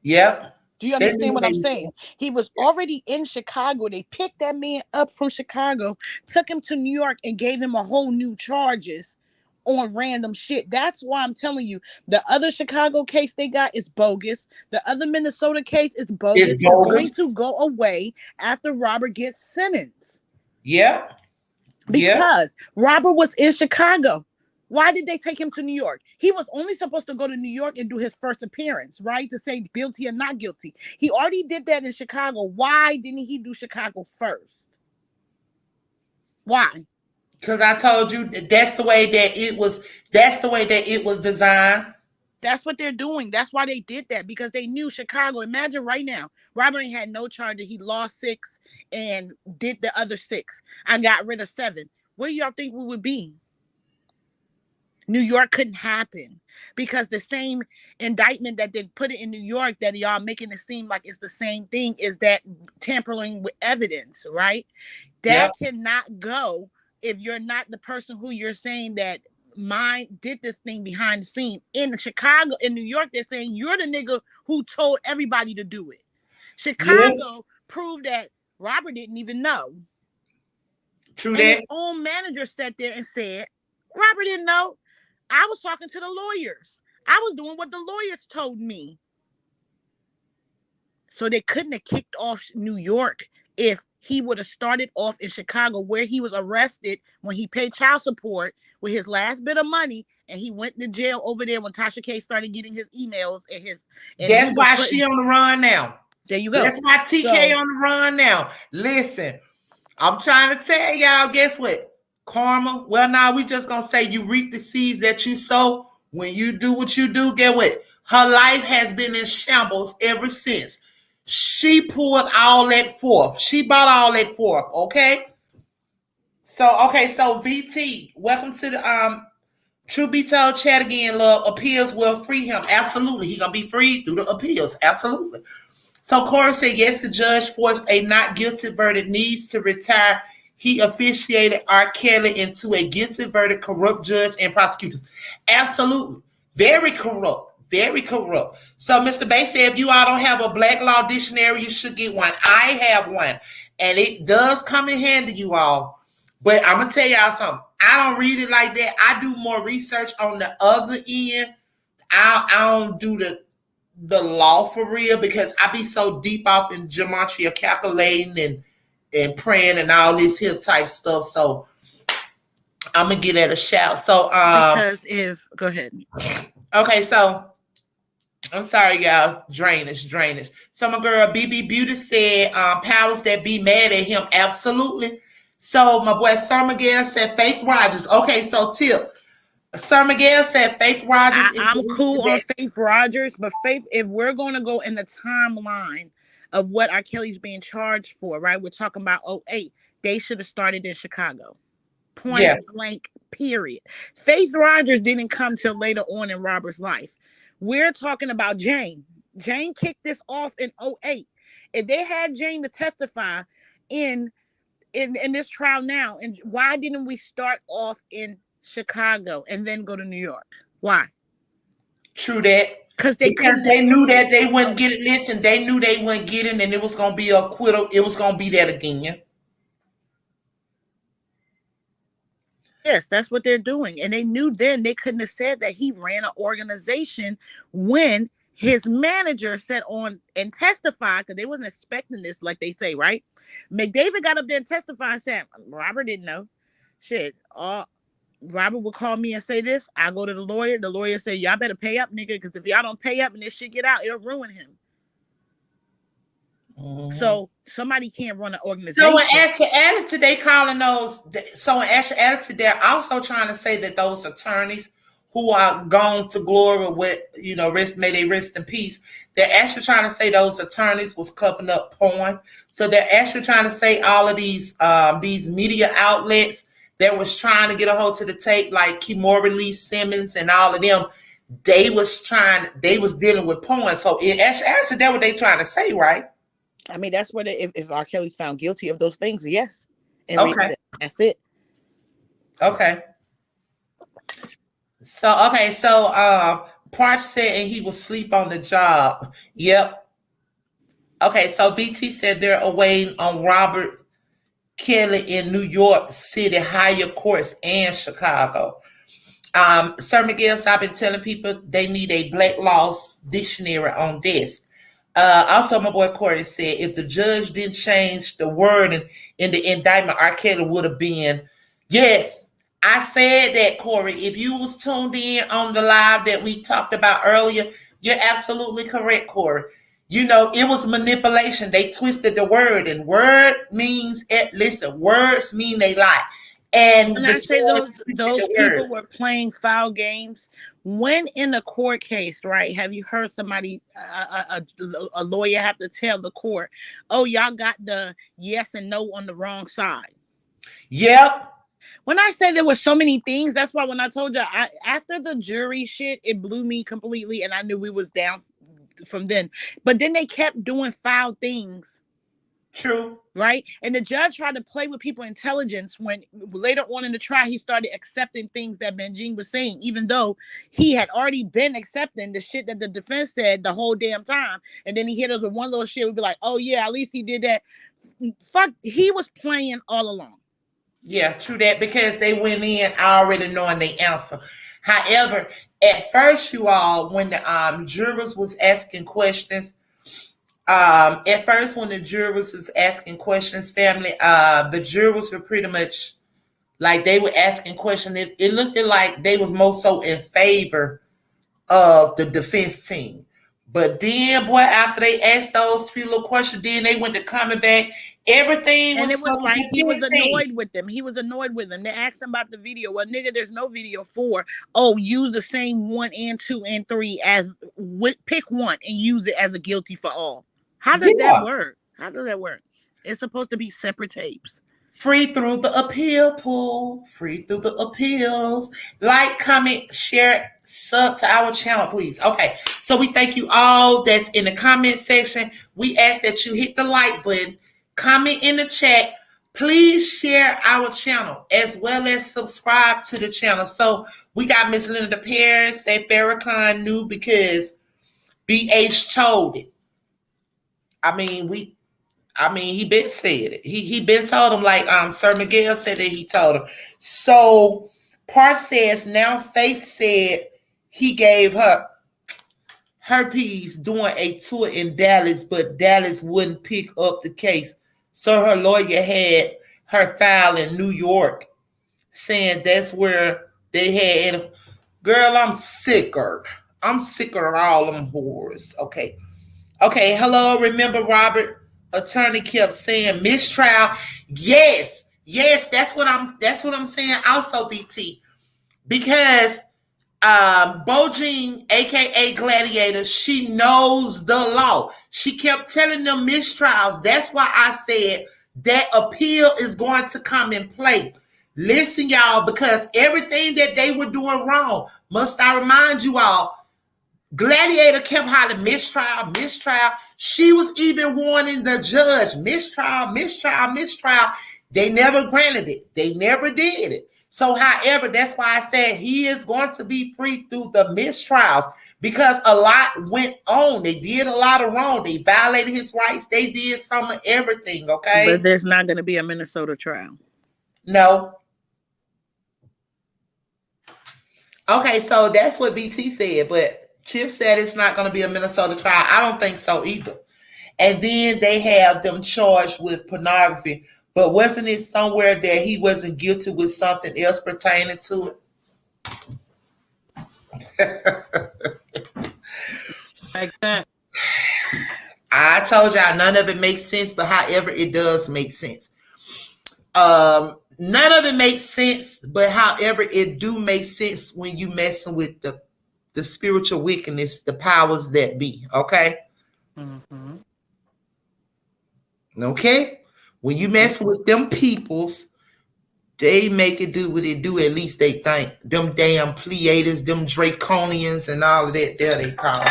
Yep.
Do you understand what I'm saying? He was already in Chicago. They picked that man up from Chicago, took him to New York, and gave him a whole new charges on random shit. That's why I'm telling you, the other Chicago case they got is bogus. The other Minnesota case is bogus. It's going to go away after Robert gets sentenced.
Yeah.
Because Robert was in Chicago. Why did they take him to New York? He was only supposed to go to New York and do his first appearance, right? To say guilty or not guilty. He already did that in Chicago. Why didn't he do Chicago first? Why?
Because I told you that's the way that it was. That's the way that it was designed.
That's what they're doing. That's why they did that, because they knew Chicago. Imagine right now, Robert had no charges. He lost 6 and did the other 6. I got rid of 7. Where y'all think we would be? New York couldn't happen, because the same indictment that they put it in New York that y'all making it seem like it's the same thing is that tampering with evidence, right? That cannot go if you're not the person who you're saying that did this thing behind the scene. In Chicago, in New York, they're saying you're the nigga who told everybody to do it. Chicago proved that Robert didn't even know.
True
and
that.
His own manager sat there and said, Robert didn't know. I was talking to the lawyers. I was doing what the lawyers told me. So they couldn't have kicked off New York if he would have started off in Chicago, where he was arrested when he paid child support with his last bit of money, and he went to jail over there when Tasha K started getting his emails and his. And
that's why she on the run now.
There you go.
That's why TK on the run now. Listen, I'm trying to tell y'all, guess what? Karma. Well, now we just gonna say you reap the seeds that you sow. When you do what you do, get what? Her life has been in shambles ever since. She pulled all that forth. She bought all that forth. Okay. So VT, welcome to the True Be Told chat again, love. Appeals will free him. Absolutely. He's gonna be freed through the appeals. Absolutely. So Corey said, yes, the judge forced a not guilty verdict, needs to retire. He officiated Rkelly into a guilty verdict, corrupt judge and prosecutors. Absolutely. Very corrupt. Very corrupt. So Mr. Bay said, if you all don't have a black law dictionary, you should get one. I have one. And it does come in handy, you all. But I'm going to tell y'all something. I don't read it like that. I do more research on the other end. I don't do the law for real, because I be so deep off in gematria calculating and praying and all this here type stuff. So I'm gonna get at a shout. So
because if go ahead.
Okay, so I'm sorry, y'all. Drainage. So my girl BB Beauty said powers that be mad at him. Absolutely. So my boy Sir Miguel said Faith Rogers. Okay, so tip. Sir Miguel said Faith Rogers.
I'm cool on Faith Rogers, but Faith, if we're going to go in the timeline of what R. Kelly's being charged for, right? We're talking about 2008. They should have started in Chicago. Point blank, period. Faith Rogers didn't come till later on in Robert's life. We're talking about Jane. Jane kicked this off in 2008. If they had Jane to testify in this trial now, and why didn't we start off in Chicago and then go to New York? Why?
True that. Because they knew that they wouldn't get it. Listen, they knew they wouldn't get it, and it was gonna be a acquittal. It was gonna be that again.
Yes, that's what they're doing. And they knew then they couldn't have said that he ran an organization when his manager sat on and testified, because they wasn't expecting this, like they say, right? McDavid got up there and testified and said, Robert didn't know. Shit. Robert would call me and say this. I go to the lawyer. The lawyer say, y'all better pay up, nigga, because if y'all don't pay up and this shit get out, it'll ruin him. Mm-hmm. So somebody can't run an organization.
So in actual attitude, they calling those. So in actual attitude, they're also trying to say that those attorneys who are gone to glory with, may they rest in peace. They're actually trying to say those attorneys was covering up porn. So they're actually trying to say all of these media outlets that was trying to get a hold to the tape, like Kimora Lee Simmons and all of them, they was dealing with porn. So in actual attitude, that's what they trying to say, right?
I mean, that's what if R. Kelly's found guilty of those things, yes. And that's it.
Okay. So Parch said and he will sleep on the job. Yep. Okay, so BT said they're awaiting on Robert Kelly in New York City higher courts and Chicago. Sir Miguel, so I've been telling people they need a black law dictionary on this. Also, my boy Corey said if the judge didn't change the wording in the indictment, R. Kelly would have been. Yes, I said that, Corey. If you was tuned in on the live that we talked about earlier, you're absolutely correct, Corey. It was manipulation. They twisted the word, and word means listen. Words mean they lie. And
when I say those people were playing foul games, when in a court case, right? Have you heard somebody, a lawyer, have to tell the court, "Oh, y'all got the yes and no on the wrong side"?
Yep.
When I say there were so many things, that's why when I told you after the jury shit, it blew me completely, and I knew we was down from then. But then they kept doing foul things.
True.
Right? And the judge tried to play with people's intelligence when later on in the trial, he started accepting things that Benjean was saying, even though he had already been accepting the shit that the defense said the whole damn time. And then he hit us with one little shit. We'd be like, oh, yeah, at least he did that. Fuck, he was playing all along.
Yeah, true that, because they went in already knowing the answer. However, at first, you all, when the jurors was asking questions, At first, when the jurors was asking questions, family, the jurors were pretty much like they were asking questions. It looked like they was more so in favor of the defense team. But then, boy, after they asked those few little questions, then they went to coming back. Everything
And
was
it
for
was
the
like he was
defense team.
annoyed with them. He was annoyed with them. They asked him about the video. Well, nigga, there's no video for. Oh, use the same 1 and 2 and 3 as pick one and use it as a guilty for all. How does that work? How does that work? It's supposed to be separate tapes.
Free through the appeal pool. Free through the appeals. Like, comment, share, sub to our channel, please. Okay, so we thank you all that's in the comment section. We ask that you hit the like button, comment in the chat. Please share our channel as well as subscribe to the channel. So we got Miss Linda Paris, say Farrakhan knew because BH told it. He been said it. He been told him, like Sir Miguel said that he told him. So Park says now Faith said he gave her piece doing a tour in Dallas, but Dallas wouldn't pick up the case. So her lawyer had her file in New York, saying that's where they had. Girl, I'm sicker. I'm sicker of all them whores. Okay. Hello, remember Robert? Attorney kept saying mistrial. Yes, that's what I'm saying. Also, BT, because Bojing, aka Gladiator, she knows the law. She kept telling them mistrials. That's why I said that appeal is going to come in play. Listen, y'all, because everything that they were doing wrong, must I remind you all, Gladiator kept hollering mistrial. She was even warning the judge, mistrial. They never granted it. They never did it. So, however, that's why I said he is going to be free through the mistrials because a lot went on. They did a lot of wrong. They violated his rights. They did some of everything, okay?
But there's not going to be a Minnesota trial.
No. Okay, so that's what BT said, but Chip said it's not going to be a Minnesota trial. I don't think so either. And then they have them charged with pornography. But wasn't it somewhere that he wasn't guilty with something else pertaining to it?
Makes sense.
I told y'all none of it makes sense, but however, it does make sense. None of it makes sense, but however, it do make sense when you messing with the spiritual wickedness, the powers that be, okay?
Mm-hmm.
Okay? When you messing with them peoples, they make it do what it do, at least they think. Them damn Pleiades, them Draconians and all of that there they call.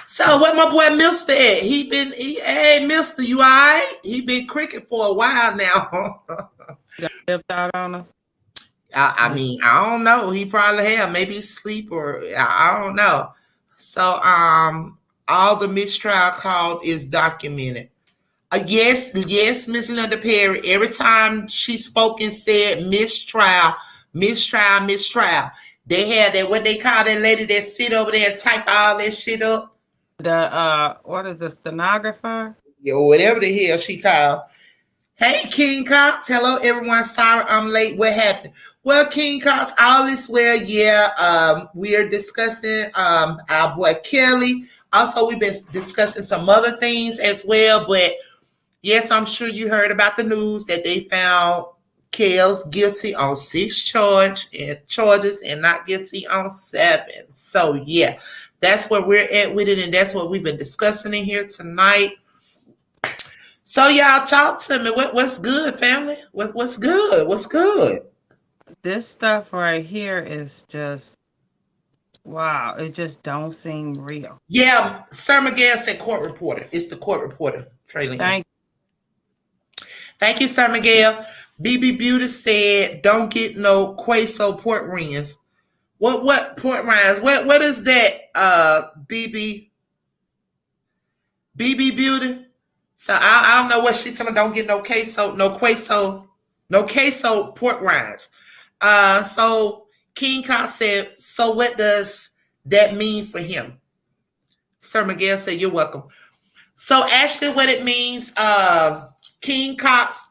So what my boy Mister at? Hey Mister, you all right? He been cricket for a while now.
Got left out on us.
I mean, I don't know. He probably have maybe sleep or I don't know. So all the mistrial called is documented. Yes, Miss Linda Perry. Every time she spoke and said mistrial. They had that what they call that lady that sit over there and type all that shit up.
The what is the stenographer?
Yeah, whatever the hell she called. Hey, King Cox. Hello, everyone. Sorry I'm late. What happened? Well, King Cox, all is well. Yeah, we are discussing our boy Kelly. Also, we've been discussing some other things as well. But yes, I'm sure you heard about the news that they found Kels guilty on 6 charges and not guilty on 7. So, yeah, that's where we're at with it. And that's what we've been discussing in here tonight. So y'all talk to me. What's good, family? What's good? What's good?
This stuff right here is just wow. It just don't seem real.
Yeah, Sir Miguel said court reporter. It's the court reporter. Thank you, Sir Miguel. BB Beauty said, "Don't get no queso port rinds." What port rinds? What is that? BB Beauty. So I don't know what she's saying. Don't get no queso port rinds. So King Kong said, so what does that mean for him? Sir Miguel said, you're welcome. So actually, what it means, King Cox,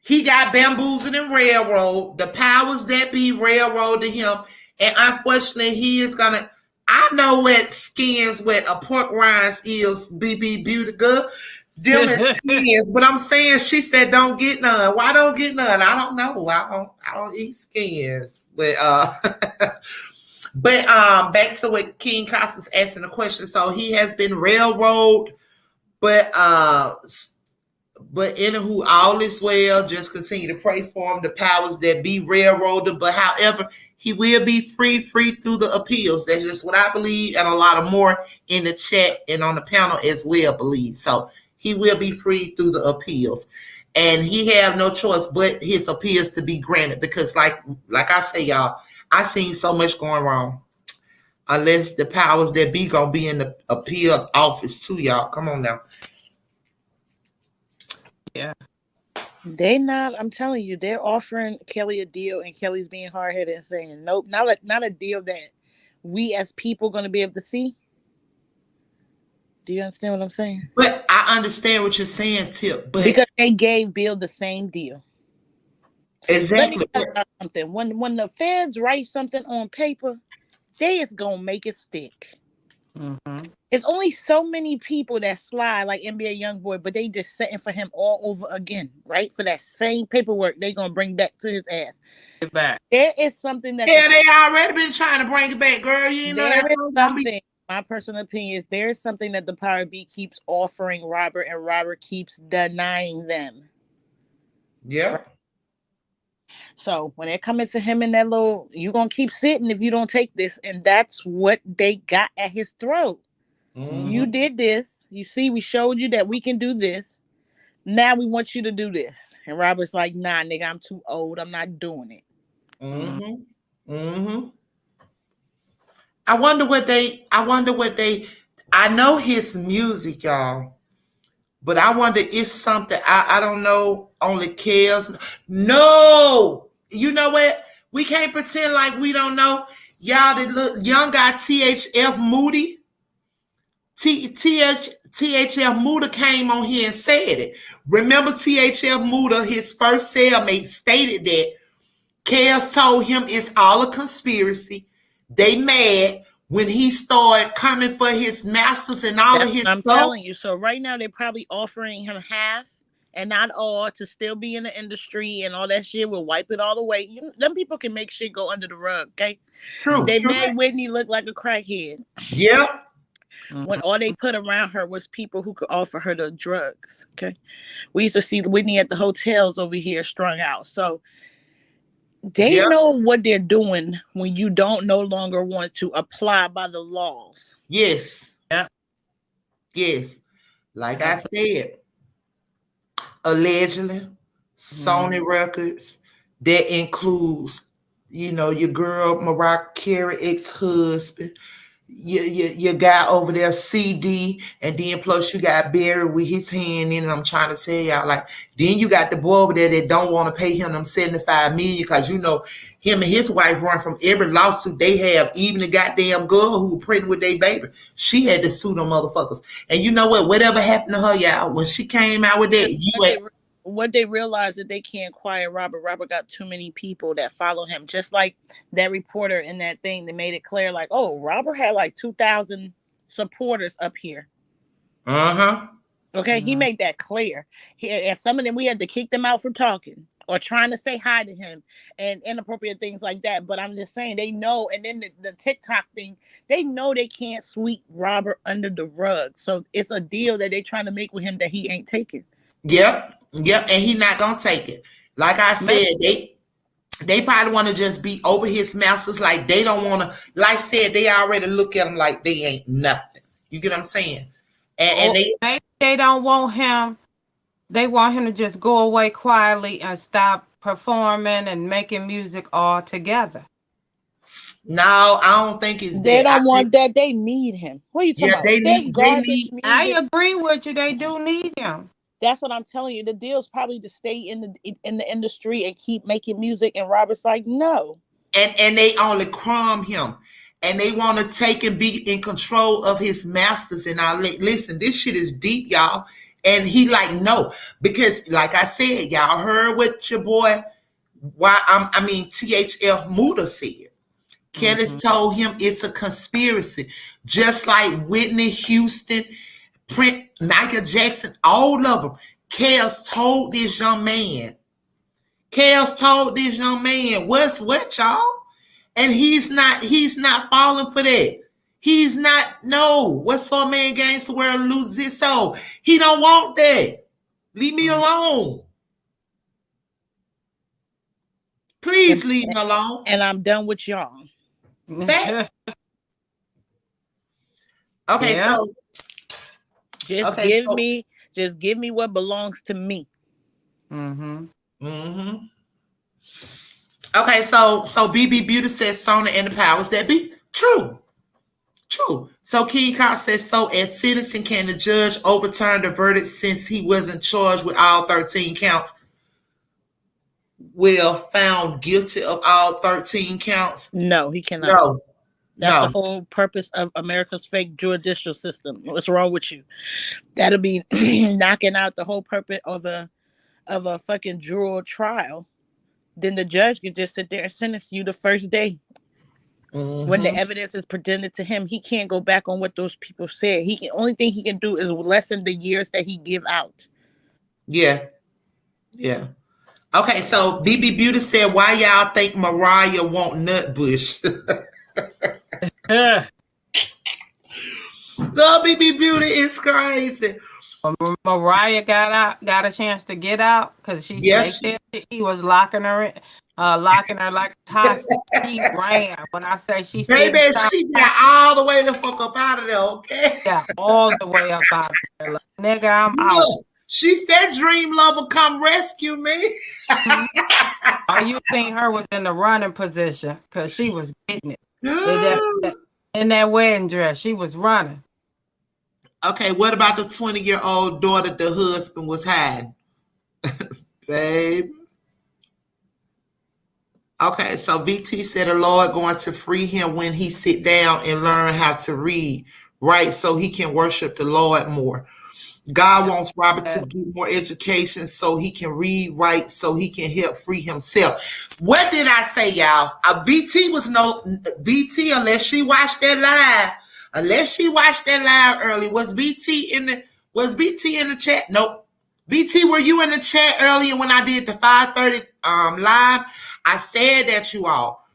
he got bamboozled and railroad. The powers that be railroaded him, and unfortunately, he is gonna. I know what skins, what a pork rinds is, BB Beauty Girl. Them is skins, but I'm saying she said don't get none. Why don't get none? I don't know. I don't eat skins. But back to what King Cox was asking the question. So he has been railroaded, but anywho, all is well. Just continue to pray for him. The powers that be railroaded, but however, he will be free through the appeals. That's just what I believe, and a lot of more in the chat and on the panel as well believe. So he will be free through the appeals, and he have no choice but his appeals to be granted. Because, like I say, y'all, I seen so much going wrong. Unless the powers that be gonna be in the appeal office too, y'all. Come on now.
Yeah.
They not. I'm telling you, they're offering Kelly a deal, and Kelly's being hard headed and saying nope, not a deal that we as people going to be able to see. Do you understand what I'm saying?
But I understand what you're saying, Tip. But
because they gave Bill the same deal.
Exactly.
Let me tell you something. When the feds write something on paper, they is gonna make it stick.
Mm-hmm.
It's only so many people that slide like NBA YoungBoy, but they just setting for him all over again, right? For that same paperwork, they gonna bring back to his ass.
Get back.
There is something that
they already been trying to bring it back, girl. You know
that's something. My personal opinion is there is something that the Power B keeps offering Robert, and Robert keeps denying them.
Yeah.
Right? So when they're coming to him in that little, you gonna keep sitting if you don't take this, and that's what they got at his throat. Mm-hmm. You did this. You see, we showed you that we can do this. Now we want you to do this. And Robert's like, nah, nigga, I'm too old. I'm not doing it.
Mm-hmm. Mm-hmm. I wonder what they I know his music, y'all. But I wonder it's something I don't know, only cares. No. You know what? We can't pretend like we don't know. Y'all, the little young guy THF Moody. THF Muda came on here and said it. Remember THF Muda, his first cellmate, stated that Kels told him it's all a conspiracy. They mad when he started coming for his masters and all of his
I'm telling you. So right now they're probably offering him half and not all to still be in the industry, and all that shit will wipe it all away. Them people can make shit go under the rug, okay?
True.
They made Whitney look like a crackhead.
Yep.
When all they put around her was people who could offer her the drugs. Okay. We used to see Whitney at the hotels over here strung out. So they know what they're doing when you don't no longer want to apply by the laws.
Yes.
Yeah.
Yes. Like I said, allegedly, Sony Records, that includes, your girl Mariah Carey ex-husband, your guy over there, CD, and then plus you got Barry with his hand in it. I'm trying to tell y'all, like, then you got the boy over there that don't want to pay him them $75 million because him and his wife run from every lawsuit they have. Even the goddamn girl who was pregnant with their baby, she had to sue them motherfuckers. And you know what? Whatever happened to her, y'all, when she came out with that,
what they realized that they can't quiet Robert. Robert got too many people that follow him. Just like that reporter in that thing, they made it clear, like, oh, Robert had like 2,000 supporters up here.
Uh-huh.
Okay, he made that clear. And some of them, we had to kick them out for talking or trying to say hi to him and inappropriate things like that. But I'm just saying, they know. And then the TikTok thing, they know they can't sweep Robert under the rug. So it's a deal that they're trying to make with him that he ain't taking.
Yep, and he not gonna take it. Like I said, they probably want to just be over his masters. Like they don't want to. Like I said, they already look at him like they ain't nothing. You get what I'm saying? And
they don't want him. They want him to just go away quietly and stop performing and making music altogether.
No, I don't think it's
they don't want that. They need him. What are you talking about?
They need.
I agree with you. They do need him.
That's what I'm telling you. The deal's probably to stay in the industry and keep making music. And Robert's like, no.
And they only crumb him. and they want to take and be in control of his masters. And listen, this shit is deep, y'all. And he like, no, because like I said, y'all heard what your boy, THL Muda said. Kellis told him it's a conspiracy, just like Whitney Houston, Michael Jackson, all of them. Kels told this young man. What's what, y'all? And he's not falling for that. He's not, no. What's so man gains the world loses his soul? He don't want that. Leave me alone. Please leave me alone.
And I'm done with y'all.
Facts. Okay,
Yeah.
so
just give me what belongs to me.
Okay, so BB Beauty says Sona and the powers that be. True. So King Cox says, so as citizen, can the judge overturn the verdict since he wasn't charged with all 13 counts? Will found guilty of all 13 counts?
No, he cannot.
No.
That's the whole purpose of America's fake judicial system. What's wrong with you? That'll be knocking out the whole purpose of a fucking juror trial. Then the judge can just sit there and sentence you the first day. When the evidence is presented to him, he can't go back on what those people said. Only thing he can do is lessen the years that he give out.
Yeah. Okay, so BB Beauty said, why y'all think Mariah want Nutbush? No, BB Beauty is crazy.
Mariah got a chance to get out because she said he was locking her like a hostage. She ran. When I say she
got all the way the fuck up out of there, okay?
Yeah, all the way up out of there. Like, nigga, I'm out.
She said Dream Lover come rescue me.
All you seen her was in the running position because she was getting it. In that wedding dress, she was running.
Okay, what about the 20-year-old daughter the husband was hiding? Babe. Okay, so VT said the Lord going to free him when he sit down and learn how to read, right? So he can worship the Lord more. God wants Robert to get more education so he can read, write, so he can help free himself. What did I say, y'all? VT was no VT unless she watched that live. Early. Was VT in the chat? Nope. VT, were you in the chat earlier when I did the 5:30 live? I said that you all.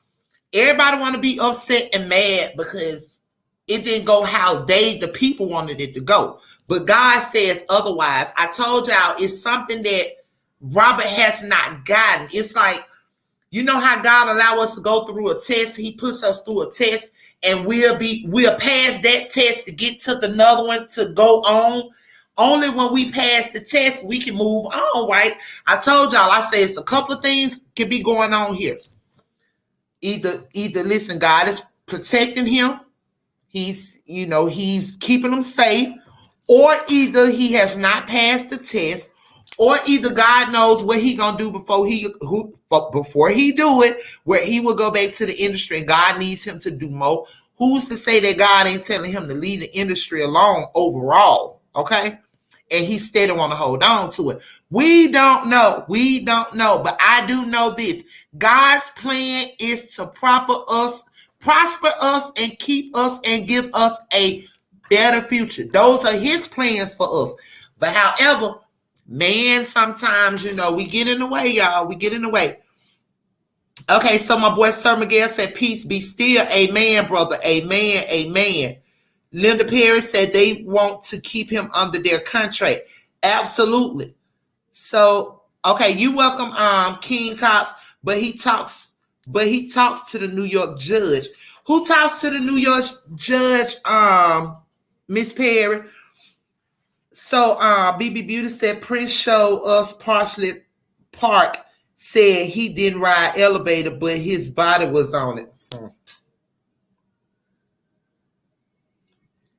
Everybody want to be upset and mad because it didn't go how the people wanted it to go. But God says otherwise. I told y'all it's something that Robert has not gotten. It's like, you know how God allow us to go through a test. He puts us through a test and we'll pass that test to get to the another one to go on. Only when we pass the test, we can move on, right? I told y'all, I said it's a couple of things can be going on here. Either listen, God is protecting him. He's keeping him safe. Or either he has not passed the test, or either God knows what he gonna do before he do it, where he will go back to the industry and God needs him to do more. Who's to say that God ain't telling him to leave the industry alone overall? Okay. And he still want to hold on to it. We don't know. But I do know this. God's plan is to prosper us and keep us and give us a better future. Those are his plans for us. But however, man, sometimes, we get in the way, y'all. We get in the way. Okay, so my boy Sir Miguel said, peace be still. Amen, brother. Amen. Linda Perry said they want to keep him under their contract. Absolutely. So, okay, you welcome King Cox, but he talks to the New York judge. Who talks to the New York judge, Miss Perry? So BB Beauty said Prince showed us partially Park said he didn't ride elevator, but his body was on it.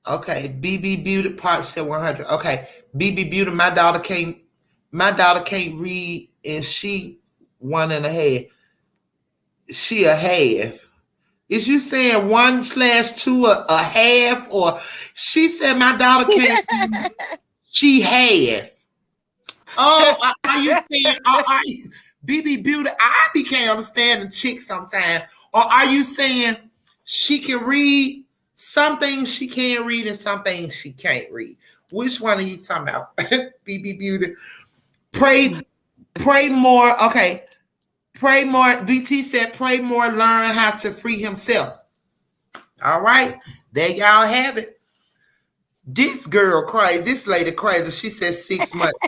Okay, BB Beauty Park said 100. Okay, BB Beauty, my daughter can't read, and she 1.5. She a half. Is you saying 1/2 a half, or she said my daughter can't? She half. Oh, are you saying? Are you, BB Beauty? Can't understand the chick sometimes. Or are you saying she can read some things she can read and some things she can't read? Which one are you talking about, BB Beauty? Pray more. Okay, pray more. VT said, pray more. Learn how to free himself. All right, there y'all have it. This girl crazy. This lady crazy. She said 6 months.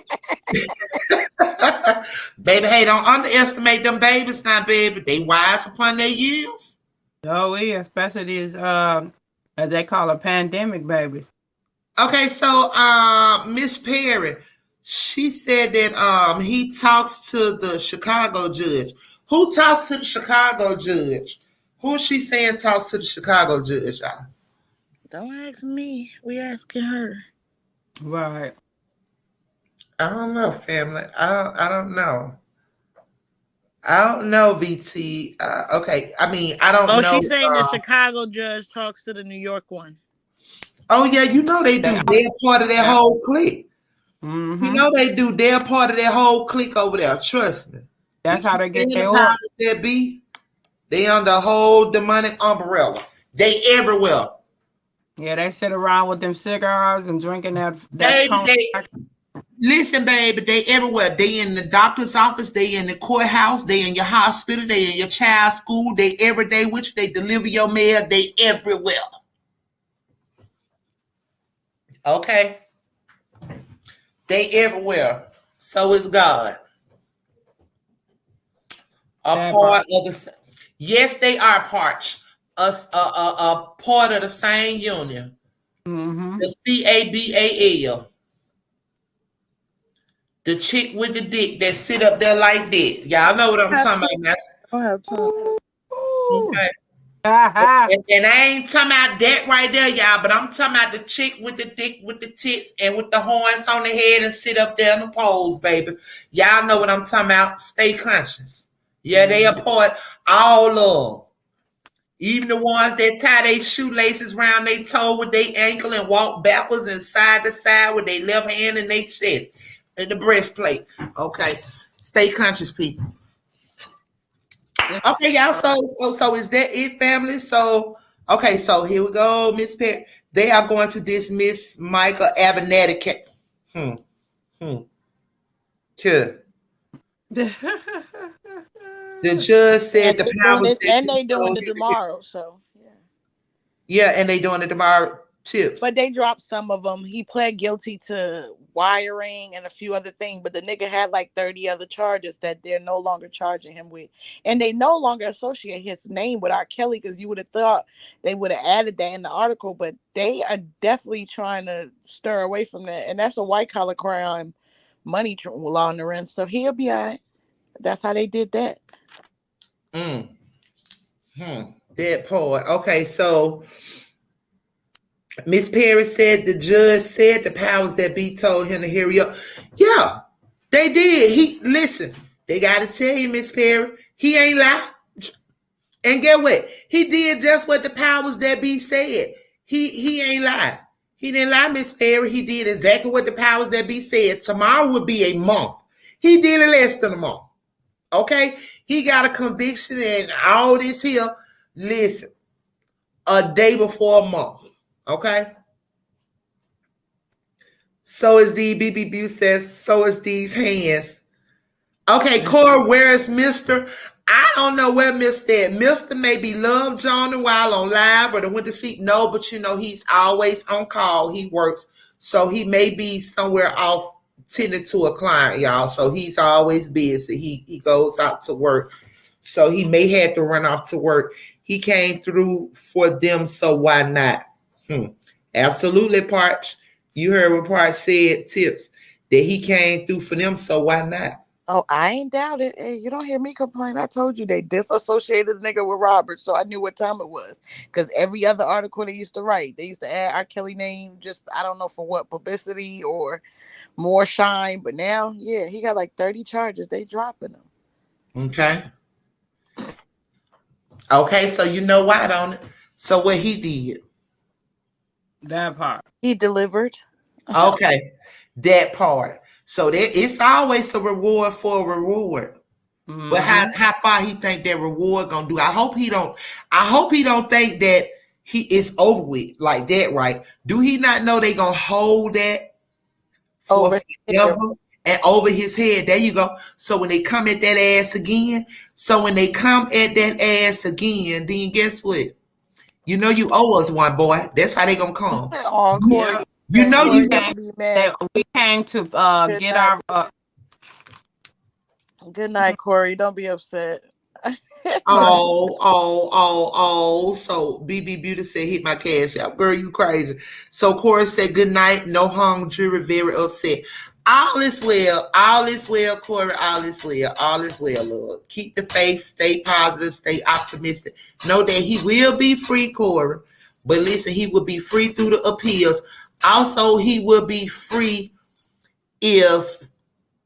Baby, hey, don't underestimate them babies now, baby. They wise upon their years.
Oh, yeah, especially these, as they call it, pandemic babies.
Okay, so Miss Perry, she said that he talks to the Chicago judge. Who talks to the Chicago judge? Who is she saying talks to the Chicago judge, y'all?
Don't ask me. We asking her.
Right.
I don't know, family. I don't know. I don't know, VT. Okay, I mean, I don't know.
Oh, she's saying the Chicago judge talks to the New York one.
Oh, yeah, you know they do. They're part of that whole clique.
Mm-hmm.
You know they do. They're part of that whole clique over there. Trust me.
That's how they get their
powers that be. They on the whole demonic umbrella. They everywhere.
Yeah, they sit around with them cigars and drinking that
Listen, baby, they everywhere. They in the doctor's office, they in the courthouse, they in your hospital, they in your child's school, they every day with you, they deliver your mail, they everywhere. Okay? They everywhere. So is God. A part of the yes, they are parts. A part of the same union.
Mm-hmm.
The CABAL. The chick with the dick that sit up there like that. Y'all know what I'm talking about.
I don't have time.
Okay. And I ain't talking about that right there, y'all, but I'm talking about the chick with the dick, with the tits, and with the horns on the head and sit up there in the pose, baby. Y'all know what I'm talking about. Stay conscious. Yeah, they apart all of them. Even the ones that tie their shoelaces around their toe with their ankle and walk backwards and side to side with their left hand in their chest and the breastplate. Okay. Stay conscious, people. Okay, y'all. So is that it, family? So okay, so here we go, Miss Perry. They are going to dismiss Michael Abernathy. The judge said the powers
and they doing it tomorrow. So
yeah, and they doing it tomorrow. Tips.
But they dropped some of them. He pled guilty to wiring and a few other things, but the nigga had like 30 other charges that they're no longer charging him with. And they no longer associate his name with Rkelly, because you would have thought they would have added that in the article, but they are definitely trying to stir away from that. And that's a white collar crime, money laundering. So he'll be all right. That's how they did that.
That part. Okay, so Miss Perry said the judge said the powers that be told him to hurry up. Yeah, they did. Listen, they got to tell you, Miss Perry, he ain't lied. And get what? He did just what the powers that be said. He ain't lied. He didn't lie, Miss Perry. He did exactly what the powers that be said. Tomorrow would be a month. He did it less than a month. Okay? He got a conviction and all this here. Listen, a day before a month. Okay? So is the BB says, so is these hands. Okay, Cora, where is Mr.? I don't know where Mr. is. Mr. maybe love John while on live or the winter seat. No, but you know, he's always on call. He works. So he may be somewhere off tending to a client, y'all. So he's always busy. He goes out to work. So he may have to run off to work. He came through for them, so why not? Absolutely, Parch. You heard what Parch said, Tips, that he came through for them, so why not?
Oh, I ain't doubt it. Hey, you don't hear me complain. I told you they disassociated the nigga with Robert, so I knew what time it was. Because every other article they used to write, they used to add Rkelly name, just I don't know for what, publicity or more shine. But now, yeah, he got like 30 charges. They dropping them.
Okay. Okay, so you know why, don't it? So what he did.
That part.
He delivered.
Okay, that part. So that it's always a reward for a reward. But how far he think that reward gonna do? I hope he don't think that he is over with like that, right? Do he not know they gonna hold that for forever and over his head? There you go. So when they come at that ass again, then guess what? You know you owe us one, boy. That's how they gonna come.
Oh, Corey.
Yeah.
You know
Corey,
you
don't be mad.
We came to get
night.
our.
Good night, Corey. Don't be upset.
So BB Beauty said, hit my cash out. Girl, you crazy. So Corey said, good night. No hung jury, very upset. All is well, Corey. All is well, Lord. Keep the faith, stay positive, stay optimistic. Know that he will be free, Corey. But listen, he will be free through the appeals. Also, he will be free if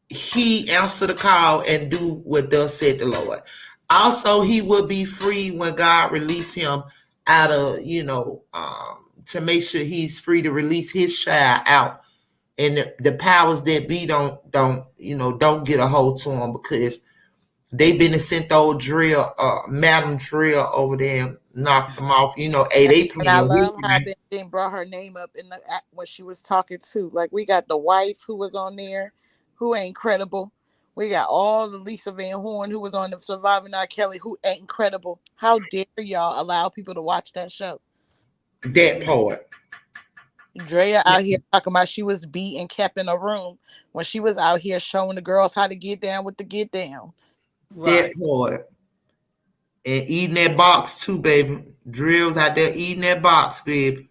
he answer the call and do what thus said the Lord. Also, he will be free when God release him out of, to make sure he's free to release his child out. And the powers that be don't get a hold to him, because they been sent old drill, Madam Drill over there and knocked them off. Hey, they playing.
And I love how Ben brought her name up in the when she was talking too. Like, we got the wife who was on there, who ain't credible. We got all the Lisa Van Horn who was on the Surviving R. Kelly, who ain't credible. How dare y'all allow people to watch that show?
That part.
Drea out here talking about she was beat and kept in a room when she was out here showing the girls how to get down with the get down.
That part. And eating that box too, baby. Drills out there eating that box, baby.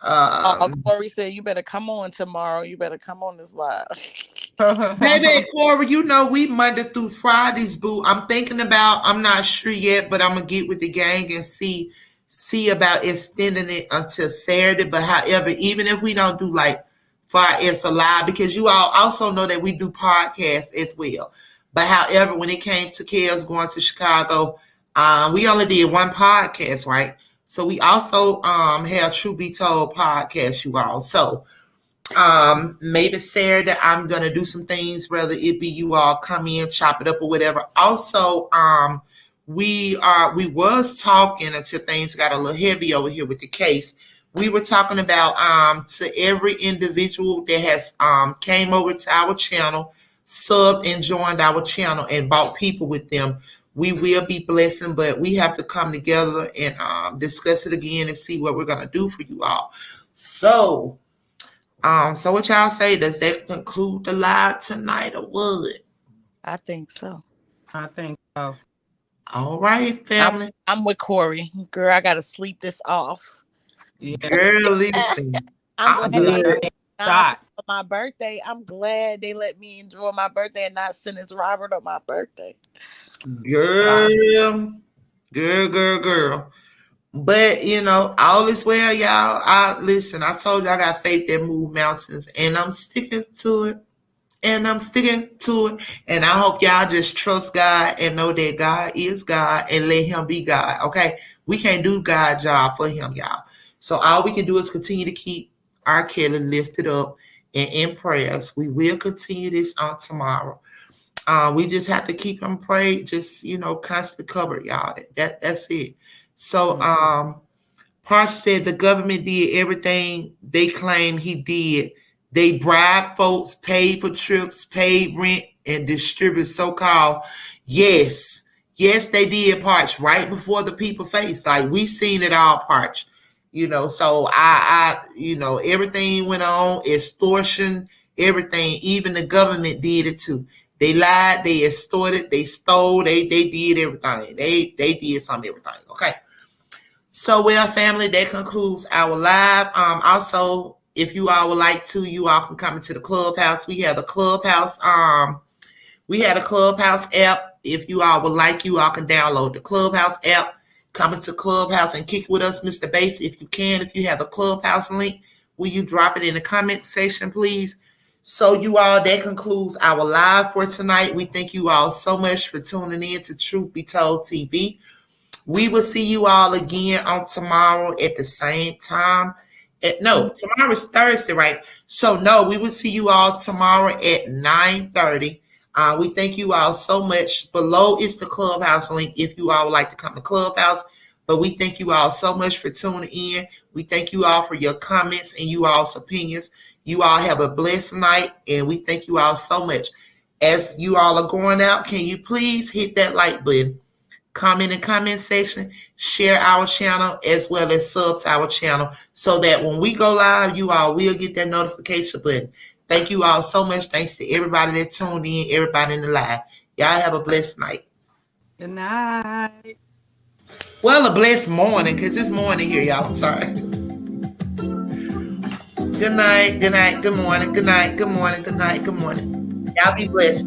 Corey said, you better come on tomorrow. You better come on this live.
Baby, Corey, we Monday through Fridays, boo. I'm not sure yet, but I'm going to get with the gang and see about extending it until Saturday. But however, even if we don't do like far as a live, because you all also know that we do podcasts as well. But however, when it came to Kels going to Chicago, we only did one podcast, right? So we also have True Be Told podcast, you all. So maybe Saturday I'm gonna do some things, whether it be you all come in, chop it up or whatever. Also, we was talking until things got a little heavy over here with the case. We were talking about to every individual that has came over to our channel, subbed and joined our channel and bought people with them. We will be blessing, but we have to come together and discuss it again and see what we're gonna do for you all. So what y'all say? Does that conclude the live tonight or what?
I think so.
All right, family.
I'm with Corey. Girl, I gotta sleep this off.
Yeah. Girl, listen.
I'm glad for my birthday. I'm glad they let me enjoy my birthday and not sentence Robert on my birthday.
Girl. But all is well, y'all. I told you I got faith that move mountains, and I'm sticking to it. And I hope y'all just trust God and know that God is God and let him be God. Okay. We can't do God's job for him, y'all. So all we can do is continue to keep Rkelly lifted up and in prayers. We will continue this on tomorrow. We just have to keep him prayed, just constantly covered, y'all. That's it. So Parch said the government did everything they claim he did. They bribed folks, paid for trips, paid rent, and distributed so-called. Yes, they did, Parch, right before the people face. Like, we seen it all, Parch. So I everything went on, extortion, everything. Even the government did it too. They lied, they extorted, they stole, they did everything. They did everything. Okay. So, well, family, that concludes our live. Also, if you all would like to, you all can come into the Clubhouse. We have the Clubhouse. We had a Clubhouse app. If you all would like, you all can download the Clubhouse app. Come into Clubhouse and kick with us, Mr. Bass, if you can. If you have the Clubhouse link, will you drop it in the comment section, please? So you all, that concludes our live for tonight. We thank you all so much for tuning in to Truth Be Told TV. We will see you all again on tomorrow at the same time. Tomorrow is Thursday, right? So no, we will see you all tomorrow at 9:30. We thank you all so much. Below is the Clubhouse link if you all would like to come to Clubhouse. But we thank you all so much for tuning in. We thank you all for your comments and you all's opinions. You all have a blessed night, and we thank you all so much. As you all are going out, can you please hit that like button? Comment in the comment section, share our channel as well as sub to our channel so that when we go live, you all will get that notification button. Thank you all so much. Thanks to everybody that tuned in, everybody in the live. Y'all have a blessed night.
Good night.
Well, a blessed morning because it's morning here, y'all. I'm sorry. Good night, good night, good morning, good night, good morning, good night, good morning. Y'all be blessed.